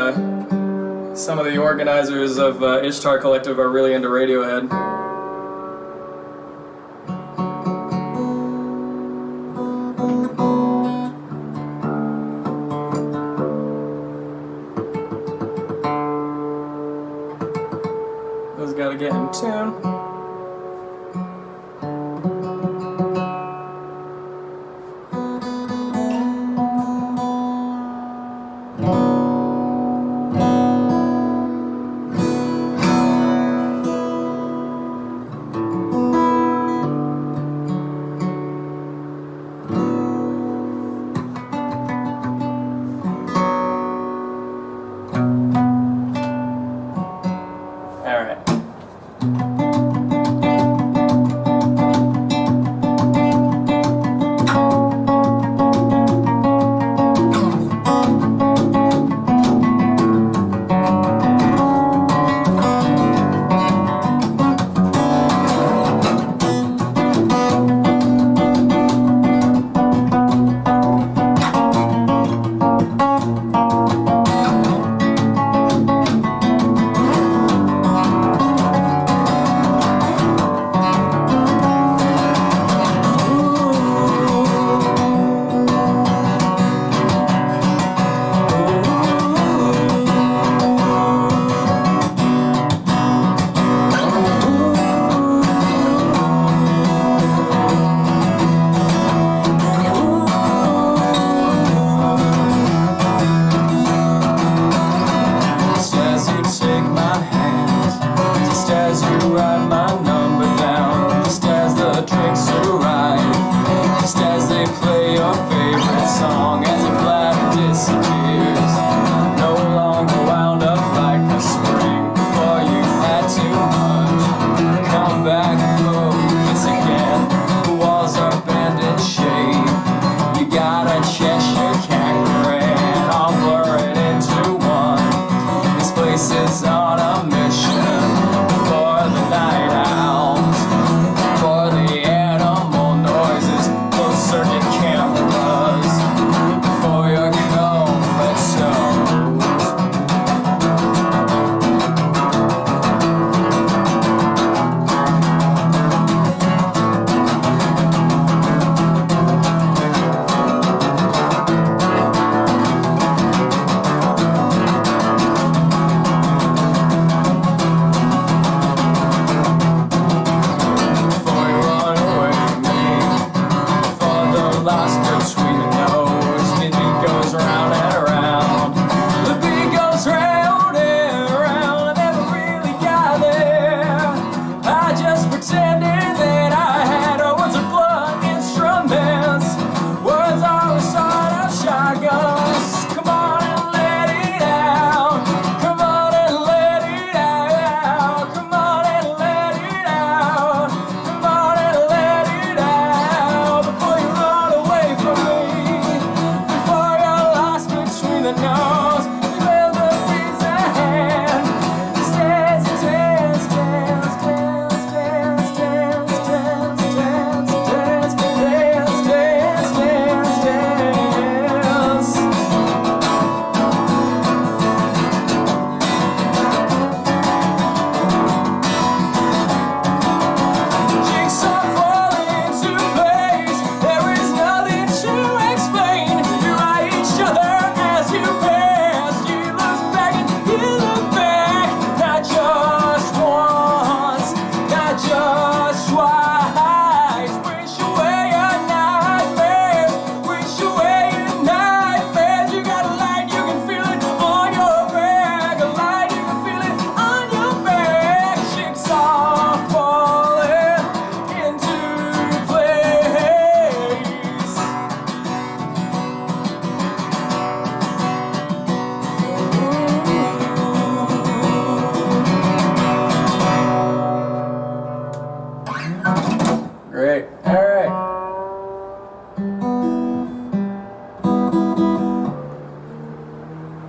some of the organizers of Ishtar Collective are really into Radiohead. Those gotta get in tune.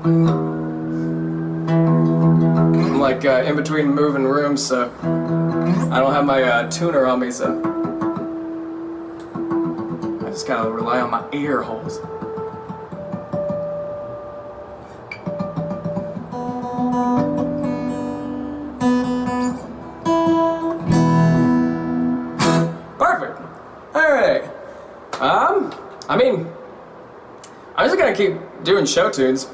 I'm like in between moving rooms, so I don't have my tuner on me, so I just gotta rely on my ear holes. Perfect. All right. I mean, I'm just gonna keep doing show tunes.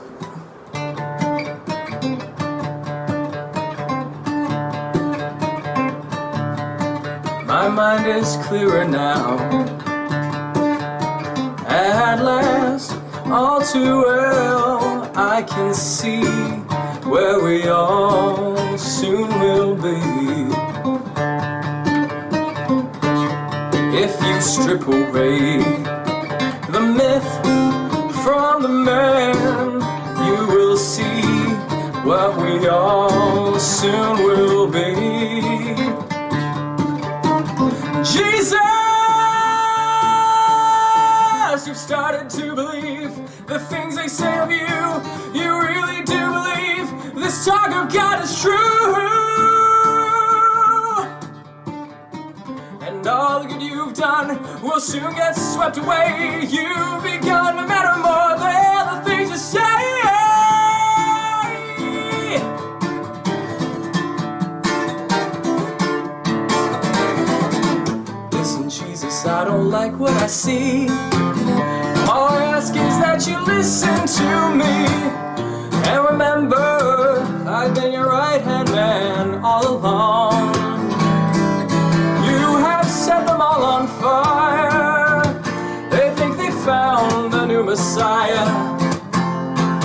My mind is clearer now. At last, all too well, I can see where we all soon will be. If you strip away the myth from the man, you will see what we all soon will be. Jesus, you've started to believe the things they say of you. You really do believe this talk of God is true. And all the good you've done will soon get swept away. You've begun to matter more than the things you say. I don't like what I see. All I ask is that you listen to me. And remember, I've been your right-hand man all along. You have set them all on fire. They think they found a new Messiah,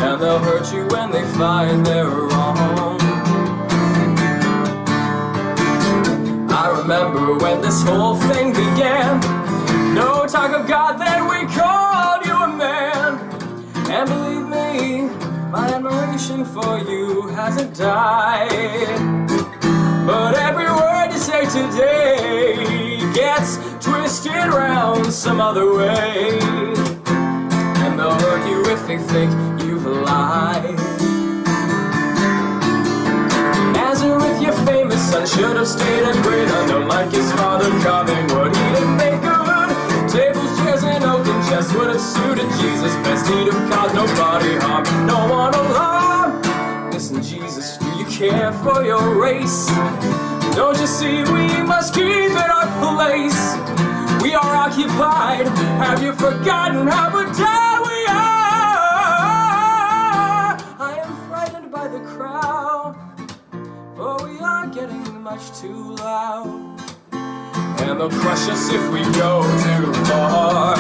and they'll hurt you when they find they're wrong. I remember when this whole thing began. No talk of God, then we called you a man. And believe me, my admiration for you hasn't died. But every word you say today gets twisted round some other way. And they'll hurt you if they think you've lied. Nazareth, your famous son, should have stayed a great unknown like his father coming. What he didn't make good. Tables, chairs, and oaken chests would have suited Jesus best. He'd have caused nobody harm, no one alarm. Listen, Jesus, do you care for your race? Don't you see we must keep it our place? We are occupied. Have you forgotten how brutal we are? I am frightened by the crowd, for we are getting much too loud. And they'll crush us if we go too far.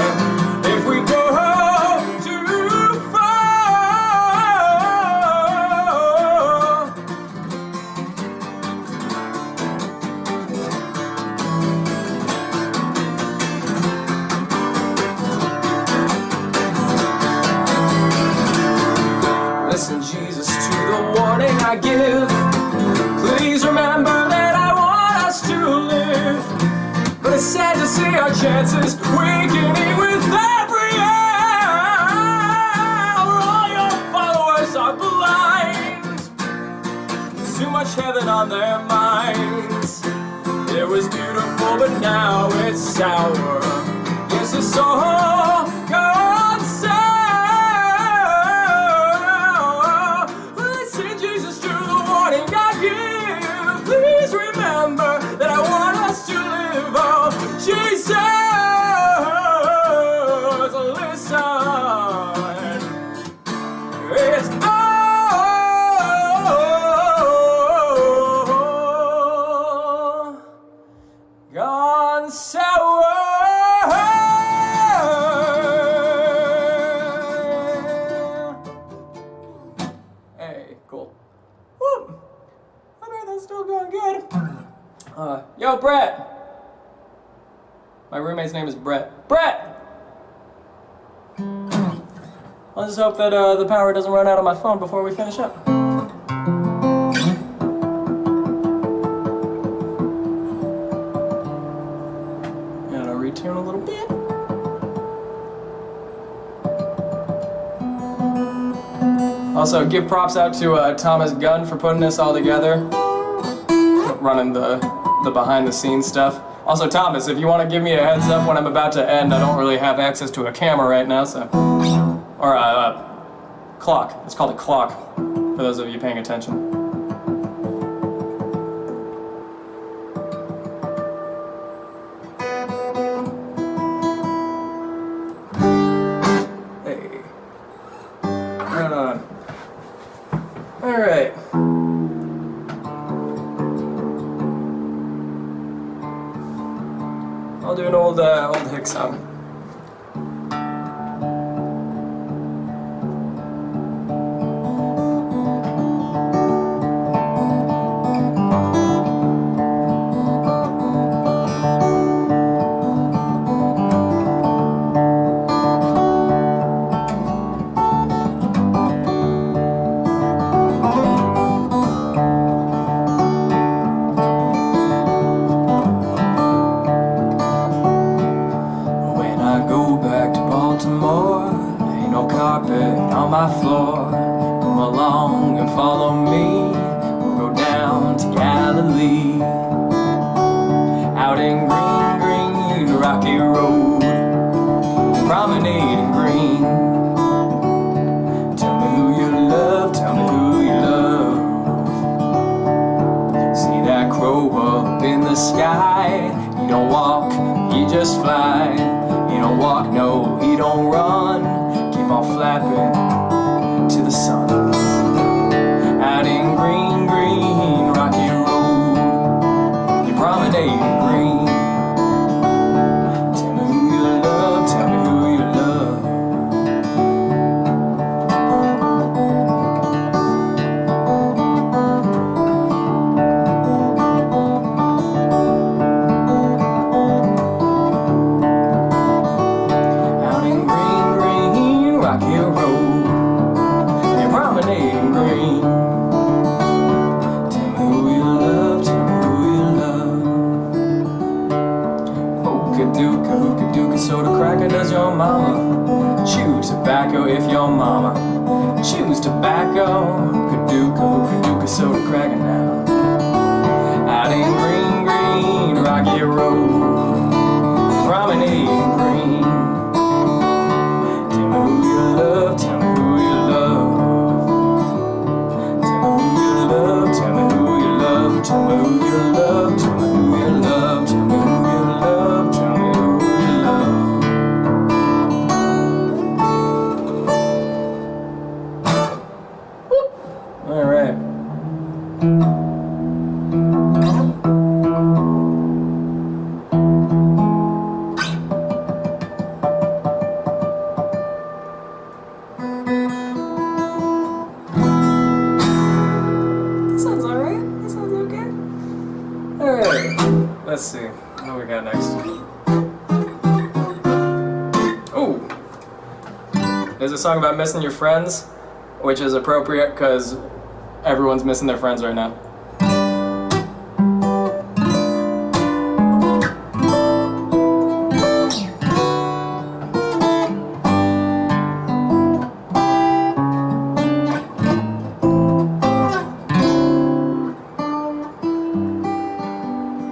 If we go too far. Listen, Jesus, to the warning I give. Please remember that I want us to live. But it's sad to see our chances weakening with every hour. All your followers are blind. Too much heaven on their minds. It was beautiful, but now it's sour. Yes, it's all gone sour. Listen, Jesus, to the warning I give. Please remember that I want us to live. Oh, Jesus, listen. It's all gone sour. Hey, cool. Woo. Okay, that's still going good. Yo, Brett. My roommate's name is Brett. Brett! Let's just hope that the power doesn't run out on my phone before we finish up. Gotta retune a little bit. Also, give props out to Thomas Gunn for putting this all together, running the behind the scenes stuff. Also, Thomas, if you want to give me a heads up when I'm about to end, I don't really have access to a camera right now, so... Or a clock. It's called a clock, for those of you paying attention. Hey. Right on. Alright. I'll do an old Hick song. On my floor, come along and follow me. We'll go down to Galilee, out in green, green, rocky road, promenade in green. Tell me who you love, tell me who you love. See that crow up in the sky? He don't walk, he just fly. He don't walk, no, he don't run. Keep on flapping to the sun. Out in green, green, rocky road, you promenade in green. Tell me who you love, tell me who you love. Out in green, green, rocky road, you promenade in green. Tell me who you love, tell me who you love. Hookah dooka, soda cracker, does your mama chew tobacco? If your mama chews tobacco, hookah dooka, soda cracker now. Out in green, green, rocky road, promenade in green. Tell me who you love, tell me who you love. Tell me who you love, tell me who you love. Tell me who you love, tell me who you love. Tell me who you love, tell me who you love. All right. That sounds all right. That sounds okay. All right. Let's see. What we got next? Oh, there's a song about missing your friends, which is appropriate because everyone's missing their friends right now.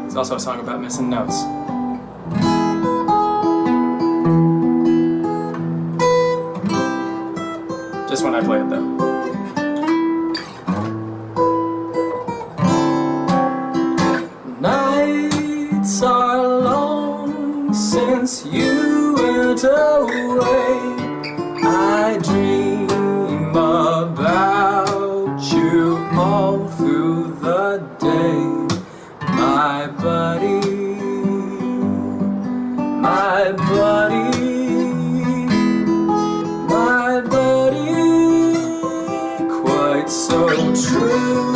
It's also a song about missing notes. Just when I play it though. Nights are long since you went away. I dream about you all through the day. My buddy, my buddy, my buddy, quite so true.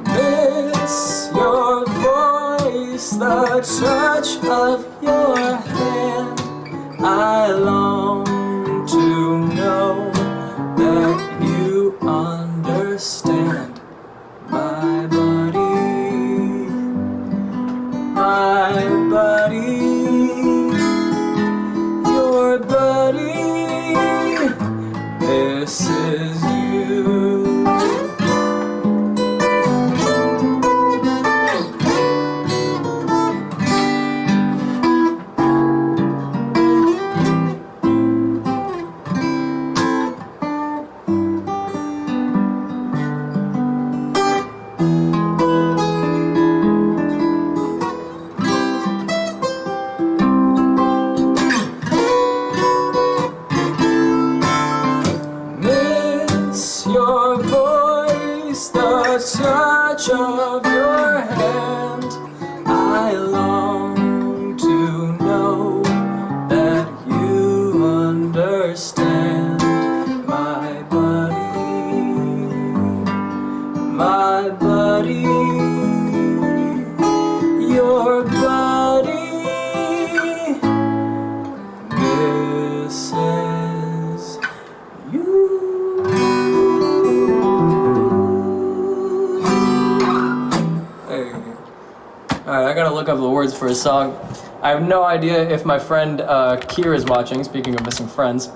Miss your voice, the touch of your hand. I long to know that you understand. My buddy, my buddy, your buddy, misses you. Touch of your hand, I long to know that you understand my body, your body misses you. Alright, I gotta look up the words for a song. I have no idea if my friend Kier is watching, speaking of missing friends.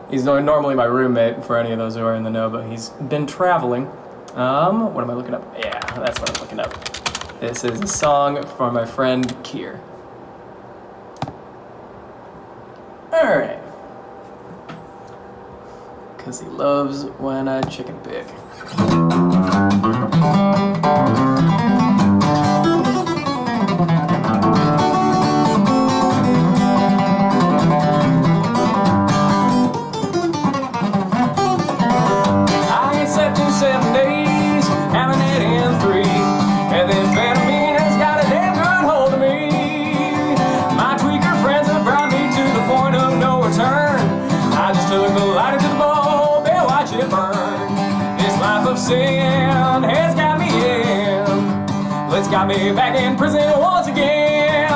He's normally my roommate, for any of those who are in the know, but he's been traveling. What am I looking up? Yeah, that's what I'm looking up. This is a song for my friend Kier. Alright. Because he loves when I chicken pig. Sin has got me in. It's got me back in prison once again.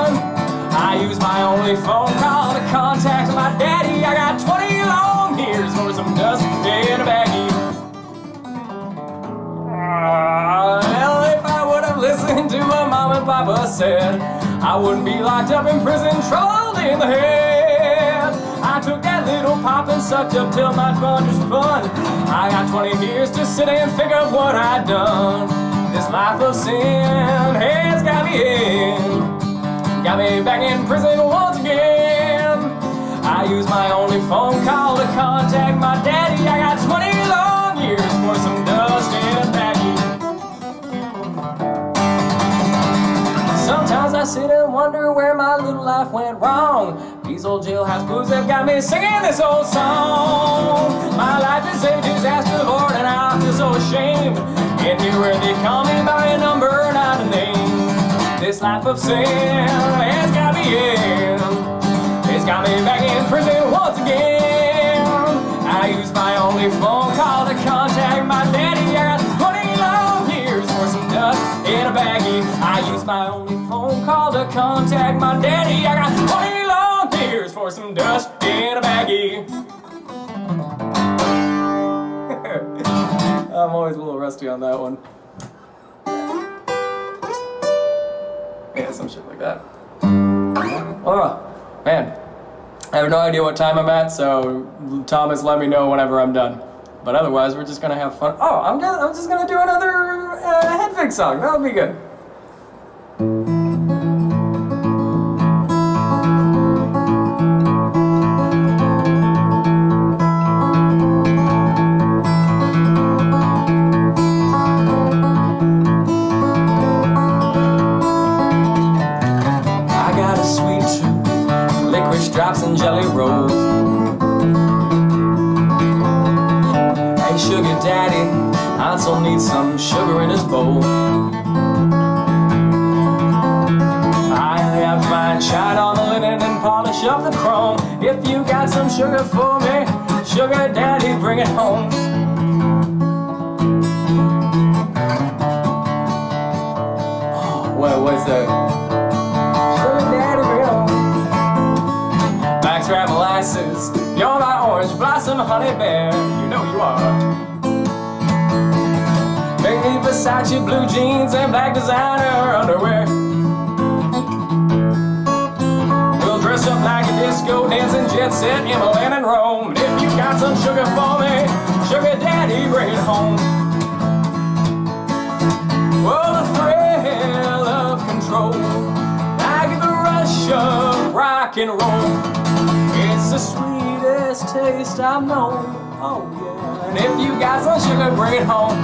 I use my only phone call to contact my daddy. I got 20 long years for some dust in a baggie. Well, if I would have listened to what Mom and Papa said, I wouldn't be locked up in prison, trolled in the head. I took that little pop and sucked up till my sponge was spun. I got 20 years to sit and think of what I'd done. This life of sin has got me in. Got me back in prison once again. I use my only phone call to contact my daddy. I got 20 long years for some dust in a baggie. Sometimes I sit and wonder where my little life went wrong. These old jailhouse blues have got me singing this old song. My life is a disaster, Lord, and I feel so ashamed. In here where they call me by a number, not a name. This life of sin has got me in. It's got me back in prison once again. I use my only phone call to contact my daddy. I got 20 long years for some dust in a baggie. I use my only phone call to contact my daddy. I got 20 long years for some dust in a baggie. I'm always a little rusty on that one. Yeah, some shit like that. Oh, man. I have no idea what time I'm at, so Thomas, let me know whenever I'm done. But otherwise, we're just gonna have fun. Oh, I'm just gonna do another head fix song. That'll be good. Drops and jelly rolls. Hey, sugar daddy, Hansel needs some sugar in his bowl. I have fine shine on the linen and polish up the chrome. If you got some sugar for me, sugar daddy, bring it home. Oh, what's that? Sugar daddy, bring it home. Blackstrap molasses, you're my orange blossom honey bear, you know you are. Make me Versace blue jeans and black designer underwear. We'll dress up like a disco, dancing jet set in Milan and Rome. And if you got got some sugar for me, sugar daddy, bring it home. Oh, the thrill of control, like the rush of rock and roll. It's the sweetest taste I've known. Oh yeah, and if you got some sugar, bring it home.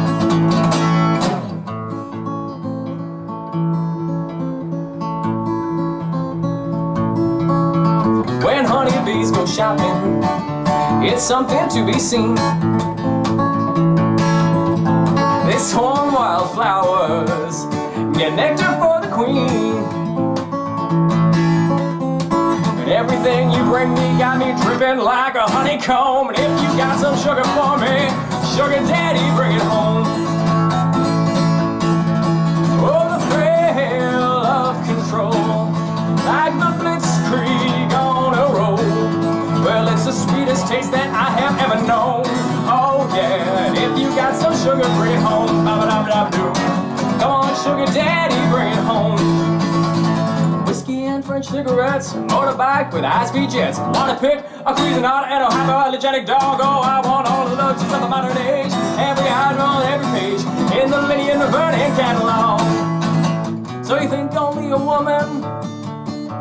When honeybees go shopping, it's something to be seen. They swarm wildflowers, get nectar for the queen. And everything you bring me got me dripping like a honeycomb. And if you got some sugar for me, sugar daddy, bring it home. Oh, the thrill of control, like the blitzkrieg on a roll. Well, it's the sweetest taste that I have ever known. Oh yeah, and if you got some sugar, bring it home. Ba-ba-da-ba-da-ba-doo. Come on, sugar daddy, bring it home. Whiskey and French cigarettes, motorbike with high-speed jets. Wanna pick a Cuisinart and a hypoallergenic dog. Oh, I want all the luxuries of the modern age. Every item on every page in the Lydian Vernon catalog. So you think only a woman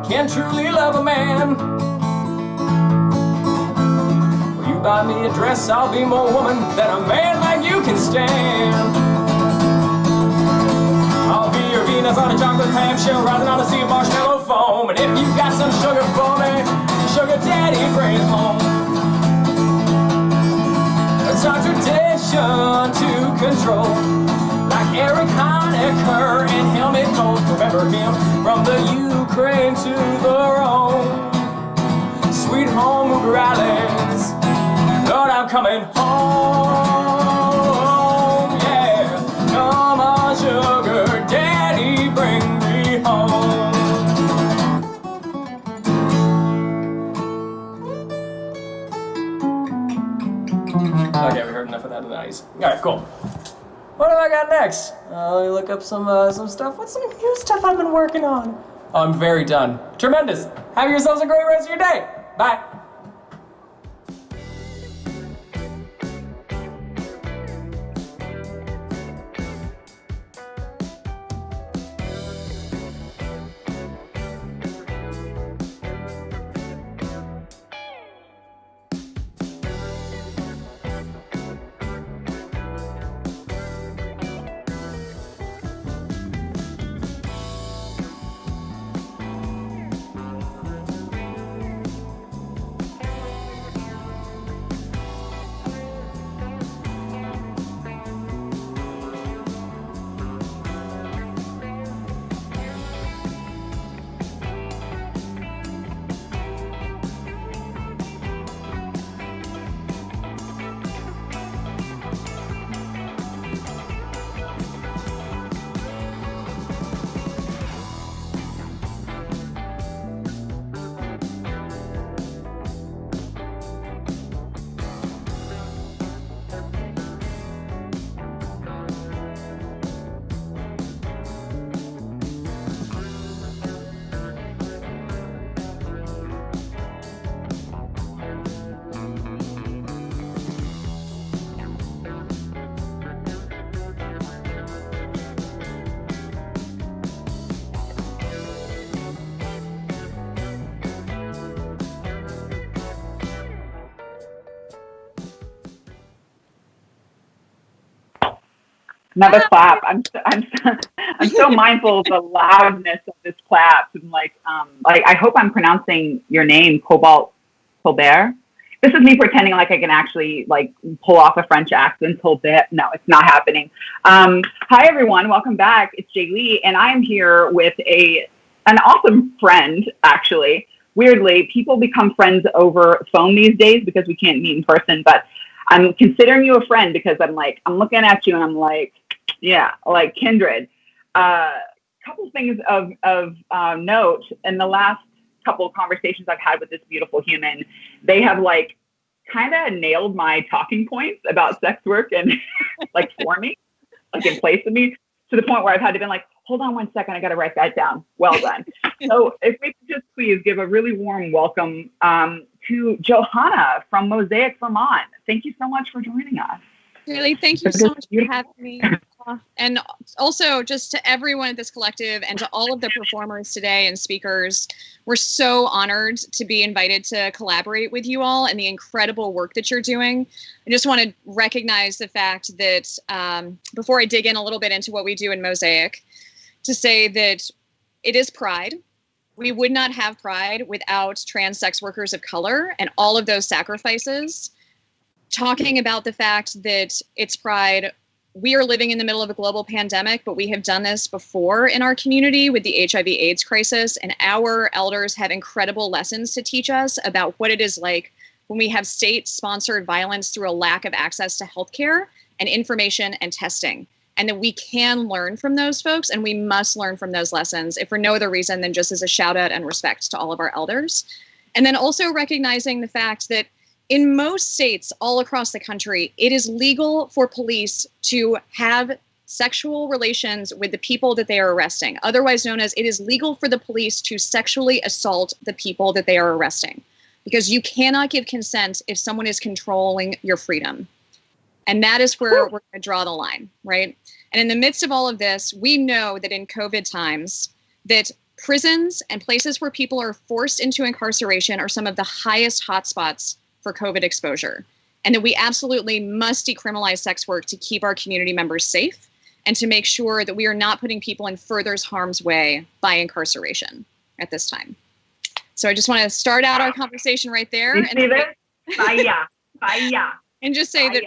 can truly love a man? Will you buy me a dress? I'll be more woman than a man like you can stand. I'll be your Venus on a chocolate clamshell, rising on a sea of marshmallow foam. And if you got some sugar for me, sugar daddy, bring it home. It's our tradition to control, like Eric Honecker and Helmut Kohl. Remember him from the Ukraine to the Rhone. Sweet home Uber Islands, Lord, I'm coming home. Yeah, come on, sugar daddy, bring me home. Okay, we heard enough of that tonight. All right, cool. What have I got next? Let me look up some stuff. What's some new stuff I've been working on? Oh, I'm very done. Tremendous. Have yourselves a great rest of your day. Bye. Another clap. I'm so mindful of the loudness of this clap. And like I hope I'm pronouncing your name, Tolbert. This is me pretending like I can actually like pull off a French accent. Tolbert. No, it's not happening. Hi everyone, welcome back. It's Jay Lee, and I am here with an awesome friend. Actually, weirdly, people become friends over phone these days because we can't meet in person. But I'm considering you a friend because I'm looking at you and I'm like, yeah, like kindred. Couple things of note in the last couple of conversations I've had with this beautiful human. They have like kind of nailed my talking points about sex work and like for me, like in place of me, to the point where I've had to be like, hold on 1 second, I got to write that down. Well done. So if we could just please give a really warm welcome to Johanna from Mosaic, Vermont. Thank you so much for joining us. Really, thank you so much for having me. And also just to everyone at this collective and to all of the performers today and speakers, we're so honored to be invited to collaborate with you all and the incredible work that you're doing. I just want to recognize the fact that before I dig in a little bit into what we do in Mosaic, to say that it is Pride. We would not have Pride without trans sex workers of color and all of those sacrifices. Talking about the fact that it's Pride, we are living in the middle of a global pandemic, but we have done this before in our community with the HIV/AIDS crisis, and our elders have incredible lessons to teach us about what it is like when we have state-sponsored violence through a lack of access to healthcare and information and testing, and that we can learn from those folks, and we must learn from those lessons, if for no other reason than just as a shout-out and respect to all of our elders. And then also recognizing the fact that in most states all across the country, it is legal for police to have sexual relations with the people that they are arresting. Otherwise known as, it is legal for the police to sexually assault the people that they are arresting. Because you cannot give consent if someone is controlling your freedom. And that is where we're going to draw the line, right? And in the midst of all of this, we know that in COVID times, that prisons and places where people are forced into incarceration are some of the highest hotspots for COVID exposure, and that we absolutely must decriminalize sex work to keep our community members safe and to make sure that we are not putting people in further harm's way by incarceration at this time. So I just want to start out our conversation right there. And just say that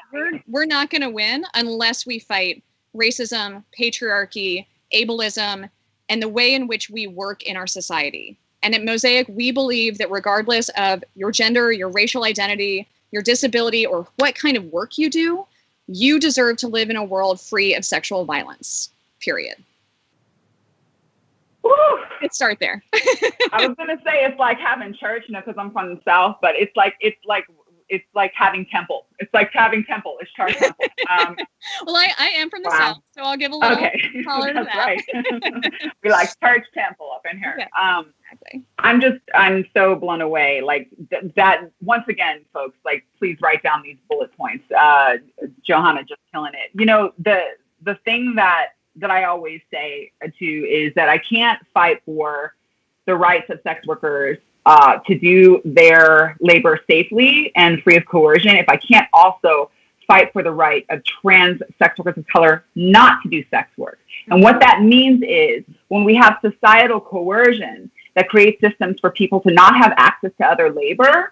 we're not going to win unless we fight racism, patriarchy, ableism, and the way in which we work in our society. And at Mosaic, we believe that regardless of your gender, your racial identity, your disability, or what kind of work you do, you deserve to live in a world free of sexual violence, period. Woo! Let's start there. I was going to say it's like having church, because I'm from the South, but it's like having temple. It's like having temple. It's Ishtar Temple. Well, I am from the South, so I'll give a little color to that. Right. We like church temple up in here. Yeah, exactly. I'm so blown away. Like that, once again, folks, like, please write down these bullet points. Johanna just killing it. You know, the thing that I always say too is that I can't fight for the rights of sex workers to do their labor safely and free of coercion if I can't also fight for the right of trans sex workers of color not to do sex work. And what that means is when we have societal coercion that creates systems for people to not have access to other labor,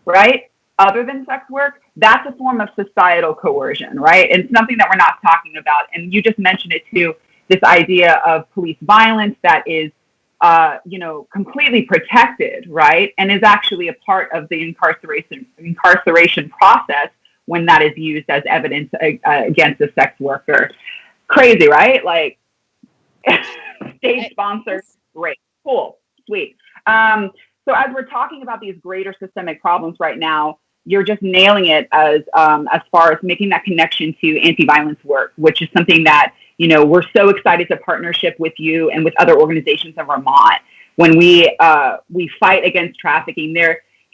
right, other than sex work, that's a form of societal coercion, right? And it's something that we're not talking about. And you just mentioned it too, this idea of police violence that is completely protected, right? And is actually a part of the incarceration process when that is used as evidence against a sex worker. Crazy, right? Like, state-sponsored rape. Cool, sweet. So as we're talking about these greater systemic problems right now, you're just nailing it as far as making that connection to anti-violence work, which is something that, you know, we're so excited to partnership with you and with other organizations in Vermont when we fight against trafficking.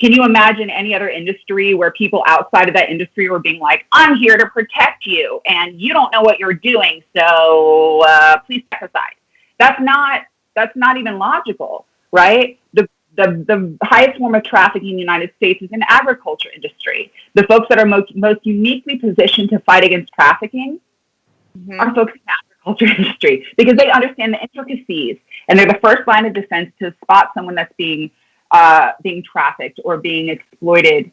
Can you imagine any other industry where people outside of that industry were being like, I'm here to protect you and you don't know what you're doing, so please step aside. That's not even logical, right? The highest form of trafficking in the United States is in the agriculture industry. The folks that are most uniquely positioned to fight against trafficking are folks in the agriculture industry because they understand the intricacies and they're the first line of defense to spot someone that's being trafficked or being exploited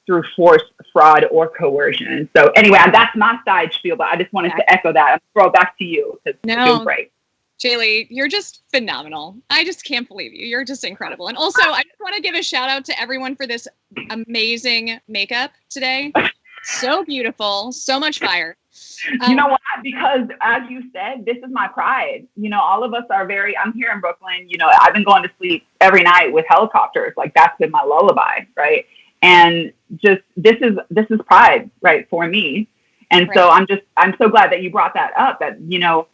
through force, fraud, or coercion. So anyway, that's my side spiel, but I just wanted to echo that and throw it back to you because you're doing great. Jaylee, you're just phenomenal. I just can't believe you. You're just incredible. And also, I just want to give a shout out to everyone for this amazing makeup today. So beautiful, so much fire. You know what? Because as you said, this is my pride. You know, all of us are I'm here in Brooklyn. You know, I've been going to sleep every night with helicopters. Like that's been my lullaby, right? And just this is pride, right, for me. And so I'm so glad that you brought that up. That, you know,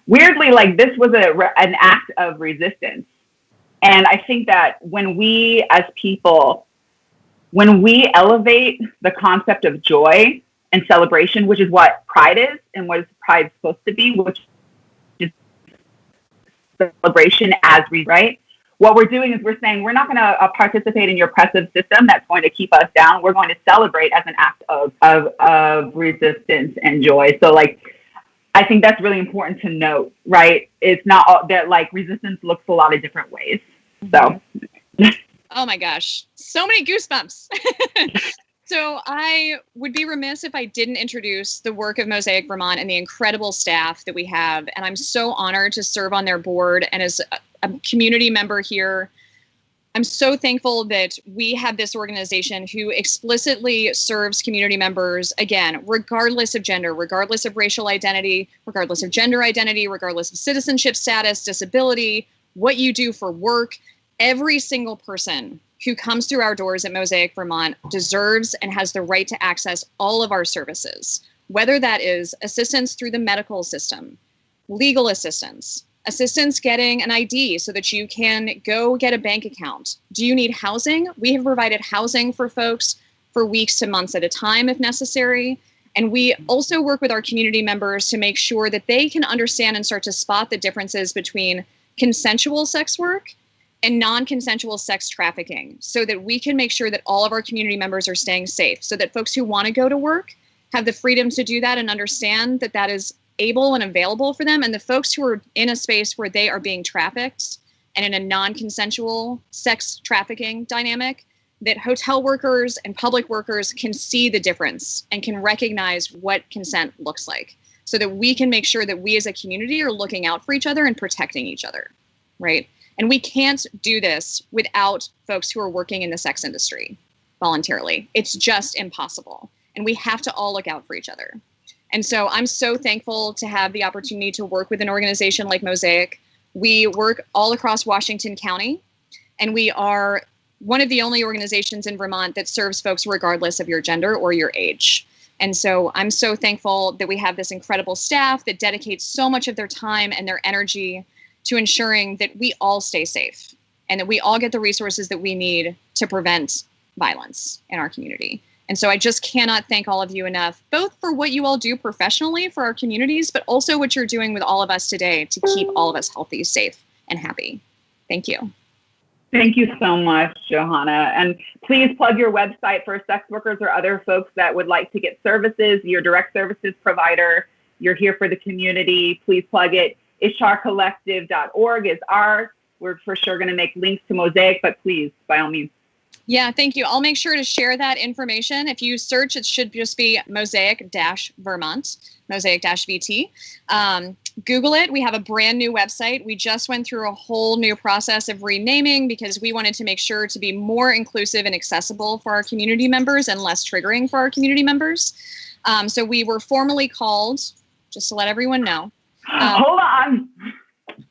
weirdly, like this was an act of resistance And I think that when we as people, when we elevate the concept of joy and celebration, which is what pride is and what is pride supposed to be, which is celebration as we, right? What we're doing is we're saying we're not going to participate in your oppressive system that's going to keep us down. We're going to celebrate as an act of resistance and joy. So like, I think that's really important to note, right? It's not all that, like, resistance looks a lot of different ways. So. Oh my gosh, so many goosebumps. So I would be remiss if I didn't introduce the work of Mosaic Vermont and the incredible staff that we have. And I'm so honored to serve on their board. And as a community member here, I'm so thankful that we have this organization who explicitly serves community members, again, regardless of gender, regardless of racial identity, regardless of gender identity, regardless of citizenship status, disability, what you do for work. Every single person who comes through our doors at Mosaic Vermont deserves and has the right to access all of our services, whether that is assistance through the medical system, legal assistance getting an ID so that you can go get a bank account. Do you need housing? We have provided housing for folks for weeks to months at a time if necessary. And we also work with our community members to make sure that they can understand and start to spot the differences between consensual sex work and non-consensual sex trafficking, so that we can make sure that all of our community members are staying safe, so that folks who want to go to work have the freedom to do that and understand that that is able and available for them. And the folks who are in a space where they are being trafficked and in a non-consensual sex trafficking dynamic, that hotel workers and public workers can see the difference and can recognize what consent looks like, so that we can make sure that we as a community are looking out for each other and protecting each other, right? And we can't do this without folks who are working in the sex industry voluntarily. It's just impossible. And we have to all look out for each other. And so I'm so thankful to have the opportunity to work with an organization like Mosaic. We work all across Washington County, and we are one of the only organizations in Vermont that serves folks regardless of your gender or your age. And so I'm so thankful that we have this incredible staff that dedicates so much of their time and their energy to ensuring that we all stay safe and that we all get the resources that we need to prevent violence in our community. And so I just cannot thank all of you enough, both for what you all do professionally for our communities, but also what you're doing with all of us today to keep all of us healthy, safe, and happy. Thank you. Thank you so much, Johanna. And please plug your website for sex workers or other folks that would like to get services, your direct services provider. You're here for the community. Please plug it. IshtarCollective.org is ours. We're for sure going to make links to Mosaic, but please, by all means. Yeah, thank you. I'll make sure to share that information. If you search, it should just be Mosaic-Vermont, Mosaic-VT. Google it. We have a brand new website. We just went through a whole new process of renaming because we wanted to make sure to be more inclusive and accessible for our community members and less triggering for our community members. So we were formally called, just to let everyone know. Hold on.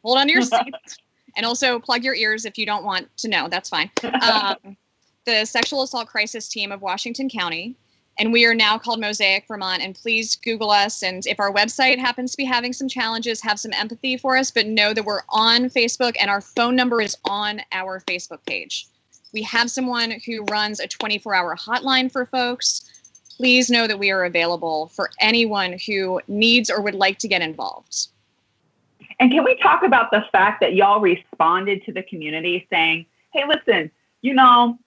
Hold on to your seat. And also plug your ears if you don't want to know. That's fine. The Sexual Assault Crisis Team of Washington County. And we are now called Mosaic Vermont. And please Google us. And if our website happens to be having some challenges, have some empathy for us. But know that we're on Facebook and our phone number is on our Facebook page. We have someone who runs a 24-hour hotline for folks. Please know that we are available for anyone who needs or would like to get involved. And can we talk about the fact that y'all responded to the community saying, hey, listen, you know,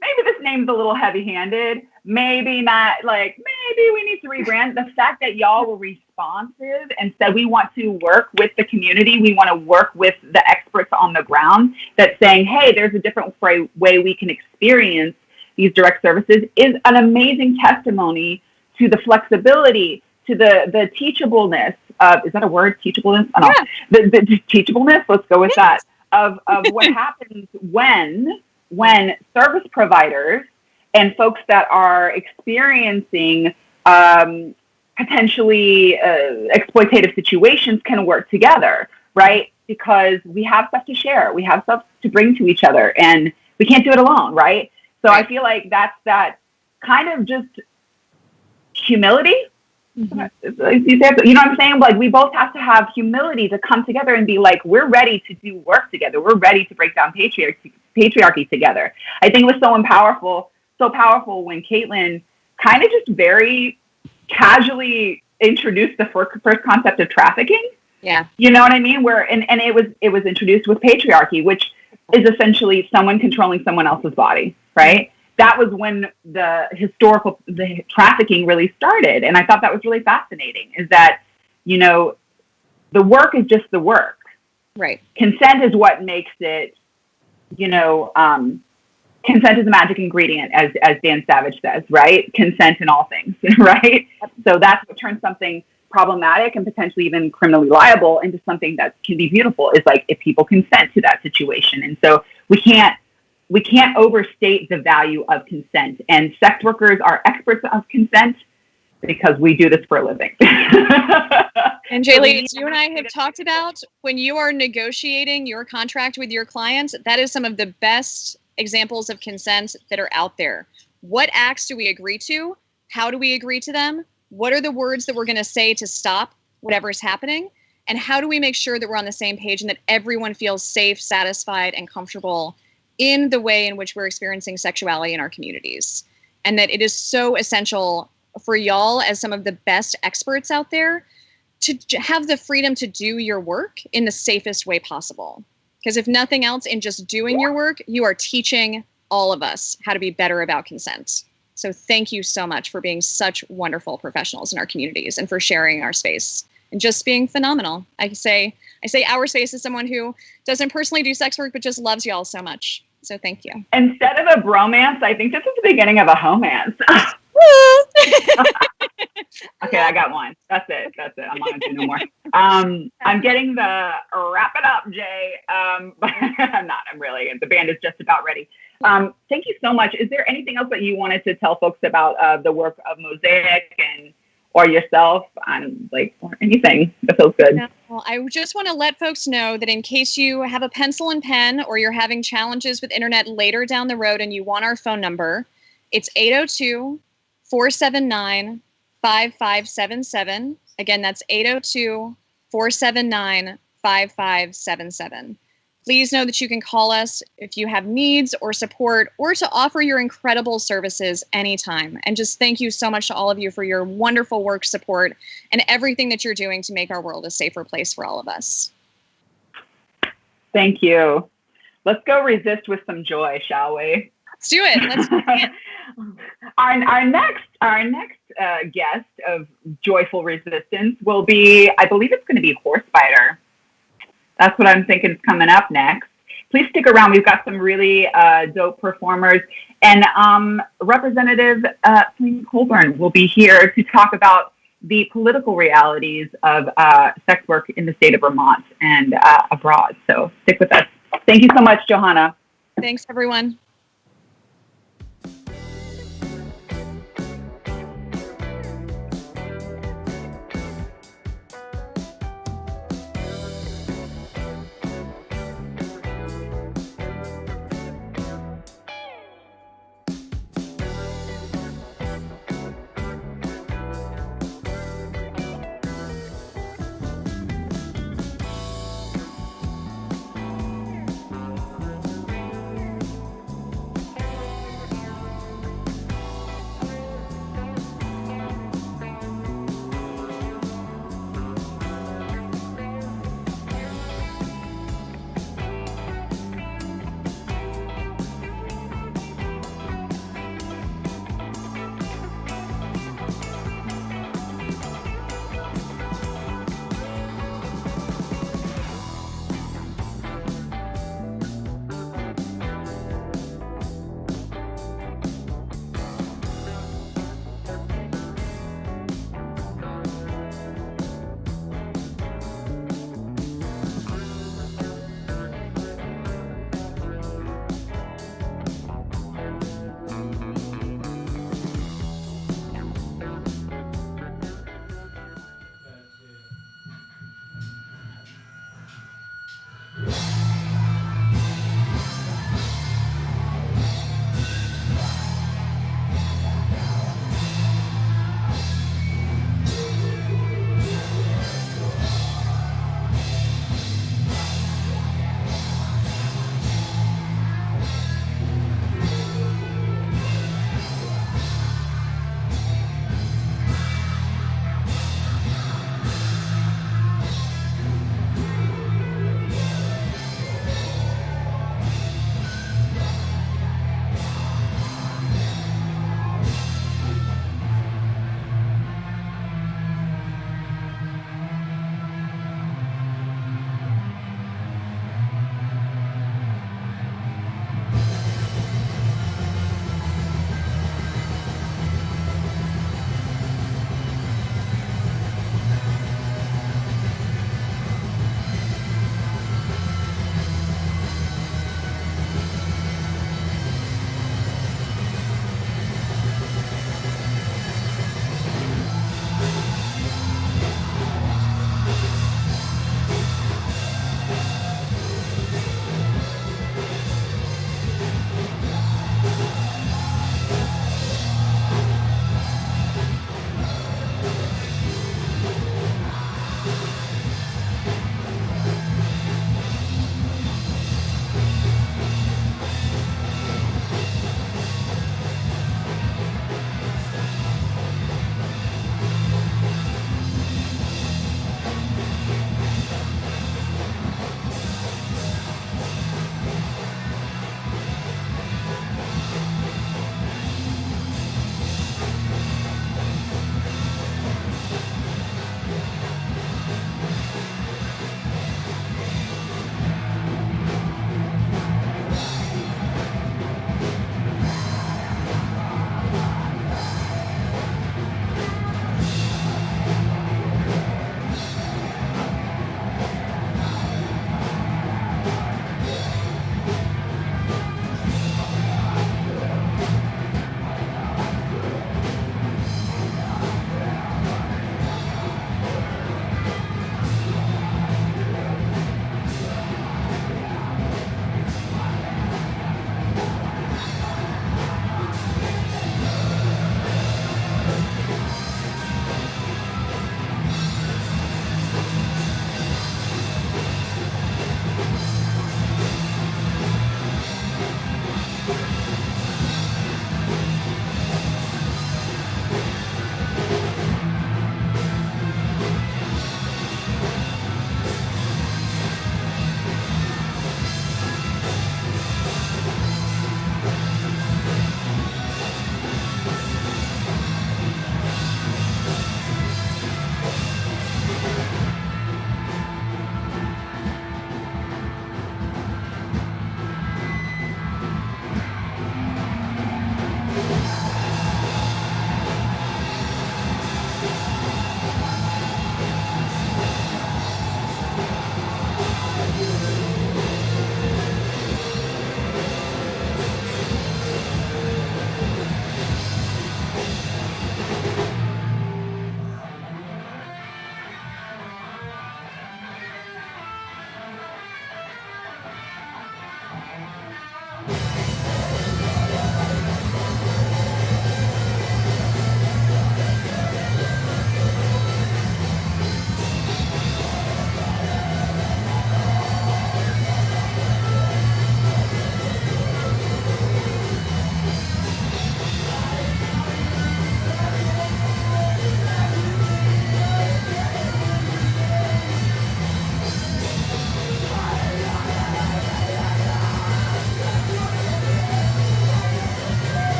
maybe this name's a little heavy-handed, maybe not, like, maybe we need to rebrand. The fact that y'all were responsive and said we want to work with the community, we want to work with the experts on the ground, that's saying, hey, there's a different way we can experience these direct services, is an amazing testimony to the flexibility, to the teachableness of, is that a word, teachableness? I don't know. The teachableness, let's go with that, of what happens when service providers and folks that are experiencing potentially exploitative situations can work together, right? Because we have stuff to share, we have stuff to bring to each other, and we can't do it alone, right? So I feel like that's that kind of just humility You know what I'm saying? Like, we both have to have humility to come together and be like, we're ready to do work together. We're ready to break down patriarchy together. I think it was so powerful when Caitlin kind of just very casually introduced the first concept of trafficking. Yeah. You know what I mean? And it was introduced with patriarchy, which is essentially someone controlling someone else's body, right? That was when the trafficking really started. And I thought that was really fascinating, is that, you know, the work is just the work. Right. Consent is what makes it, you know, consent is a magic ingredient, as Dan Savage says, right? Consent in all things, right? So that's what turns something problematic and potentially even criminally liable into something that can be beautiful, is like if people consent to that situation. And so we can't overstate the value of consent. And sex workers are experts of consent because we do this for a living. And Jaylee, as you and I have talked about, when you are negotiating your contract with your clients, that is some of the best examples of consent that are out there. What acts do we agree to? How do we agree to them? What are the words that we're going to say to stop whatever is happening? And how do we make sure that we're on the same page and that everyone feels safe, satisfied, and comfortable in the way in which we're experiencing sexuality in our communities? And that it is so essential for y'all, as some of the best experts out there, to have the freedom to do your work in the safest way possible. Because if nothing else, in just doing your work, you are teaching all of us how to be better about consent. So thank you so much for being such wonderful professionals in our communities and for sharing our space and just being phenomenal. I say our space as someone who doesn't personally do sex work, but just loves y'all so much. So thank you. Instead of a bromance, I think this is the beginning of a homance. Okay, I got one. That's it. I'm not gonna do no more. I'm getting the wrap it up, Jay. But I'm not. I'm really. The band is just about ready. Thank you so much. Is there anything else that you wanted to tell folks about the work of Mosaic or yourself, or anything that feels good? No, well, I just want to let folks know that in case you have a pencil and pen or you're having challenges with internet later down the road and you want our phone number, it's 802-479-5577. Again, that's 802-479-5577. Please know that you can call us if you have needs or support or to offer your incredible services anytime. And just thank you so much to all of you for your wonderful work, support, and everything that you're doing to make our world a safer place for all of us. Thank you. Let's go resist with some joy, shall we? Let's do it. Let's do it. Our next guest of joyful resistance will be, I believe it's going to be Horsebiter. That's what I'm thinking is coming up next. Please stick around. We've got some really dope performers. And Representative Flynn Colburn will be here to talk about the political realities of sex work in the state of Vermont and abroad. So stick with us. Thank you so much, Johanna. Thanks, everyone.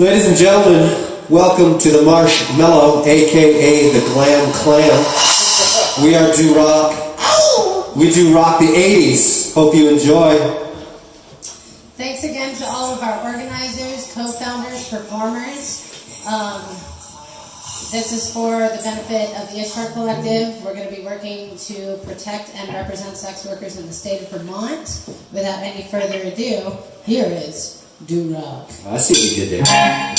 Ladies and gentlemen, welcome to the Marshmallow, aka the Glam Clam. We are Duroc. We do rock the 80s. Hope you enjoy. Thanks again to all of our organizers, co-founders, performers. This is for the benefit of the Ishtar Collective. We're going to be working to protect and represent sex workers in the state of Vermont. Without any further ado, here is Duroc. I see what you did there.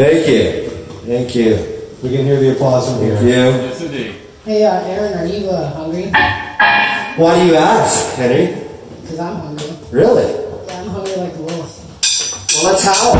Thank you. Thank you. We can hear the applause from here. Thank you. Yes, indeed. Hey, Aaron, are you hungry? Why do you ask, Henry? Because I'm hungry. Really? Yeah, I'm hungry like the wolf. Well, let's howl.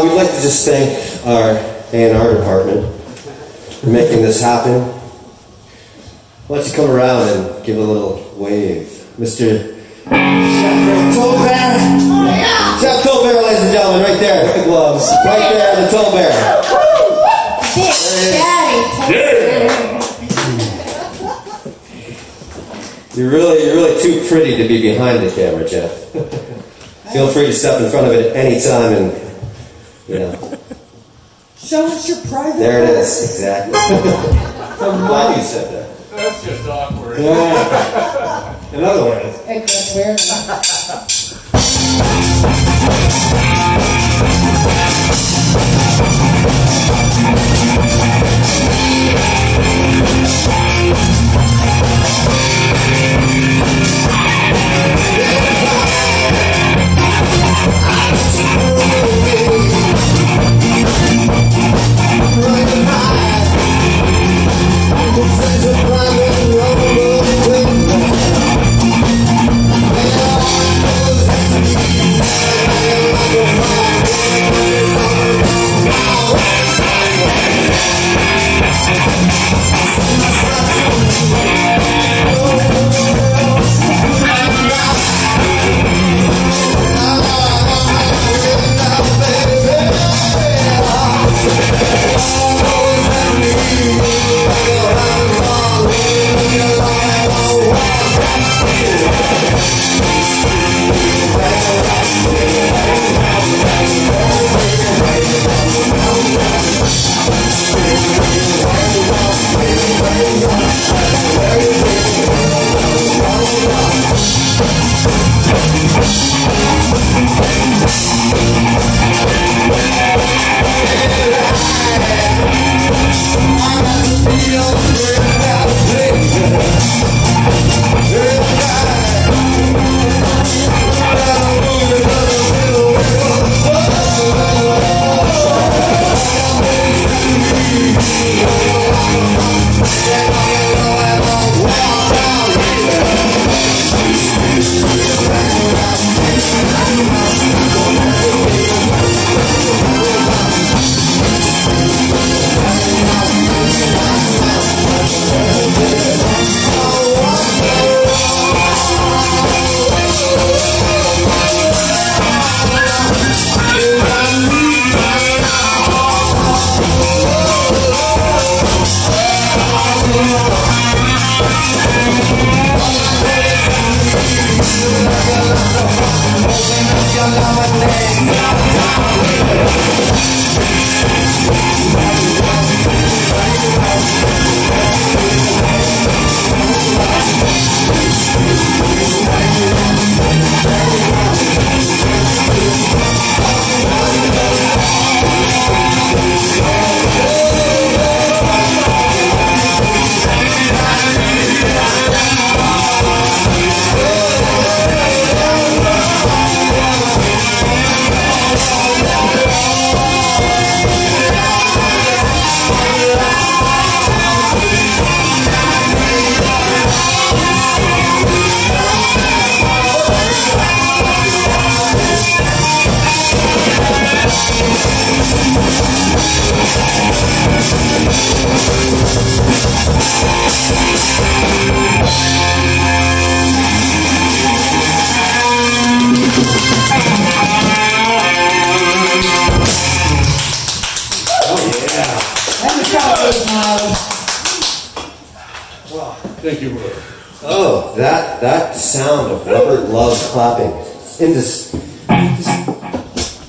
We'd like to just thank our A&R department for making this happen. Why don't you come around and give a little wave. Mr. Tolbert. Chef Tolbert, ladies and gentlemen, right there with the gloves. Right there, the Tolbert. You're really too pretty to be behind the camera, Jeff. Feel free to step in front of it at any time and, Show us your private. There it is, exactly. I'm glad you said that. That's just awkward. Yeah. Another one. Hey, Chris, where? Thank you, Robert. Oh, that sound of rubber gloves clapping.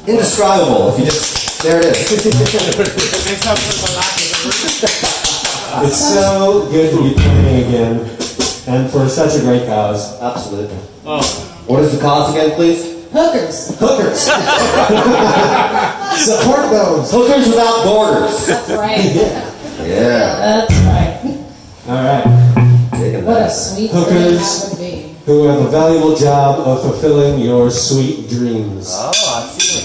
Indescribable. If you just, there it is. It's so good to be playing again, and for such a great cause. Absolutely. Oh. What is the cause again, please? Hookers. Hookers. Support those. Hookers without borders. That's right. Yeah. That's right. All right. What a sweet thing Hookers that would be. who have a valuable job of fulfilling your sweet dreams. Oh, I see.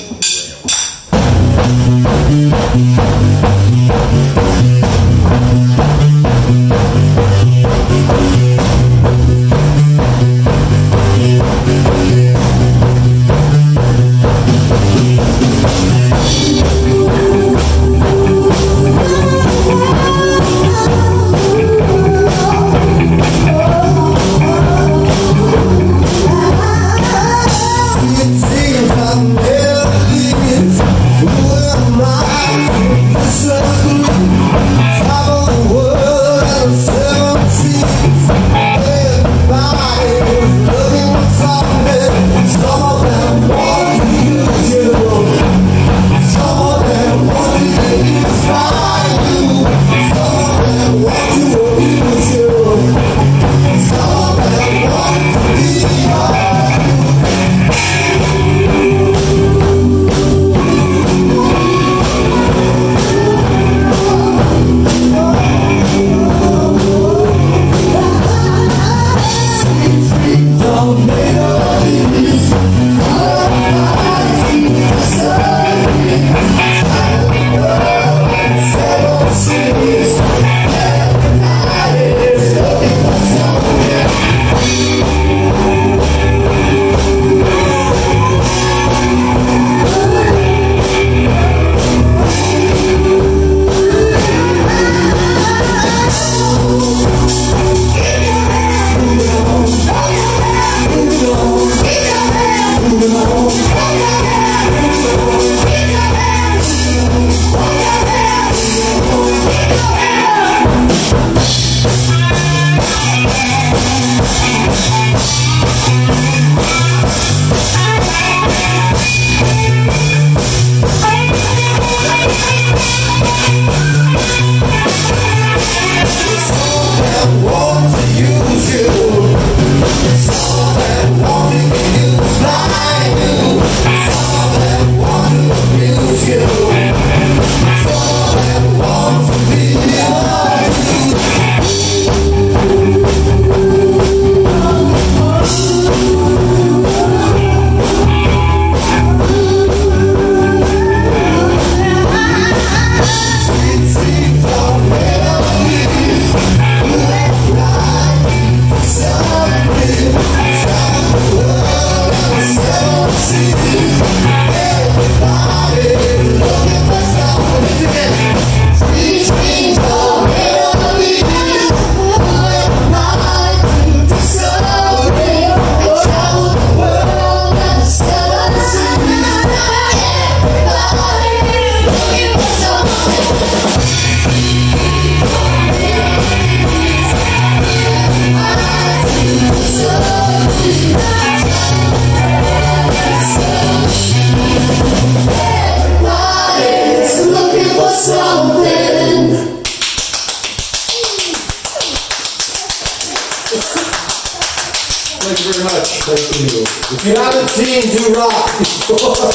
Thank you very much. Thank you. If you haven't seen Duroc before,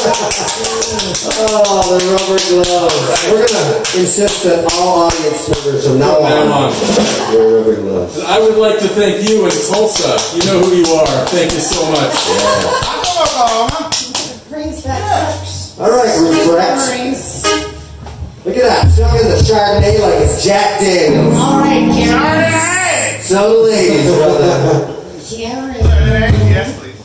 oh, the rubber gloves. We're going to insist that all audience members from now on wear rubber gloves. And I would like to thank you in Tulsa. You know who you are. Thank you so much. Brings back such All right, Rupert. memories. Look at that. Chugging the Chardonnay like it's Jack Daniels. All right, Karen. So the ladies, brother. Karen. Yes, please.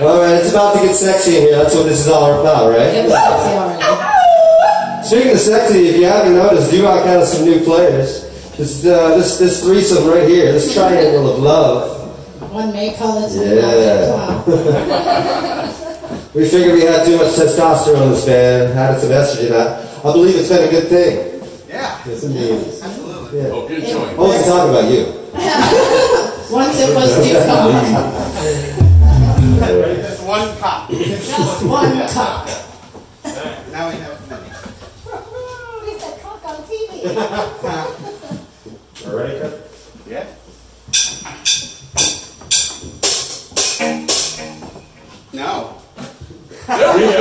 All right, it's about to get sexy in here. That's what this is all about, right? It was sexy already. Speaking of sexy, if you haven't noticed, Duroc has some new players. This threesome right here, this triangle of love. One may call it Yeah. We figured we had too much testosterone in this band, added some estrogen out. I believe it's been a good thing. Yeah. Yes, indeed. Absolutely. Yeah. Oh, good joint. I wasn't talking about you. Once it was too cold. Just one cup. Just one cup. Now we have many. We said cock on TV. All ready, Kurt? Yeah. No. There we go.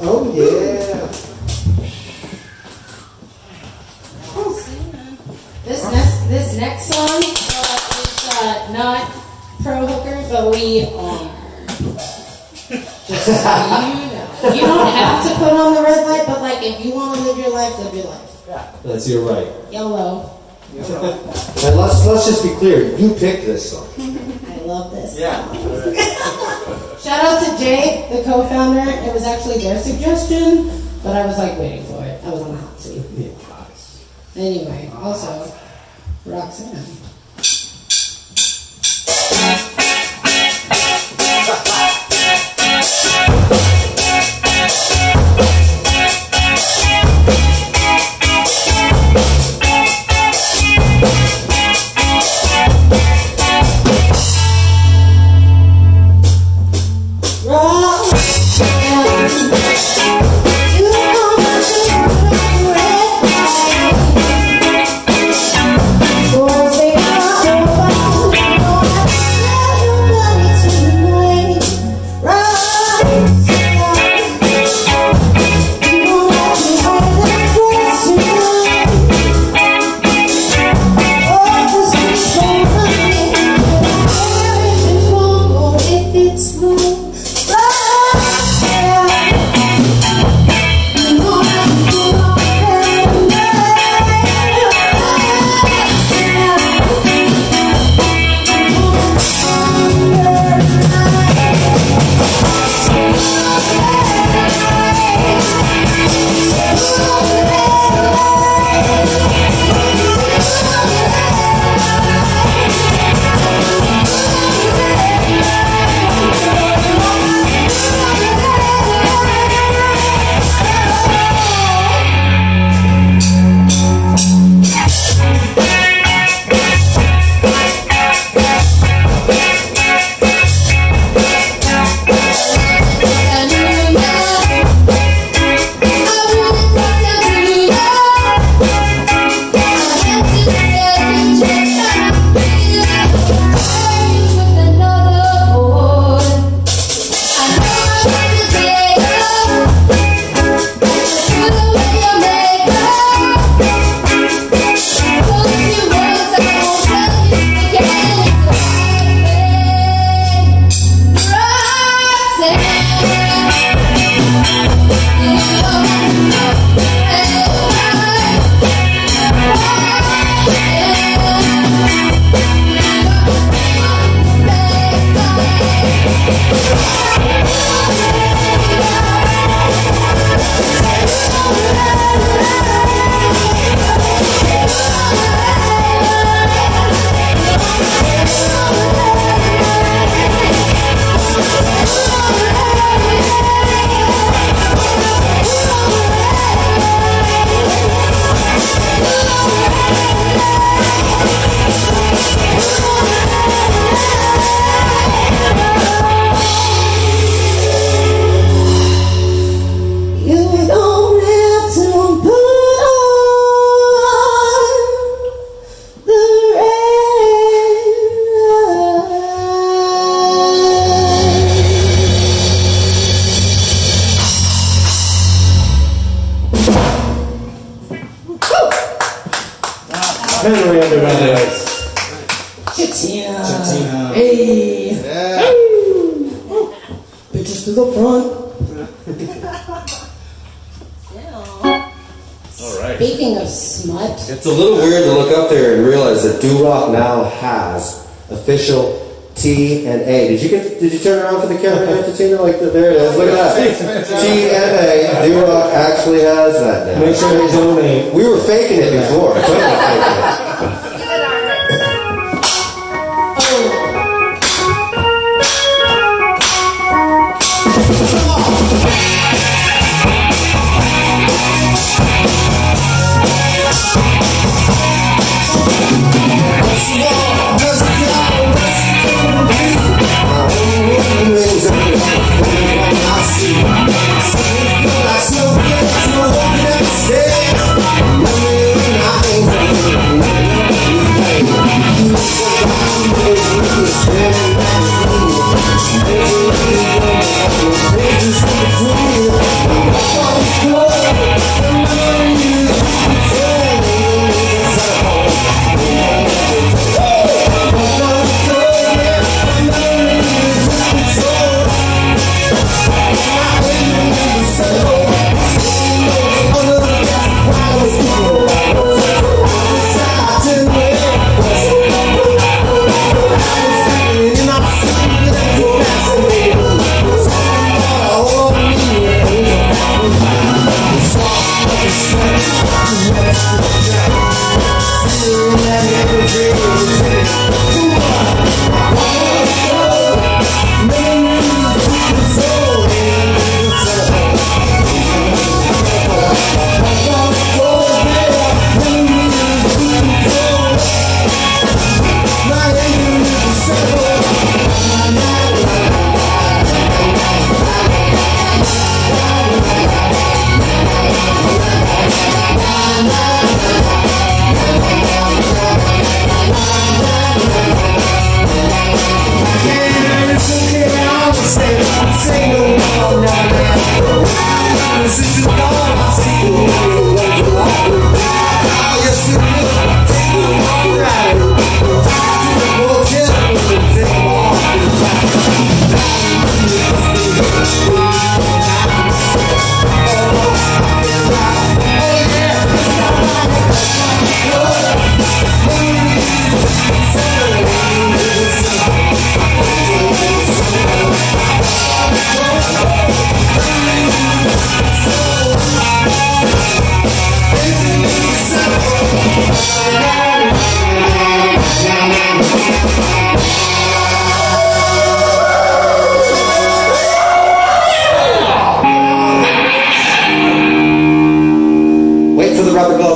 Oh, yeah. This next song is not pro hookers, but we are. Just so you know. You don't have to put on the red light, but like if you want to live your life. Yeah. That's your right. YOLO. And let's just be clear. You picked this song. I love this. Yeah. Shout out to Jay, the co-founder. It was actually their suggestion, but I was like waiting for it. I was on the hot seat. Anyway, also, Roxanne. Henry, everybody. Chatina. Hey. Yeah. Bitches to the front. All right. Speaking of smut. It's a little weird to look up there and realize that Duroc now has official T and A. Did you turn around for the camera, Tina? Like there it is. Look at that. T and A. Duroc actually has that now. Make sure there's no name. We were faking it before. Totally faking it. Yeah.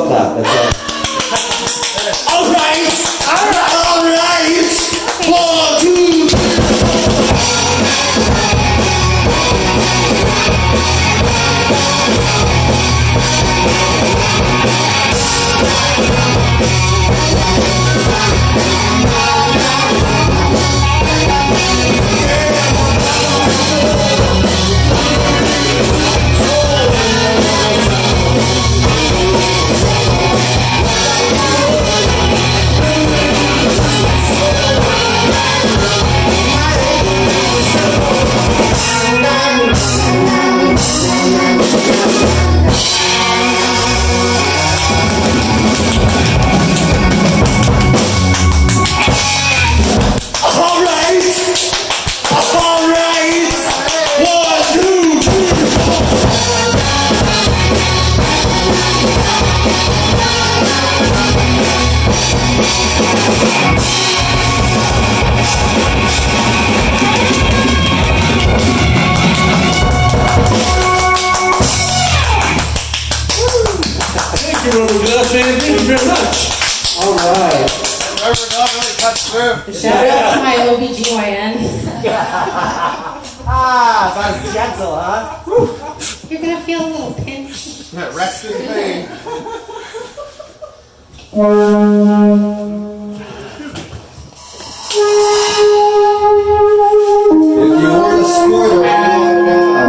slow clap. That's right. All right. 1, 2, Thank you very much. All right. Shout out to my OBGYN. That's gentle, huh? You're gonna feel a little pinch. Rest in pain. If you want a squirter, come on now.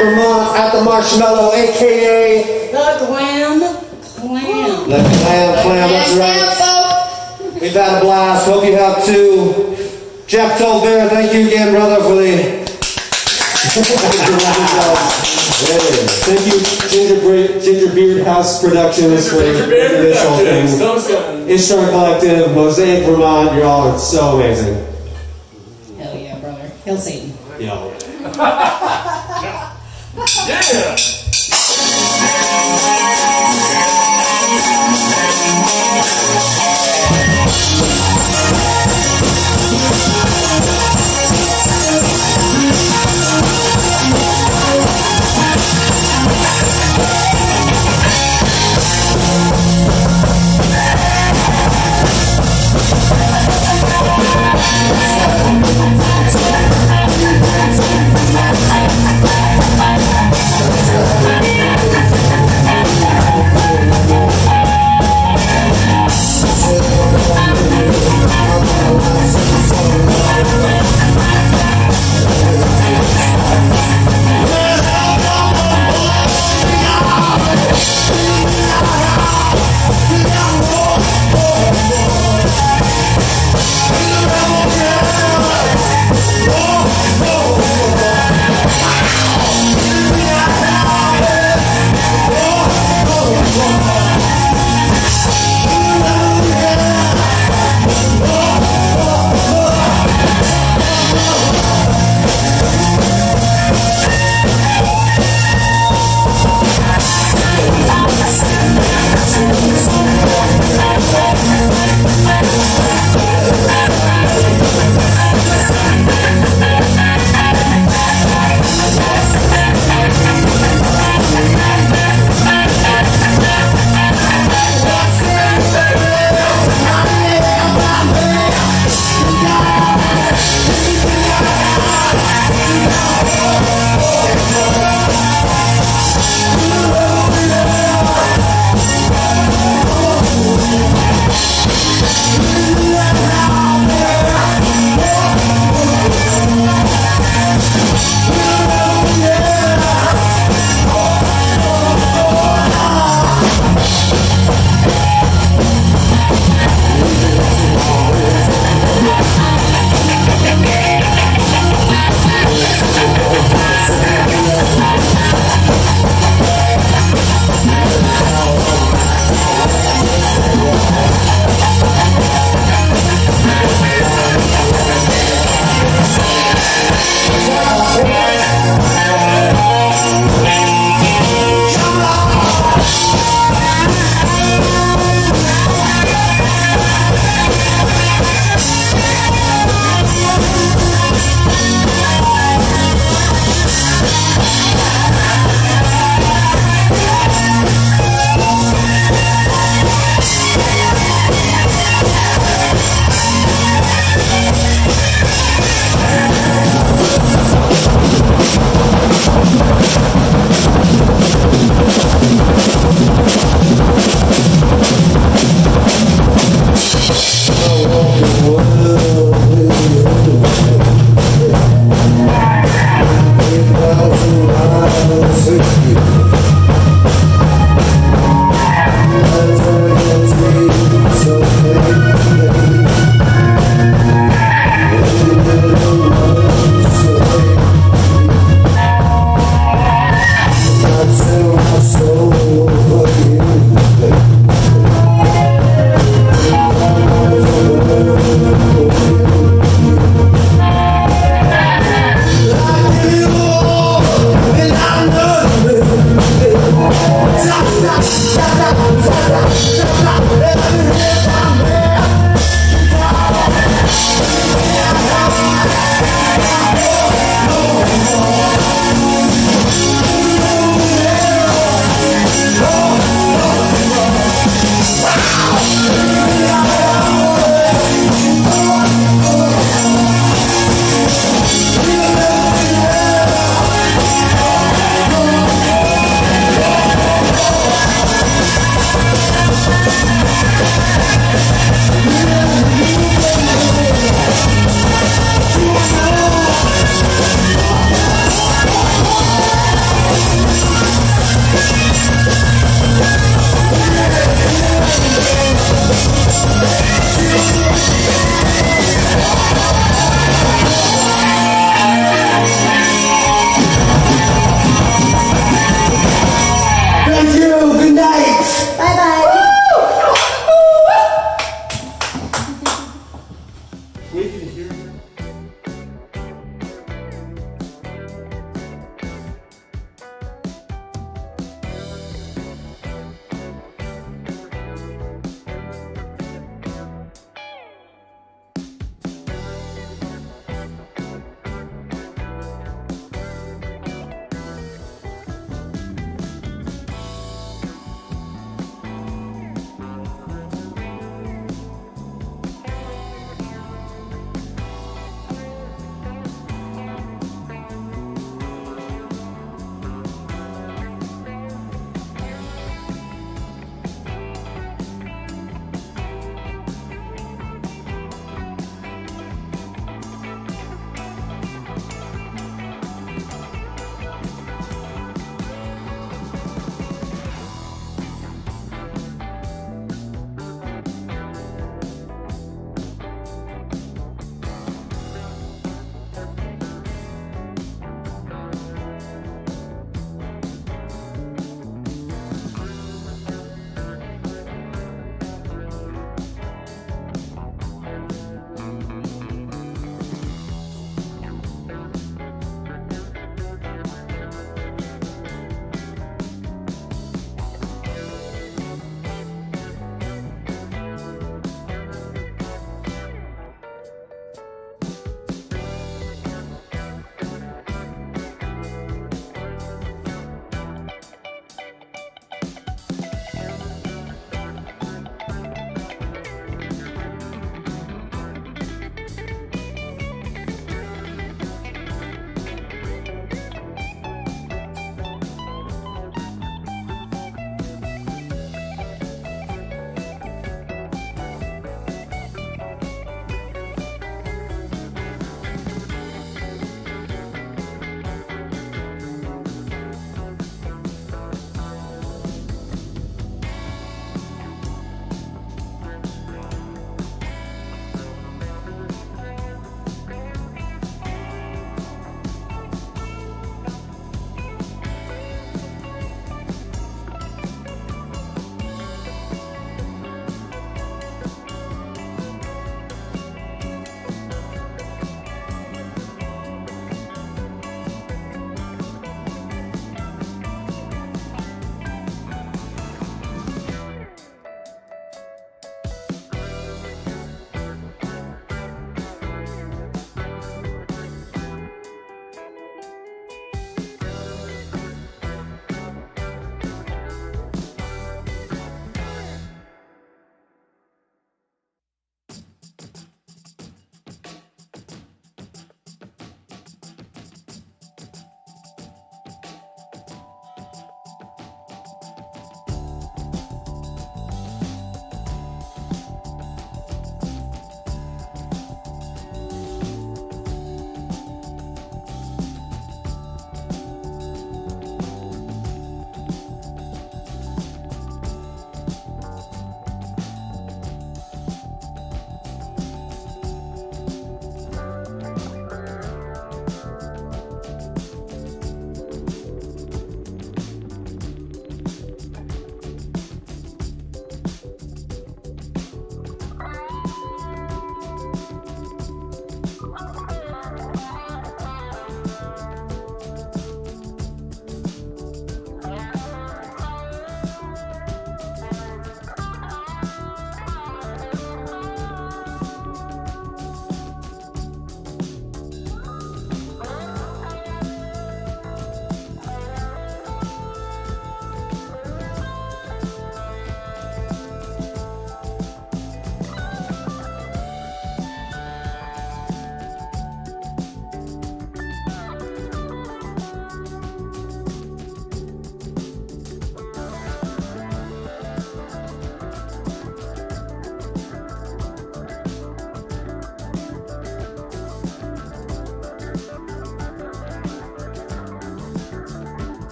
Vermont at the Marshmallow, a.k.a. The Glam Clam. The Glam Clam, that's right. We've had a blast. Hope you have too. Jeff Tolbert, thank you again, brother, for the... Thank you, gingerbeardhouseproductions for this whole thing. Ishtar Collective, Mosaic, Vermont, you're all so amazing. Hell yeah, brother. Hail Satan. Yo. Yeah!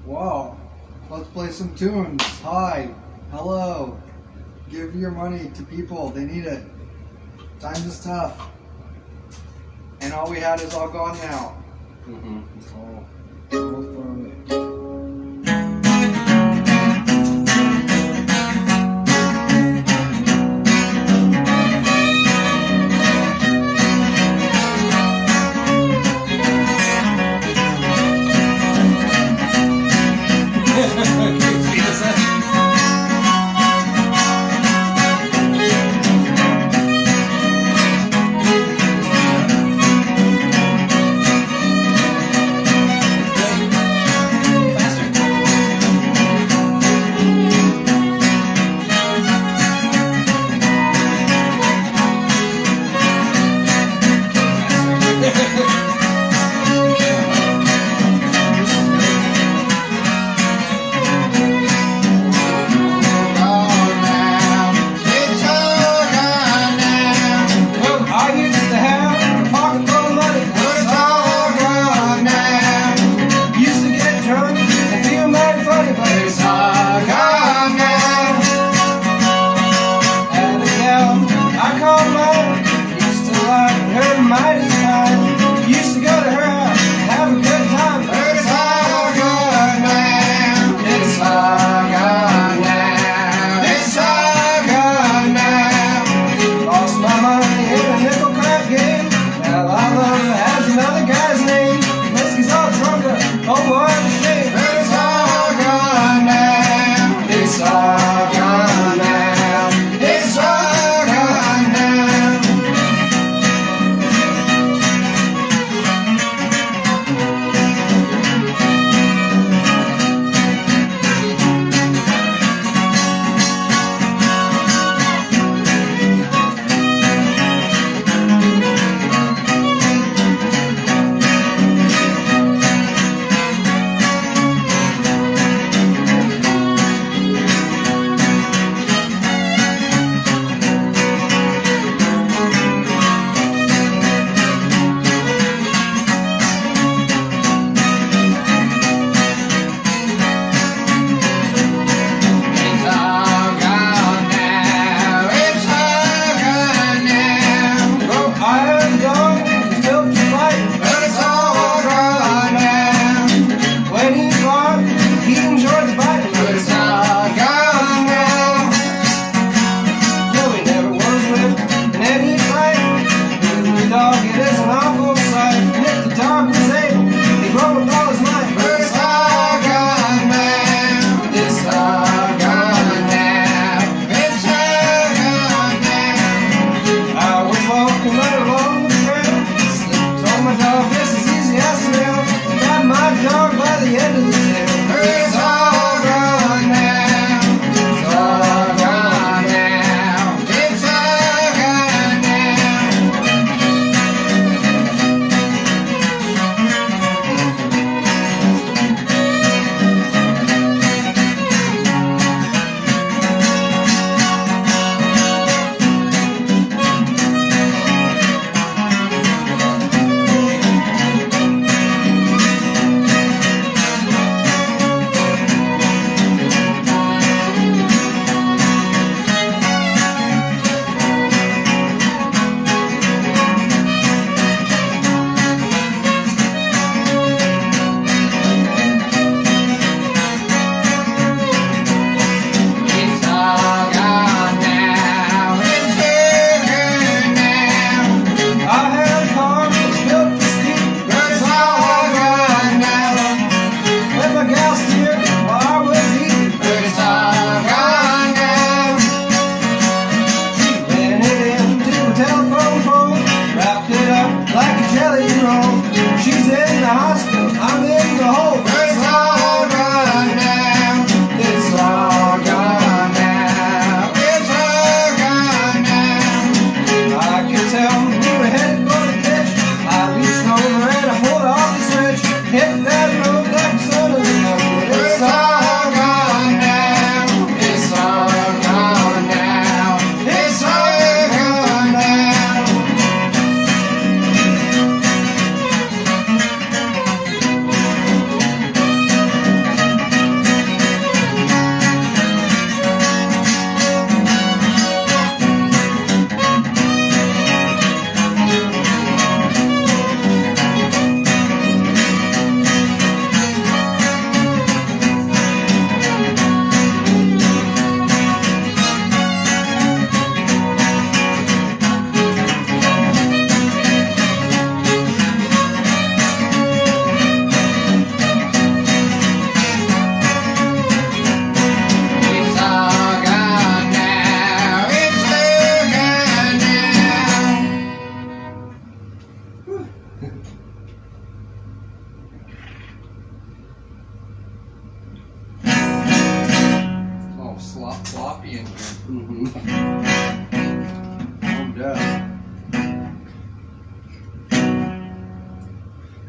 Wow, let's play some tunes. Hi, hello. Give your money to people, they need it. Times is tough. And all we had is all gone now. It's all thrown away.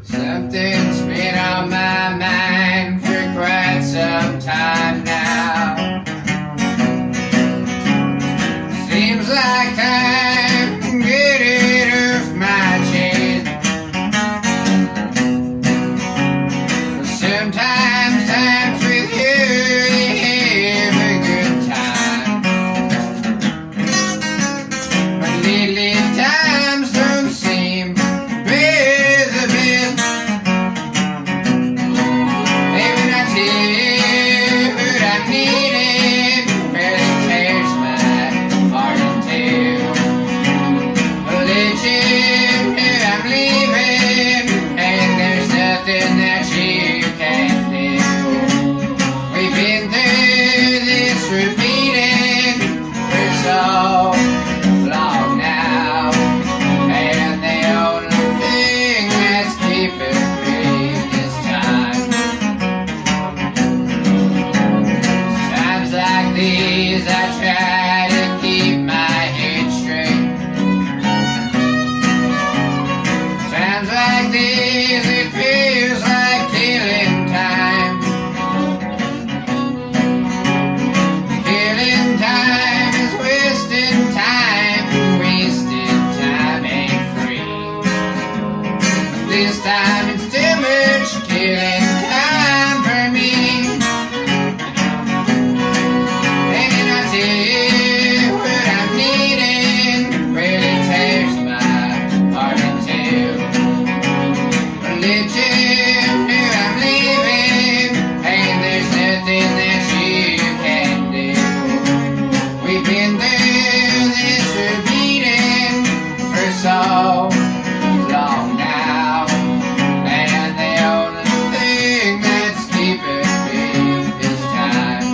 Something's been on my mind for quite some time now. Seems like time to get it off my chest. Sometimes times with you, have a good time. But lately times don't seem to be the best. Maybe not tell what I needed, but it tears my heart in two. I'll let you know I'm leaving, and there's nothing that you can do. We've been through this repeating for so long now, and the only thing that's keeping me is time. Times like these I try to keep my head straight. Times like these it feels like killing time. Killing time is wasting time, and wasted time ain't free. This time it's too much killing time for me. And I tell what I'm needing, really tears my heart in two. I'll let you know I'm leaving, and there's nothing that you can do. We've been through this repeating for so long now, and the only thing that's keeping me is time.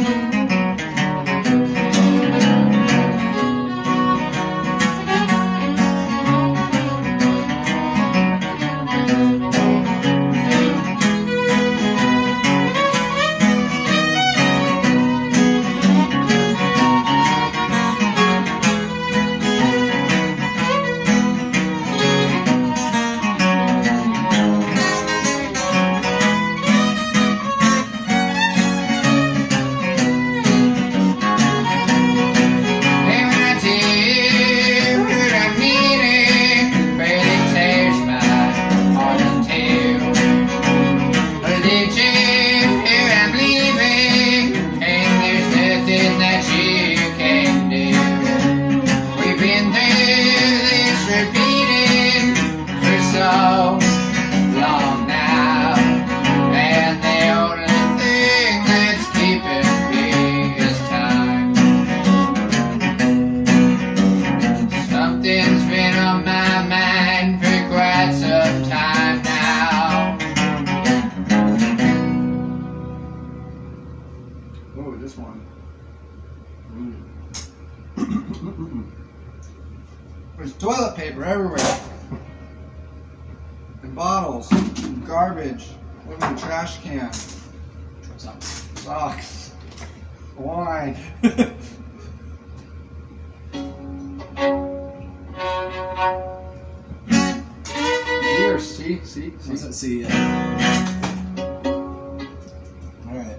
And when I tell what I'm needing, but it tears my heart in two. I'll let you know I'm leaving, and there's nothing that you can do. We've been through this repeating for so long now, and the only thing that's keeping me is time. Something's been on my mind for quite some time now. Oh, this one. There's toilet paper everywhere. And bottles, and garbage, look in the trash can. Socks. Wine. Here, see? What's that see? Alright.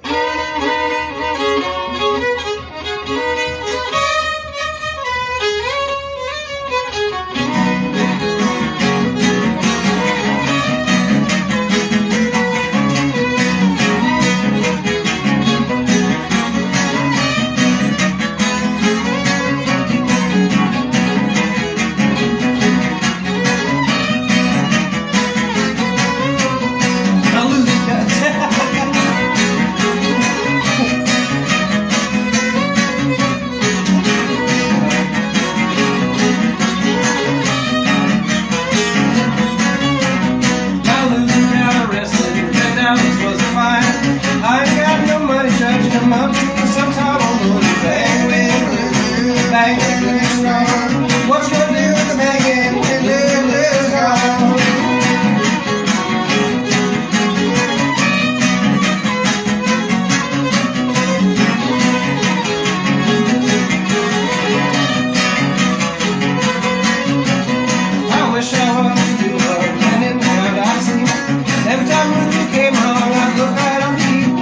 came along, I looked right on people.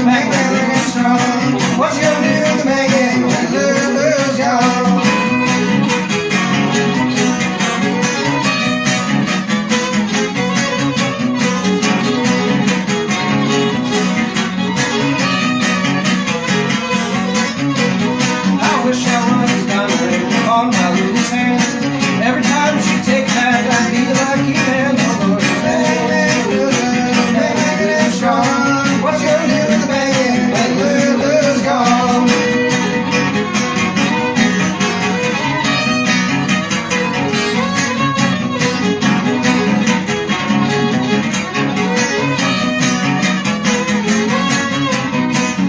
Bang, bang, strong. What you gonna do to make it when Lulu's gone? I wish I was diamond on my Lulu's hand. Every time she take that, I'd be a lucky man. Oh, bang, strong. What you gonna do with the banging when Lulu's gone?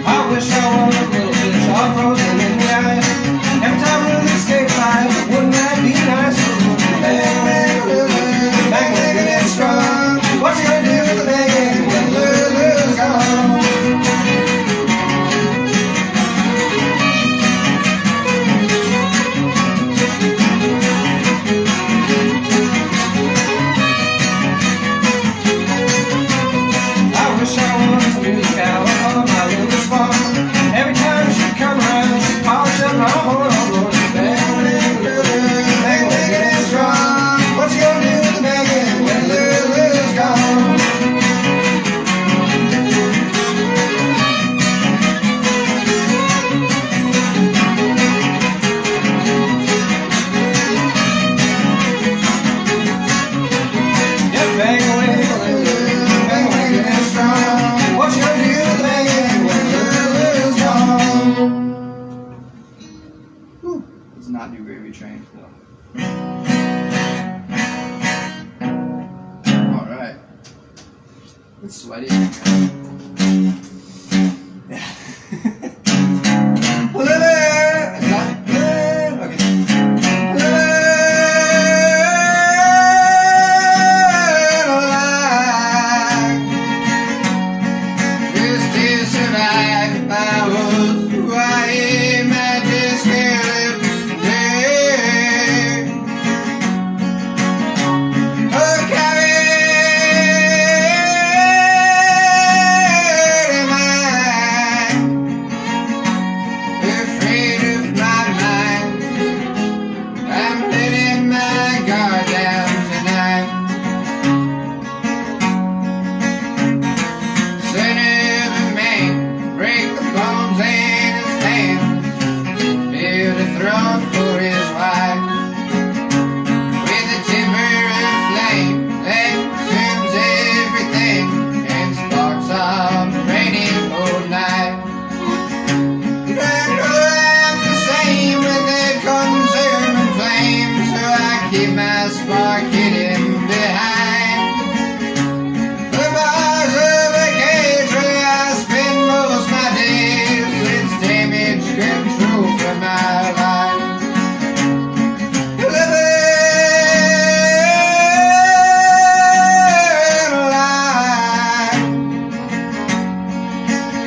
I wish I was a little fish all frozen in the ice. Every time Lulu escaped by, wouldn't that be nice? Bang, bang, and strong. What you gonna do with the banging when Lulu's gone? I wish I was a new cow on my Lulu's farm. Every time she'd come around, she'd polish up my horn. Bang, bang, and strong. What you gonna do with the banging when Lulu's gone? Yeah, bang away, bang away, and strong. What you gonna do with the banging when Lulu's gone? Whew, it's not New Gravy Train, though. All right. It's sweaty. Yeah. Just to survive, I was who I am. I just can't live today. Oh, carry afraid of my mind. I'm letting my guard down tonight. Son of a man, break the bones in his hands, build a throne for his wife. With a timber of flame that consumes everything and sparks on a rainy old night. I know I'm the same with that consuming flame, so I keep my spark hidden behind the bars of a cage where I spend most my days. It's damage control for my life.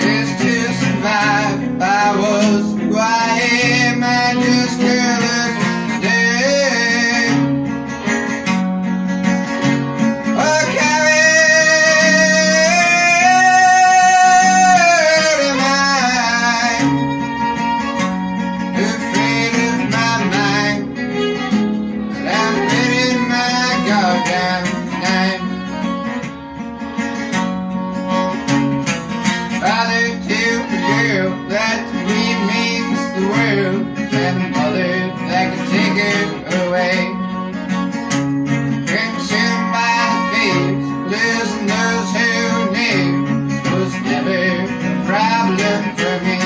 Just to survive, I was who I am. I just can't look today. Oh, carry am I afraid of my mind, but I'm letting my guard down tonight. Father to a girl that to me means the world, and a mother that can take her away. Consumed by the fears, losing those who knew was never a problem for me.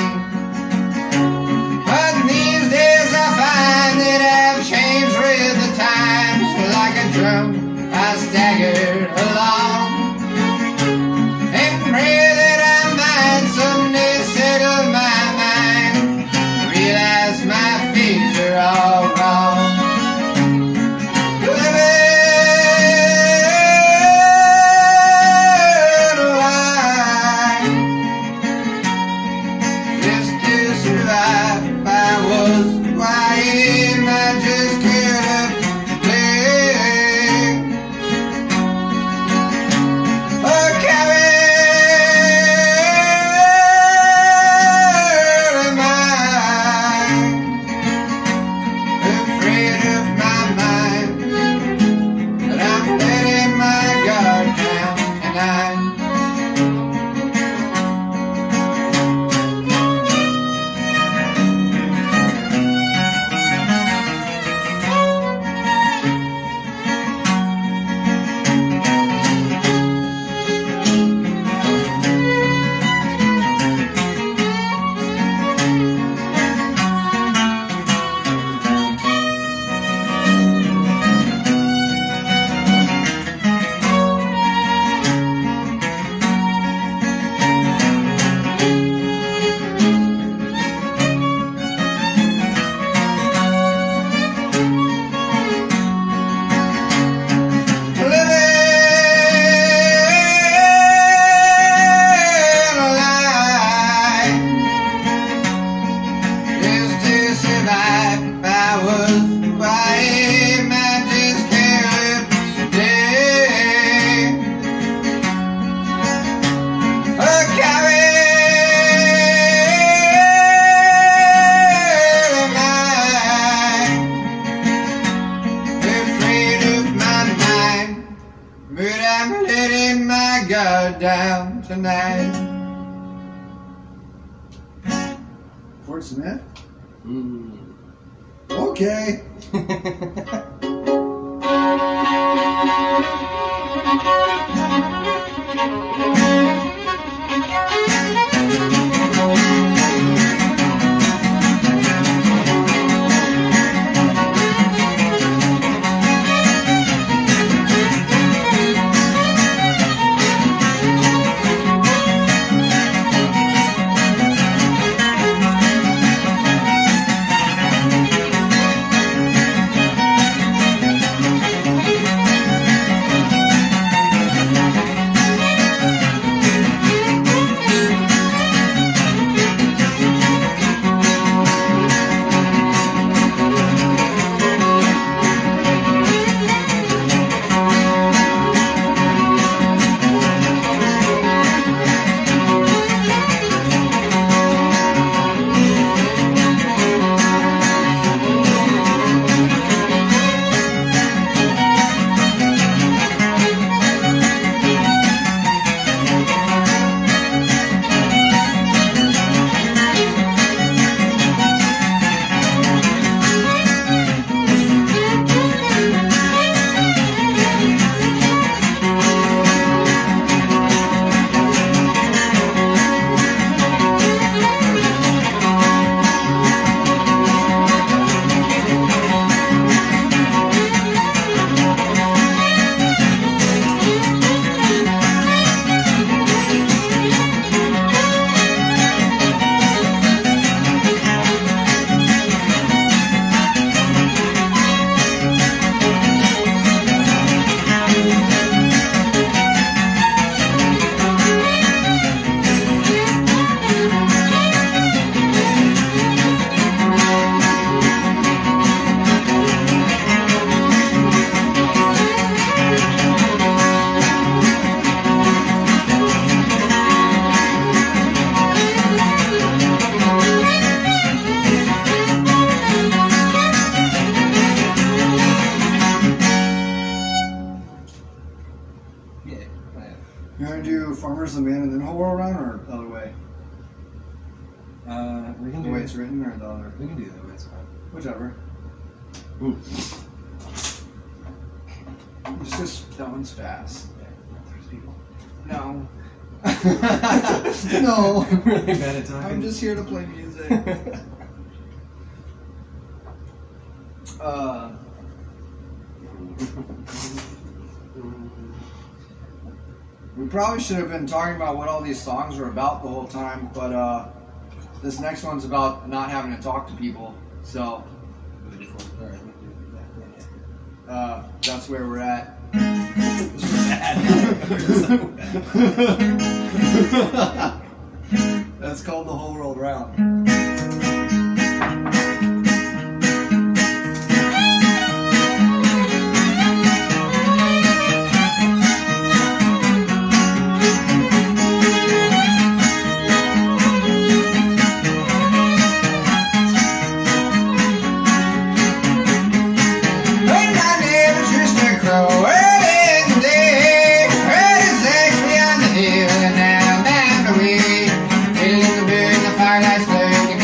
But these days I find that I've changed with the times. Like a drum, I stagger along and pray that I might someday settle my mind, realize my fears are all wrong. Living a lie, just to survive. I was who I am. I just couldn't play. I'm letting my guard down tonight. Fort Smith? Okay. You want to do Farmer's the Man and then whole world around, or the other way? We can the do way it's written, or the other? We can do the way it's fine. Whichever. Ooh. It's just that one's fast. Yeah, there's people. No. No. I'm really bad at talking. I'm just here to play music. We probably should have been talking about what all these songs are about the whole time, but this next one's about not having to talk to people, so that's where we're at. That's called The Whole World Round. Feeling the bird in the firelight flare.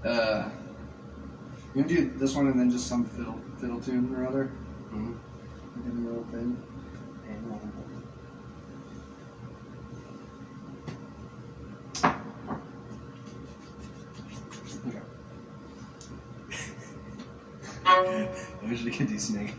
You can do this one and then just some fiddle tune or other. Mm-hmm. And a little thing. I wish we could do snake.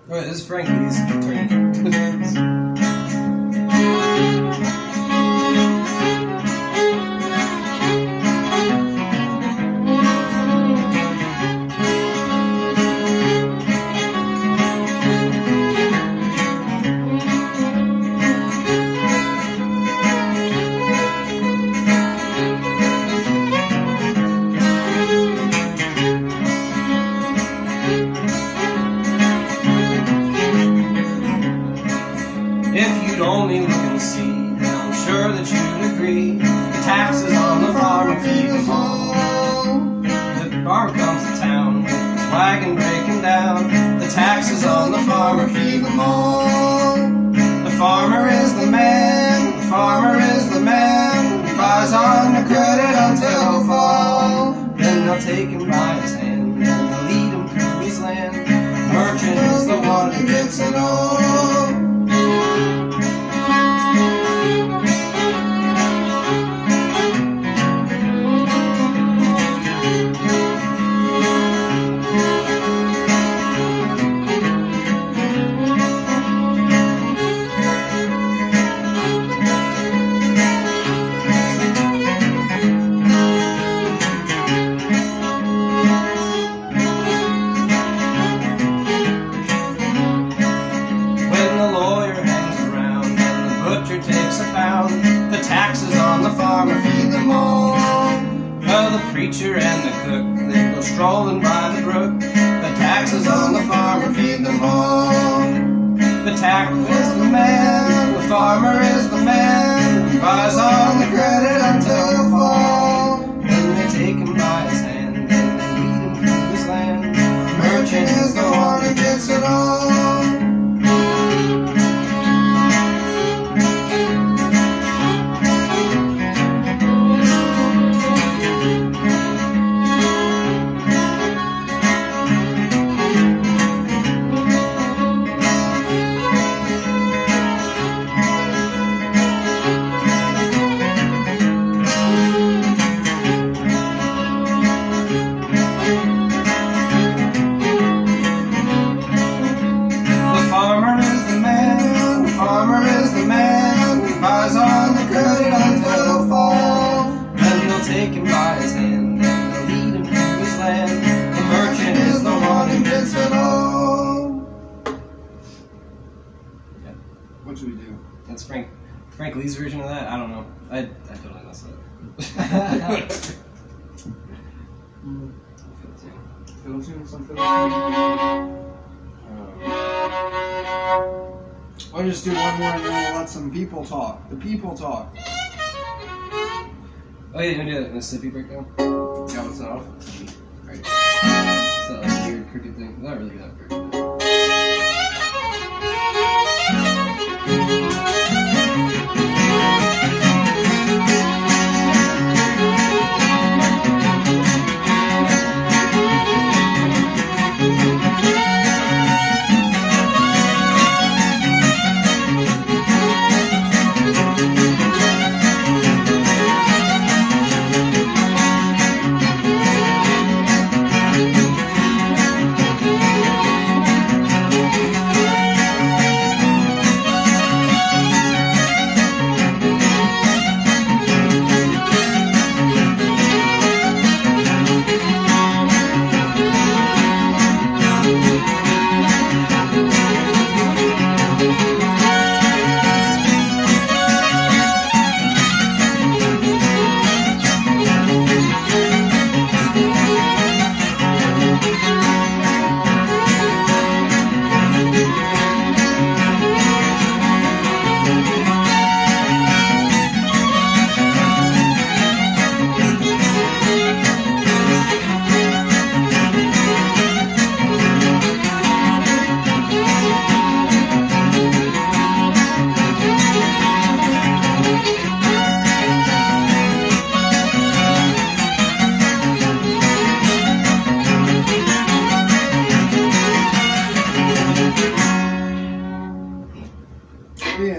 Wait, this is Frankie's turn. If you'd only look and see, then I'm sure that you'd agree. The taxes on the farm feed them all. The farmer comes to town with his wagon breaking down. The taxes on the farmer feed them all. The farmer is the man, the farmer is the man. He buys on the credit until fall. Then they'll take him by his hand, and they'll lead him through his land. The merchant is the one who gets it all. The taxes on the farmer feed them all. Well, the preacher and the cook, they go strolling by the brook. The taxes on the farmer feed them all. The tax is the man, the farmer is the man. He buys on the credit until the fall. Then they take him by his hand, and they lead him through his land. The merchant is the one who gets it all. Take him by his hand, and they'll lead him to his land. The merchant is the one who gets it all. Yeah. What should we do? That's Frank Lee's version of that? I don't know. I totally messed up. Fiddle tune, some fiddle tune. I'll just do one more and then we'll let some people talk. The people talk. Oh yeah, you want to do that Mississippi breakdown? Yeah, what's that off? Right. It's that like weird cricket thing. It's not really that cricket thing.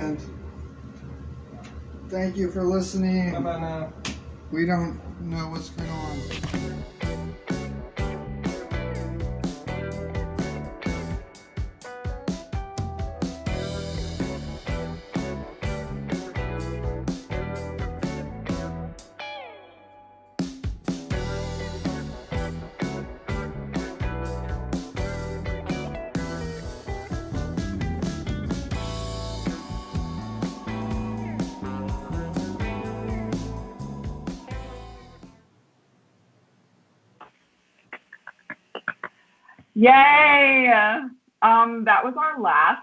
And thank you for listening. How about now? We don't know what's going on. Yay! That was our last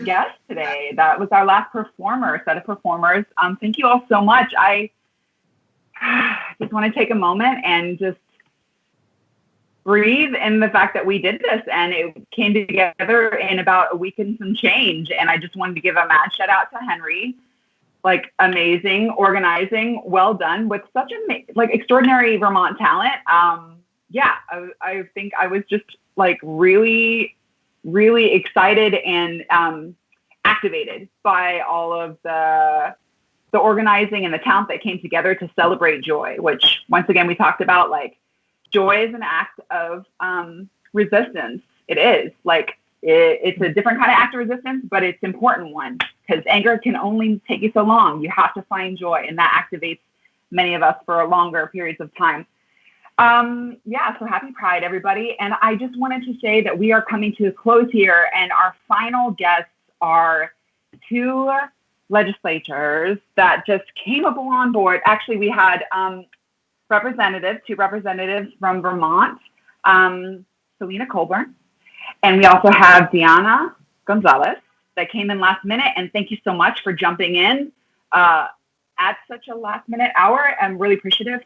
guest today. That was our last set of performers. Thank you all so much. I just want to take a moment and just breathe in the fact that we did this and it came together in about a week and some change. And I just wanted to give a mad shout out to Henry. Like, amazing organizing, well done with such extraordinary Vermont talent. I think I was just like really, really excited and activated by all of the organizing and the talent that came together to celebrate joy, which once again, we talked about, like, joy is an act of resistance. It is it's a different kind of act of resistance, but it's an important one because anger can only take you so long. You have to find joy, and that activates many of us for longer periods of time. So happy Pride, everybody. And I just wanted to say that we are coming to a close here, and our final guests are two legislators that just came up on board. Actually, we had two representatives from Vermont, Selena Colburn, and we also have Diana Gonzalez that came in last minute. And thank you so much for jumping in at such a last minute hour. I'm really appreciative.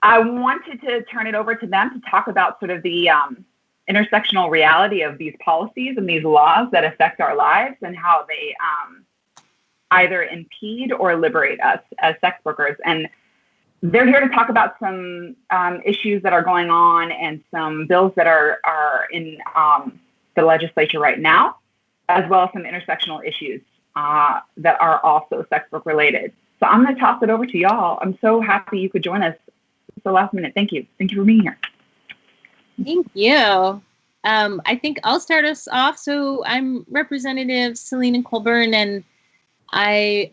I wanted to turn it over to them to talk about sort of the intersectional reality of these policies and these laws that affect our lives and how they either impede or liberate us as sex workers. And they're here to talk about some issues that are going on and some bills that are in the legislature right now, as well as some intersectional issues that are also sex work related. So I'm going to toss it over to y'all. I'm so happy you could join us. The last minute. Thank you. Thank you for being here. Thank you. I think I'll start us off. So I'm Representative Selena Colburn, and I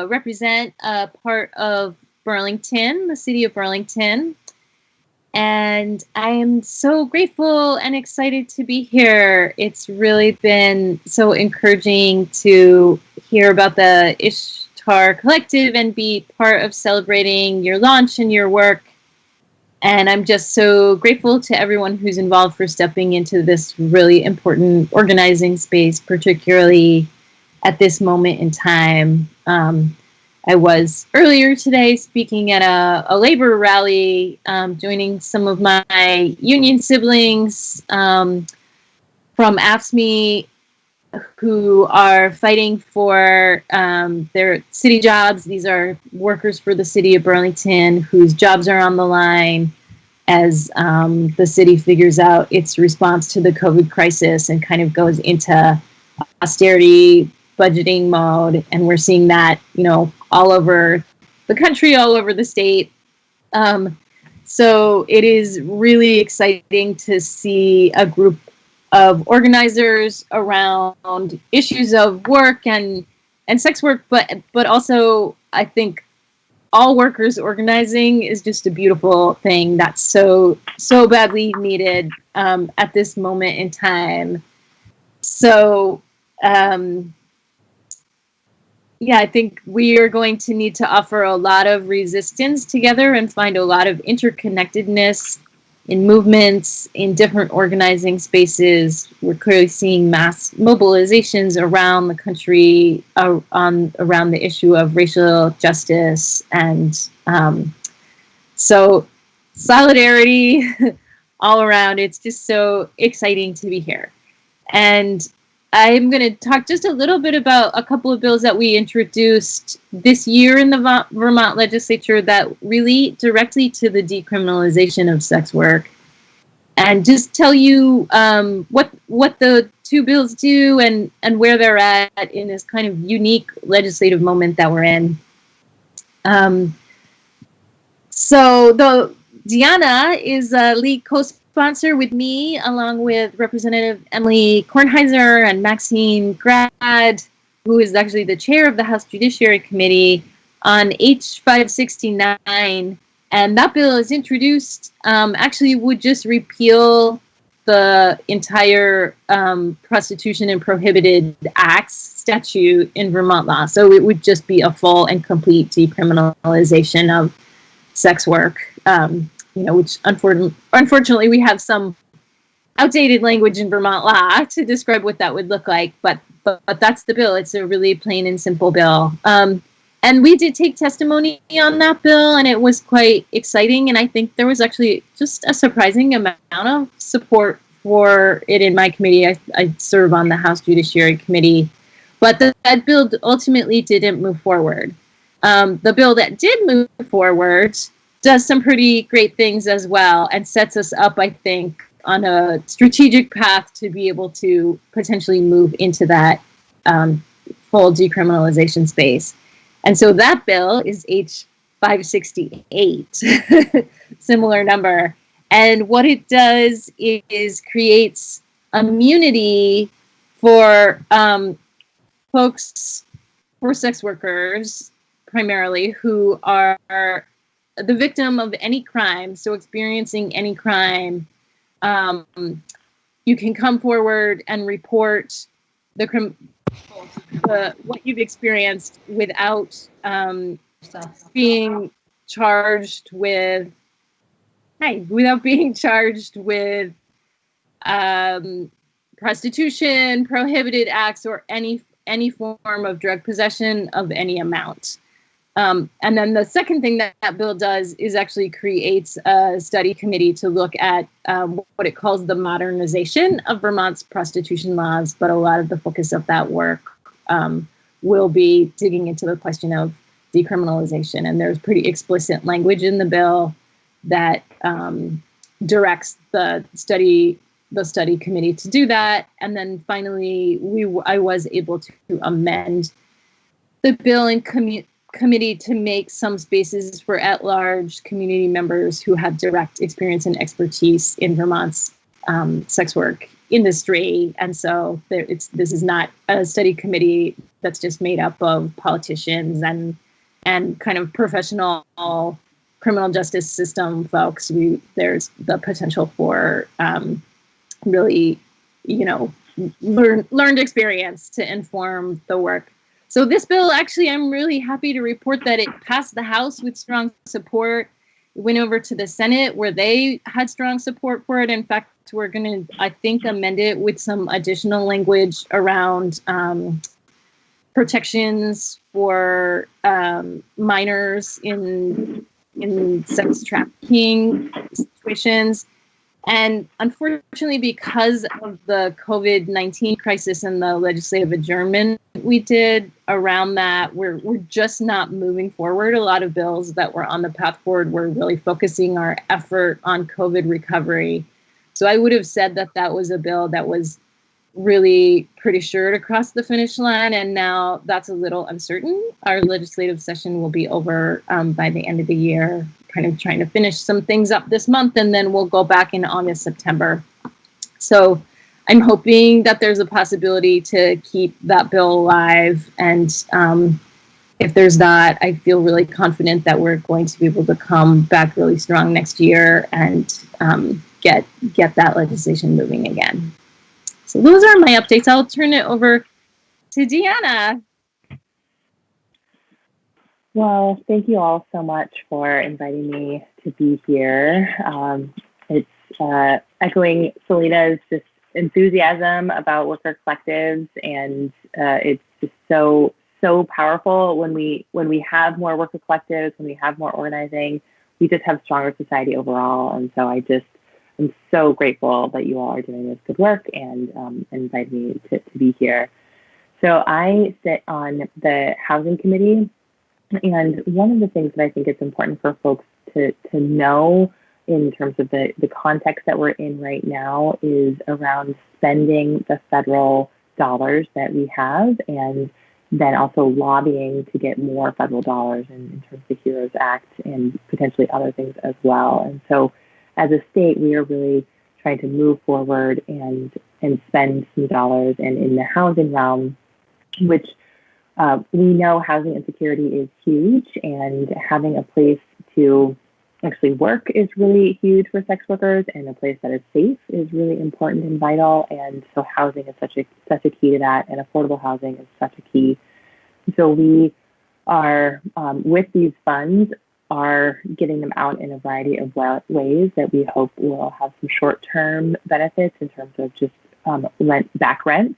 represent a part of Burlington, the city of Burlington. And I am so grateful and excited to be here. It's really been so encouraging to hear about the Ishtar Collective and be part of celebrating your launch and your work. And I'm just so grateful to everyone who's involved for stepping into this really important organizing space, particularly at this moment in time. I was earlier today speaking at a labor rally, joining some of my union siblings from AFSCME who are fighting for their city jobs. These are workers for the city of Burlington whose jobs are on the line as the city figures out its response to the COVID crisis and kind of goes into austerity budgeting mode. And we're seeing that, all over the country, all over the state. So it is really exciting to see a group of organizers around issues of work and sex work, but also I think all workers organizing is just a beautiful thing that's so badly needed at this moment in time. So I think we are going to need to offer a lot of resistance together and find a lot of interconnectedness in movements, in different organizing spaces. We're clearly seeing mass mobilizations around the country around the issue of racial justice. And so solidarity all around. It's just so exciting to be here. And I'm going to talk just a little bit about a couple of bills that we introduced this year in the Vermont legislature that relate directly to the decriminalization of sex work, and just tell you what the two bills do and where they're at in this kind of unique legislative moment that we're in. So Diana is a lead co-sponsor with me, along with Representative Emily Kornheiser and Maxine Grad, who is actually the chair of the House Judiciary Committee, on H569. And that bill is introduced, actually would just repeal the entire prostitution and prohibited acts statute in Vermont law. So it would just be a full and complete decriminalization of sex work, which unfortunately we have some outdated language in Vermont law to describe what that would look like. But that's the bill. It's a really plain and simple bill. And we did take testimony on that bill, and it was quite exciting. And I think there was actually just a surprising amount of support for it in my committee. I serve on the House Judiciary Committee, but that bill ultimately didn't move forward. The bill that did move forward does some pretty great things as well, and sets us up, I think, on a strategic path to be able to potentially move into that full decriminalization space. And so that bill is H568, similar number. And what it does is creates immunity for folks, for sex workers primarily, who are the victim of any crime, so experiencing any crime. You can come forward and report what you've experienced without being charged with prostitution, prohibited acts, or any form of drug possession of any amount. And then the second thing that bill does is actually creates a study committee to look at what it calls the modernization of Vermont's prostitution laws. But a lot of the focus of that work will be digging into the question of decriminalization. And there's pretty explicit language in the bill that directs the study committee to do that. And then finally, I was able to amend the bill in committee to make some spaces for at-large community members who have direct experience and expertise in Vermont's sex work industry. And so this is not a study committee that's just made up of politicians and kind of professional criminal justice system folks. There's the potential for really, learned experience to inform the work. So this bill, actually, I'm really happy to report that it passed the House with strong support. It went over to the Senate where they had strong support for it. In fact, we're going to, I think, amend it with some additional language around protections for minors in sex trafficking situations. And unfortunately, because of the COVID-19 crisis and the legislative adjournment we did around that, we're just not moving forward. A lot of bills that were on the path forward were really focusing our effort on COVID recovery. So I would have said that was a bill that was really pretty sure to cross the finish line, and now that's a little uncertain. Our legislative session will be over by the end of the year, kind of trying to finish some things up this month, and then we'll go back in August, September. So I'm hoping that there's a possibility to keep that bill alive, and if there's not, I feel really confident that we're going to be able to come back really strong next year and get that legislation moving again. So those are my updates. I'll turn it over to Deanna. Well, thank you all so much for inviting me to be here. It's echoing Selena's just enthusiasm about worker collectives, and it's just so powerful when we have more worker collectives, when we have more organizing, we just have stronger society overall. And so I'm so grateful that you all are doing this good work and invited me to be here. So I sit on the Housing Committee, and one of the things that I think it's important for folks to know in terms of the context that we're in right now is around spending the federal dollars that we have, and then also lobbying to get more federal dollars in terms of the HEROES Act and potentially other things as well. And so as a state, we are really trying to move forward and spend some dollars. And in the housing realm, which we know housing insecurity is huge, and having a place to actually work is really huge for sex workers, and a place that is safe is really important and vital. And so housing is such a key to that, and affordable housing is such a key. So we are, with these funds, are getting them out in a variety of ways that we hope will have some short-term benefits in terms of just rent,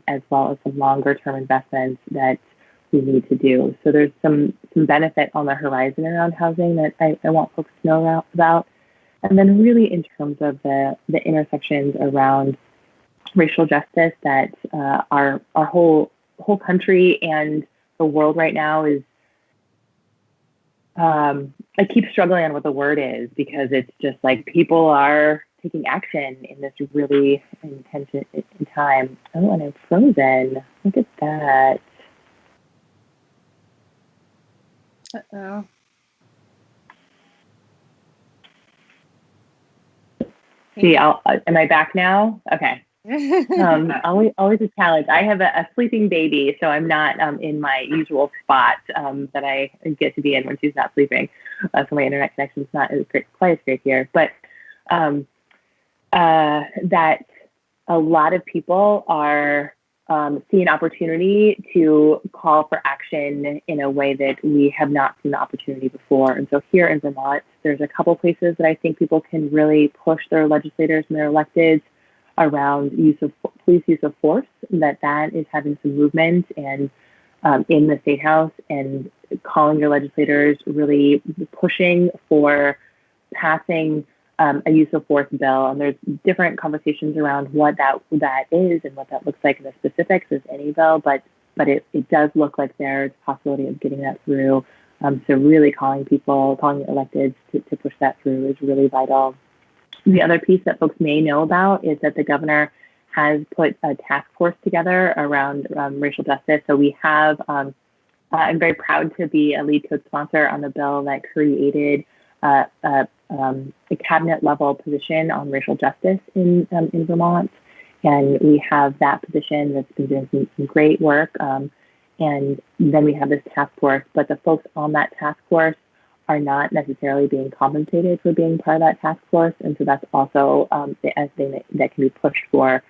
as well as some longer-term investments that we need to do. So there's some benefit on the horizon around housing that I want folks to know about. And then really in terms of the intersections around racial justice that our whole country and the world right now is, I keep struggling on what the word is, because it's just like people are taking action in this really intense time. Oh, and I'm frozen. Look at that. Uh-oh. See, am I back now? Okay. Always a challenge. I have a sleeping baby, so I'm not in my usual spot that I get to be in when she's not sleeping. So my internet connection is not quite as great here. But that a lot of people are seeing opportunity to call for action in a way that we have not seen the opportunity before. And so here in Vermont, there's a couple places that I think people can really push their legislators and their electeds around police use of force, that is having some movement, and in the State House, and calling your legislators, really pushing for passing a use of force bill. And there's different conversations around what that is and what that looks like in the specifics as any bill, but it does look like there's a possibility of getting that through. So really calling electeds to push that through is really vital. The other piece that folks may know about is that the governor has put a task force together around racial justice. So we have, I'm very proud to be a lead co-sponsor on the bill that created a cabinet level position on racial justice in Vermont. And we have that position that's been doing some great work. And then we have this task force, but the folks on that task force are not necessarily being compensated for being part of that task force. And so that's also a thing that can be pushed for.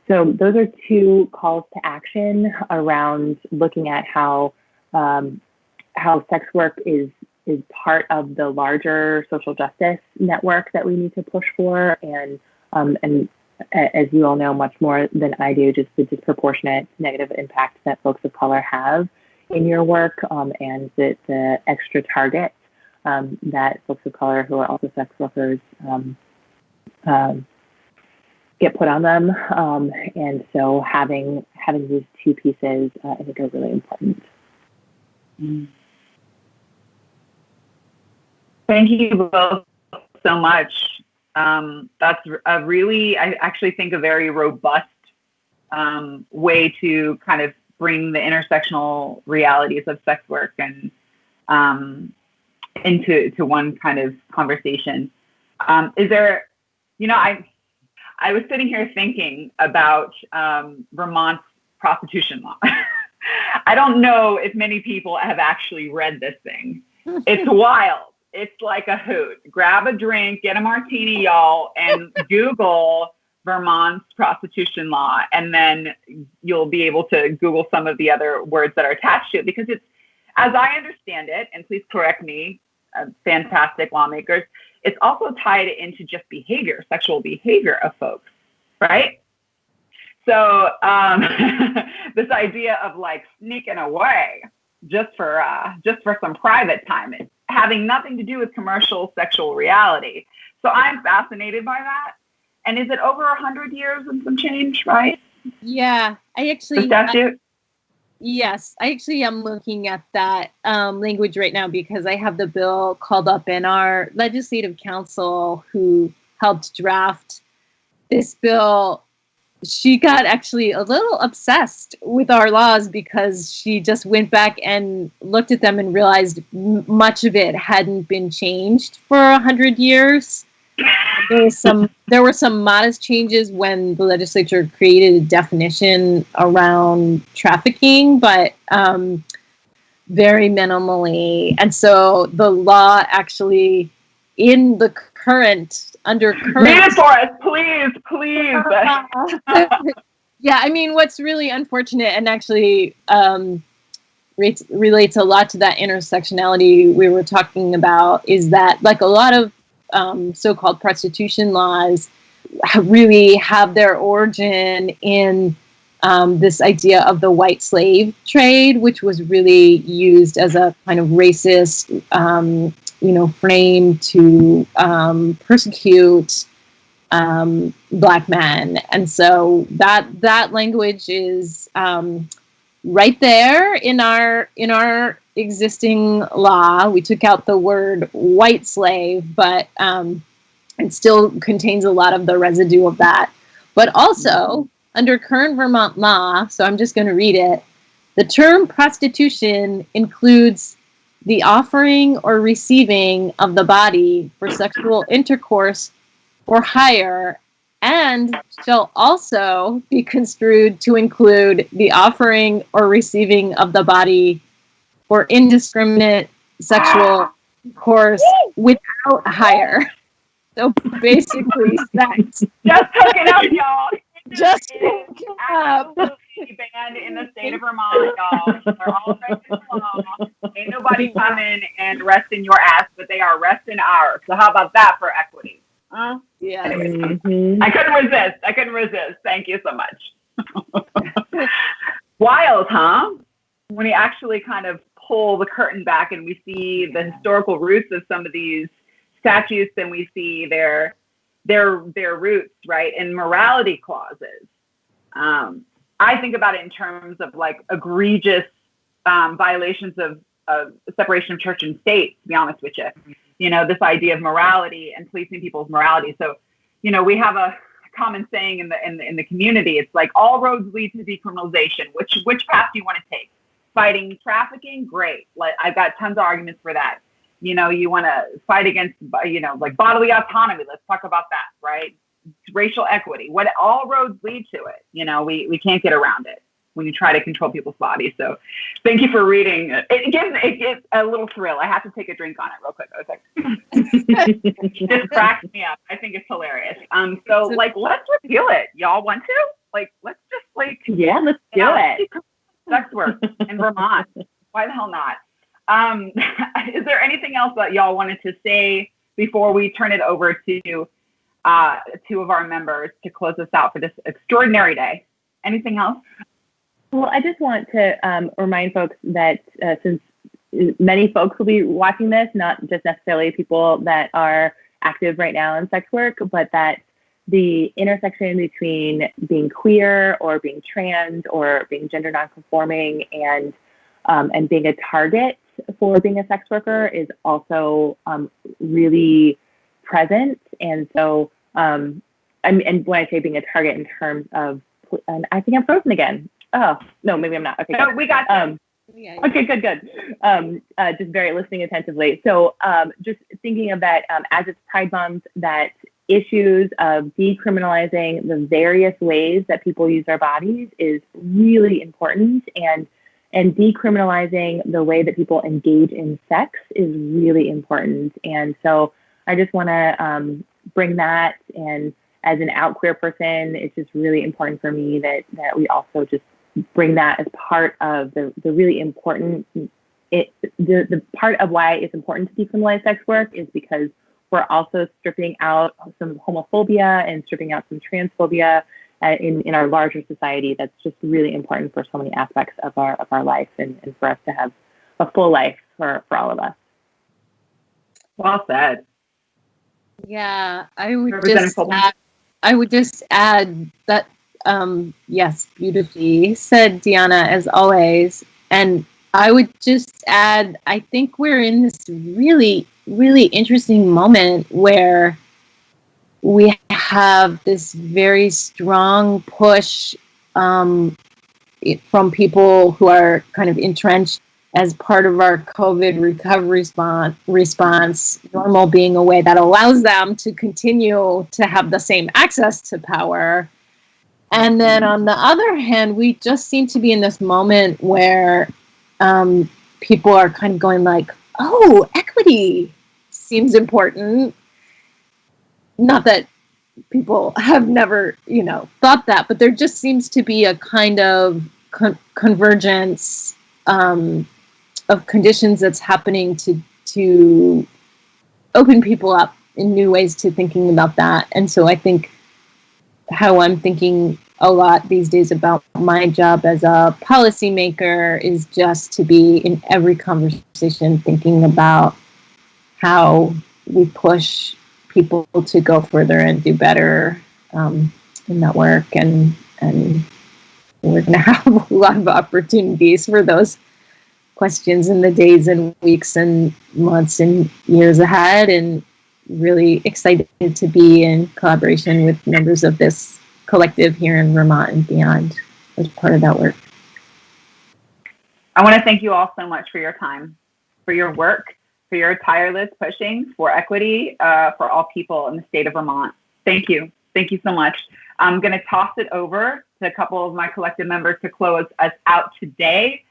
So those are two calls to action around looking at how sex work is part of the larger social justice network that we need to push for. And as you all know much more than I do, just the disproportionate negative impact that folks of color have in your work, and the extra target that folks of color who are also sex workers get put on them. And so having these two pieces, I think, are really important. Thank you both so much. That's a really, I actually think, a very robust way to kind of bring the intersectional realities of sex work and into one kind of conversation. Is there, I was sitting here thinking about Vermont's prostitution law. I don't know if many people have actually read this thing. It's wild. It's like a hoot. Grab a drink, get a martini, y'all, and Google Vermont's prostitution law. And then you'll be able to Google some of the other words that are attached to it, because it's, as I understand it, and please correct me, fantastic lawmakers, it's also tied into just behavior, sexual behavior of folks, right? So this idea of like sneaking away just for some private time, having nothing to do with commercial sexual reality. So I'm fascinated by that. And is it over 100 years and some change, right? Yeah, I actually, the statute? Yes, I actually am looking at that language right now because I have the bill called up in our legislative council who helped draft this bill. She got actually a little obsessed with our laws because she just went back and looked at them and realized much of it hadn't been changed for 100 years. There were some modest changes when the legislature created a definition around trafficking, but very minimally. And so the law actually in the under current. Read it for us, please. Yeah, I mean, what's really unfortunate and actually relates a lot to that intersectionality we were talking about is that, like, a lot of so-called prostitution laws really have their origin in this idea of the white slave trade, which was really used as a kind of racist, frame to persecute Black men. And so that language is right there in our existing law. We took out the word white slave, but it still contains a lot of the residue of that. But also, under current Vermont law, so I'm just going to read it, the term prostitution includes the offering or receiving of the body for sexual intercourse for hire, and shall also be construed to include the offering or receiving of the body for indiscriminate sexual intercourse without hire. So basically, sex. Just hook it up, y'all. Just hook it up. Absolutely banned in the state of Vermont, y'all. They're all breaking the law. Ain't nobody coming and resting your ass, but they are resting ours. So how about that for equity? Yeah. Anyways, I couldn't resist. Thank you so much. Wild, huh? When you actually kind of pull the curtain back and we see the historical roots of some of these statutes, and we see their roots, right, in morality clauses. I think about it in terms of like egregious violations of separation of church and state, to be honest with you. You know, this idea of morality and policing people's morality. So, you know, we have a common saying in the community. It's like all roads lead to decriminalization. Which path do you want to take? Fighting trafficking? Great. Like, I've got tons of arguments for that. You know, you want to fight against, like bodily autonomy. Let's talk about that, right? Racial equity. What all roads lead to it. You know, we can't get around it when you try to control people's bodies. So thank you for reading. It gives a little thrill. I have to take a drink on it real quick. I was like, it just cracks me up. I think it's hilarious. So like, let's repeal it. Y'all want to? Like, let's just like, yeah, let's do it. Sex work in Vermont. Why the hell not? Is there anything else that y'all wanted to say before we turn it over to two of our members to close us out for this extraordinary day? Anything else? Well, I just want to remind folks that since many folks will be watching this, not just necessarily people that are active right now in sex work, but that the intersection between being queer or being trans or being gender nonconforming and being a target for being a sex worker is also really present. And so, and when I say being a target in terms of, and I think I'm frozen again. Oh, no, maybe I'm not. Okay, no, we got you. Okay, good. Just very listening attentively. So just thinking of that as it's Pride Month, that issues of decriminalizing the various ways that people use their bodies is really important, and decriminalizing the way that people engage in sex is really important. And so I just want to bring that, and as an out queer person, it's just really important for me that we also just bring that as part of the really important, the part of why it's important to decriminalize sex work is because we're also stripping out some homophobia and stripping out some transphobia in our larger society. That's just really important for so many aspects of our life, and for us to have a full life for all of us. Well said. Yeah, I would just add that Yes, beautifully said, Deanna, as always. And I would just add, I think we're in this really, really interesting moment where we have this very strong push from people who are kind of entrenched as part of our COVID recovery response, normal being a way that allows them to continue to have the same access to power. And then on the other hand, we just seem to be in this moment where people are kind of going like, oh, equity seems important. Not that people have never, thought that, but there just seems to be a kind of convergence of conditions that's happening to open people up in new ways to thinking about that. And so I think how I'm thinking a lot these days about my job as a policymaker is just to be in every conversation thinking about how we push people to go further and do better in that work. And we're going to have a lot of opportunities for those questions in the days and weeks and months and years ahead, and really excited to be in collaboration with members of this collective here in Vermont and beyond as part of that work. I want to thank you all so much for your time, for your work, for your tireless pushing for equity for all people in the state of Vermont. Thank you. Thank you so much. I'm going to toss it over to a couple of my collective members to close us out today.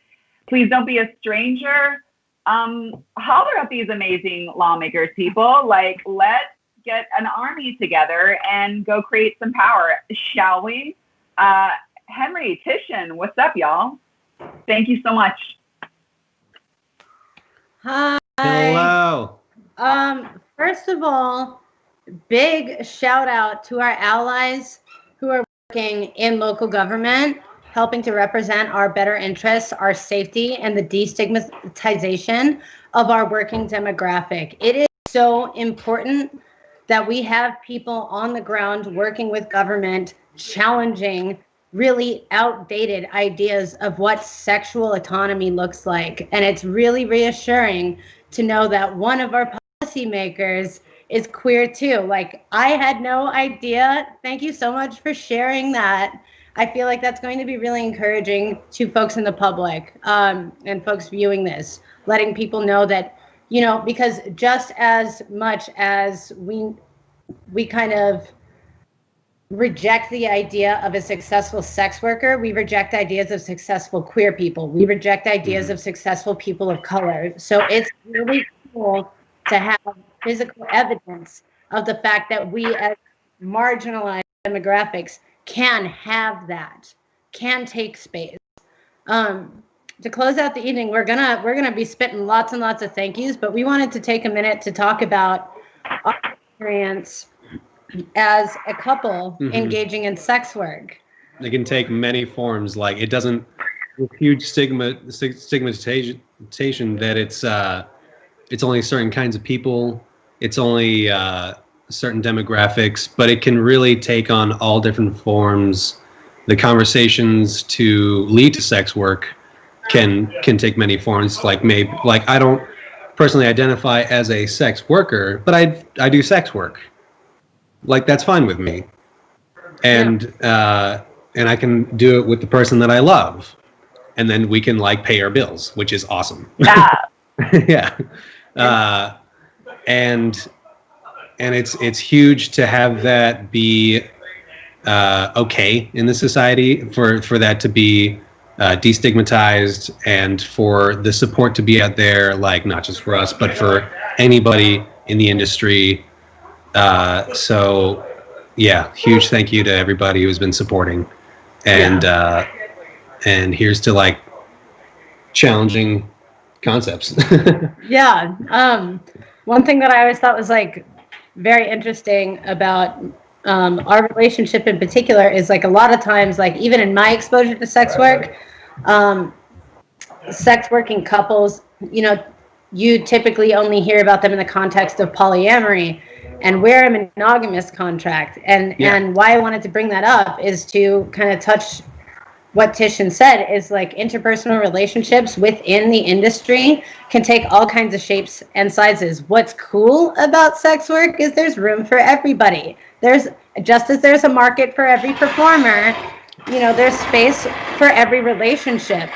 Please don't be a stranger. Holler at these amazing lawmakers, people. Like, let's get an army together and go create some power, shall we? Henry, Titian, what's up, y'all? Thank you so much. Hi. Hello. First of all, big shout out to our allies who are working in local government, helping to represent our better interests, our safety, and the destigmatization of our working demographic. It is so important that we have people on the ground working with government, challenging really outdated ideas of what sexual autonomy looks like. And it's really reassuring to know that one of our policymakers is queer too. Like, I had no idea. Thank you so much for sharing that. I feel like that's going to be really encouraging to folks in the public and folks viewing this, letting people know that, because just as much as we kind of reject the idea of a successful sex worker, we reject ideas of successful queer people. We reject ideas of successful people of color. So it's really cool to have physical evidence of the fact that we as marginalized demographics can have that, can take space. To close out the evening, we're gonna be spitting lots and lots of thank yous, but we wanted to take a minute to talk about our experience as a couple engaging in sex work. It can take many forms. Like, it doesn't, huge stigmatization that it's only certain kinds of people, it's only certain demographics, but it can really take on all different forms. The conversations to lead to sex work can take many forms. Like, I don't personally identify as a sex worker, but I do sex work. Like, that's fine with me, and I can do it with the person that I love, and then we can pay our bills, which is awesome. Yeah. And it's huge to have that be okay in the society, for that to be destigmatized, and for the support to be out there, not just for us, but for anybody in the industry. So yeah, huge thank you to everybody who's been supporting, and here's to challenging concepts. Yeah. One thing that I always thought was very interesting about our relationship in particular is a lot of times, even in my exposure to sex work, sex working couples, you typically only hear about them in the context of polyamory. and we're a monogamous contract. And why I wanted to bring that up is to kind of touch what Tishan said, is like interpersonal relationships within the industry can take all kinds of shapes and sizes. What's cool about sex work is there's room for everybody. There's, just as there's a market for every performer, you know, there's space for every relationship.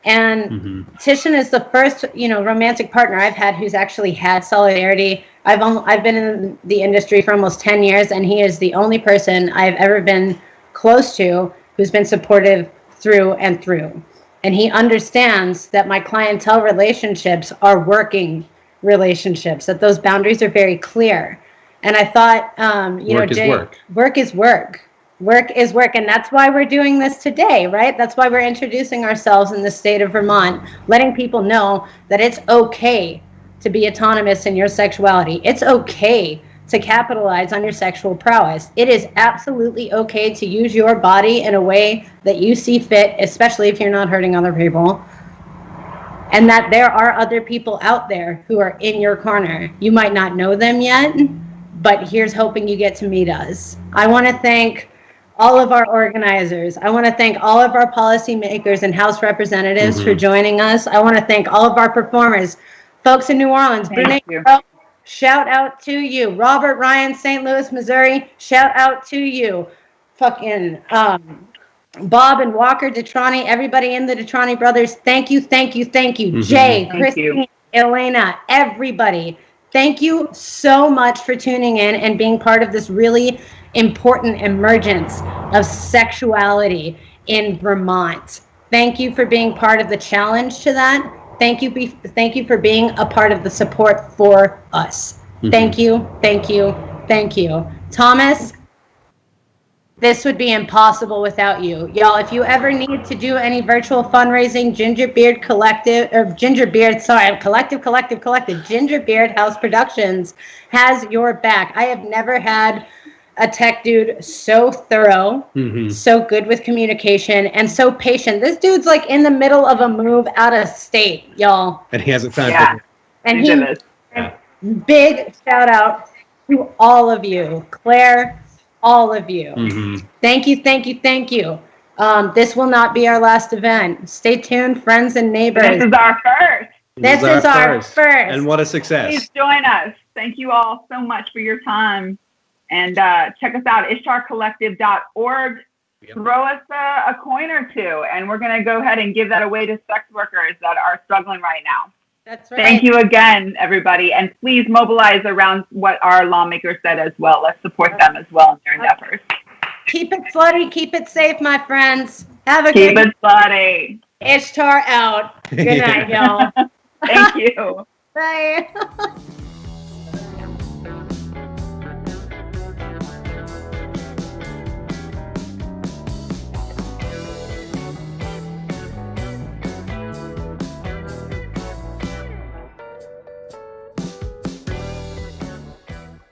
And Tishan is the first, you know, romantic partner I've had who's actually had solidarity. I've been in the industry for almost 10 years, and he is the only person I've ever been close to who's been supportive through and through. And he understands that my clientele relationships are working relationships, that those boundaries are very clear. And I thought, you know, Jay, work is work. Work is work, and that's why we're doing this today, right? That's why we're introducing ourselves in the state of Vermont, letting people know that it's okay to be autonomous in your sexuality. It's okay to capitalize on your sexual prowess. It is absolutely okay to use your body in a way that you see fit, especially if you're not hurting other people. And that there are other people out there who are in your corner. You might not know them yet, but here's hoping you get to meet us. I want to thank all of our organizers. I want to thank all of our policymakers and House representatives for joining us. I want to thank all of our performers, folks in New Orleans. Brene, shout out to you. Robert Ryan, St. Louis, Missouri, shout out to you. Fucking Bob and Walker, Detrani, everybody in the Detrani brothers, thank you, thank you, thank you. Jay, Christine, Elena, everybody. Thank you so much for tuning in and being part of this really important emergence of sexuality in Vermont. Thank you for being part of the challenge to that. Thank you for being a part of the support for us. Thank you, thank you, thank you. Thomas, this would be impossible without you. Y'all, if you ever need to do any virtual fundraising, Gingerbeard Collective, or Gingerbeard, sorry, Collective, Gingerbeard House Productions has your back. I have never had a tech dude so thorough, so good with communication, and so patient. This dude's like in the middle of a move out of state, y'all. And he hasn't time for it. And big shout out to all of you. Claire, all of you. Thank you, thank you, thank you. This will not be our last event. Stay tuned, friends and neighbors. This is our first. This is our first. And what a success. Please join us. Thank you all so much for your time. And check us out, ishtarcollective.org. Throw us a coin or two, and we're going to go ahead and give that away to sex workers that are struggling right now. That's right. Thank you again, everybody. And please mobilize around what our lawmakers said as well. Let's support them as well in their endeavors. Keep it slutty, keep it safe, my friends. Have a Keep good it slutty. Ishtar out. Good night, y'all. Thank you. Bye.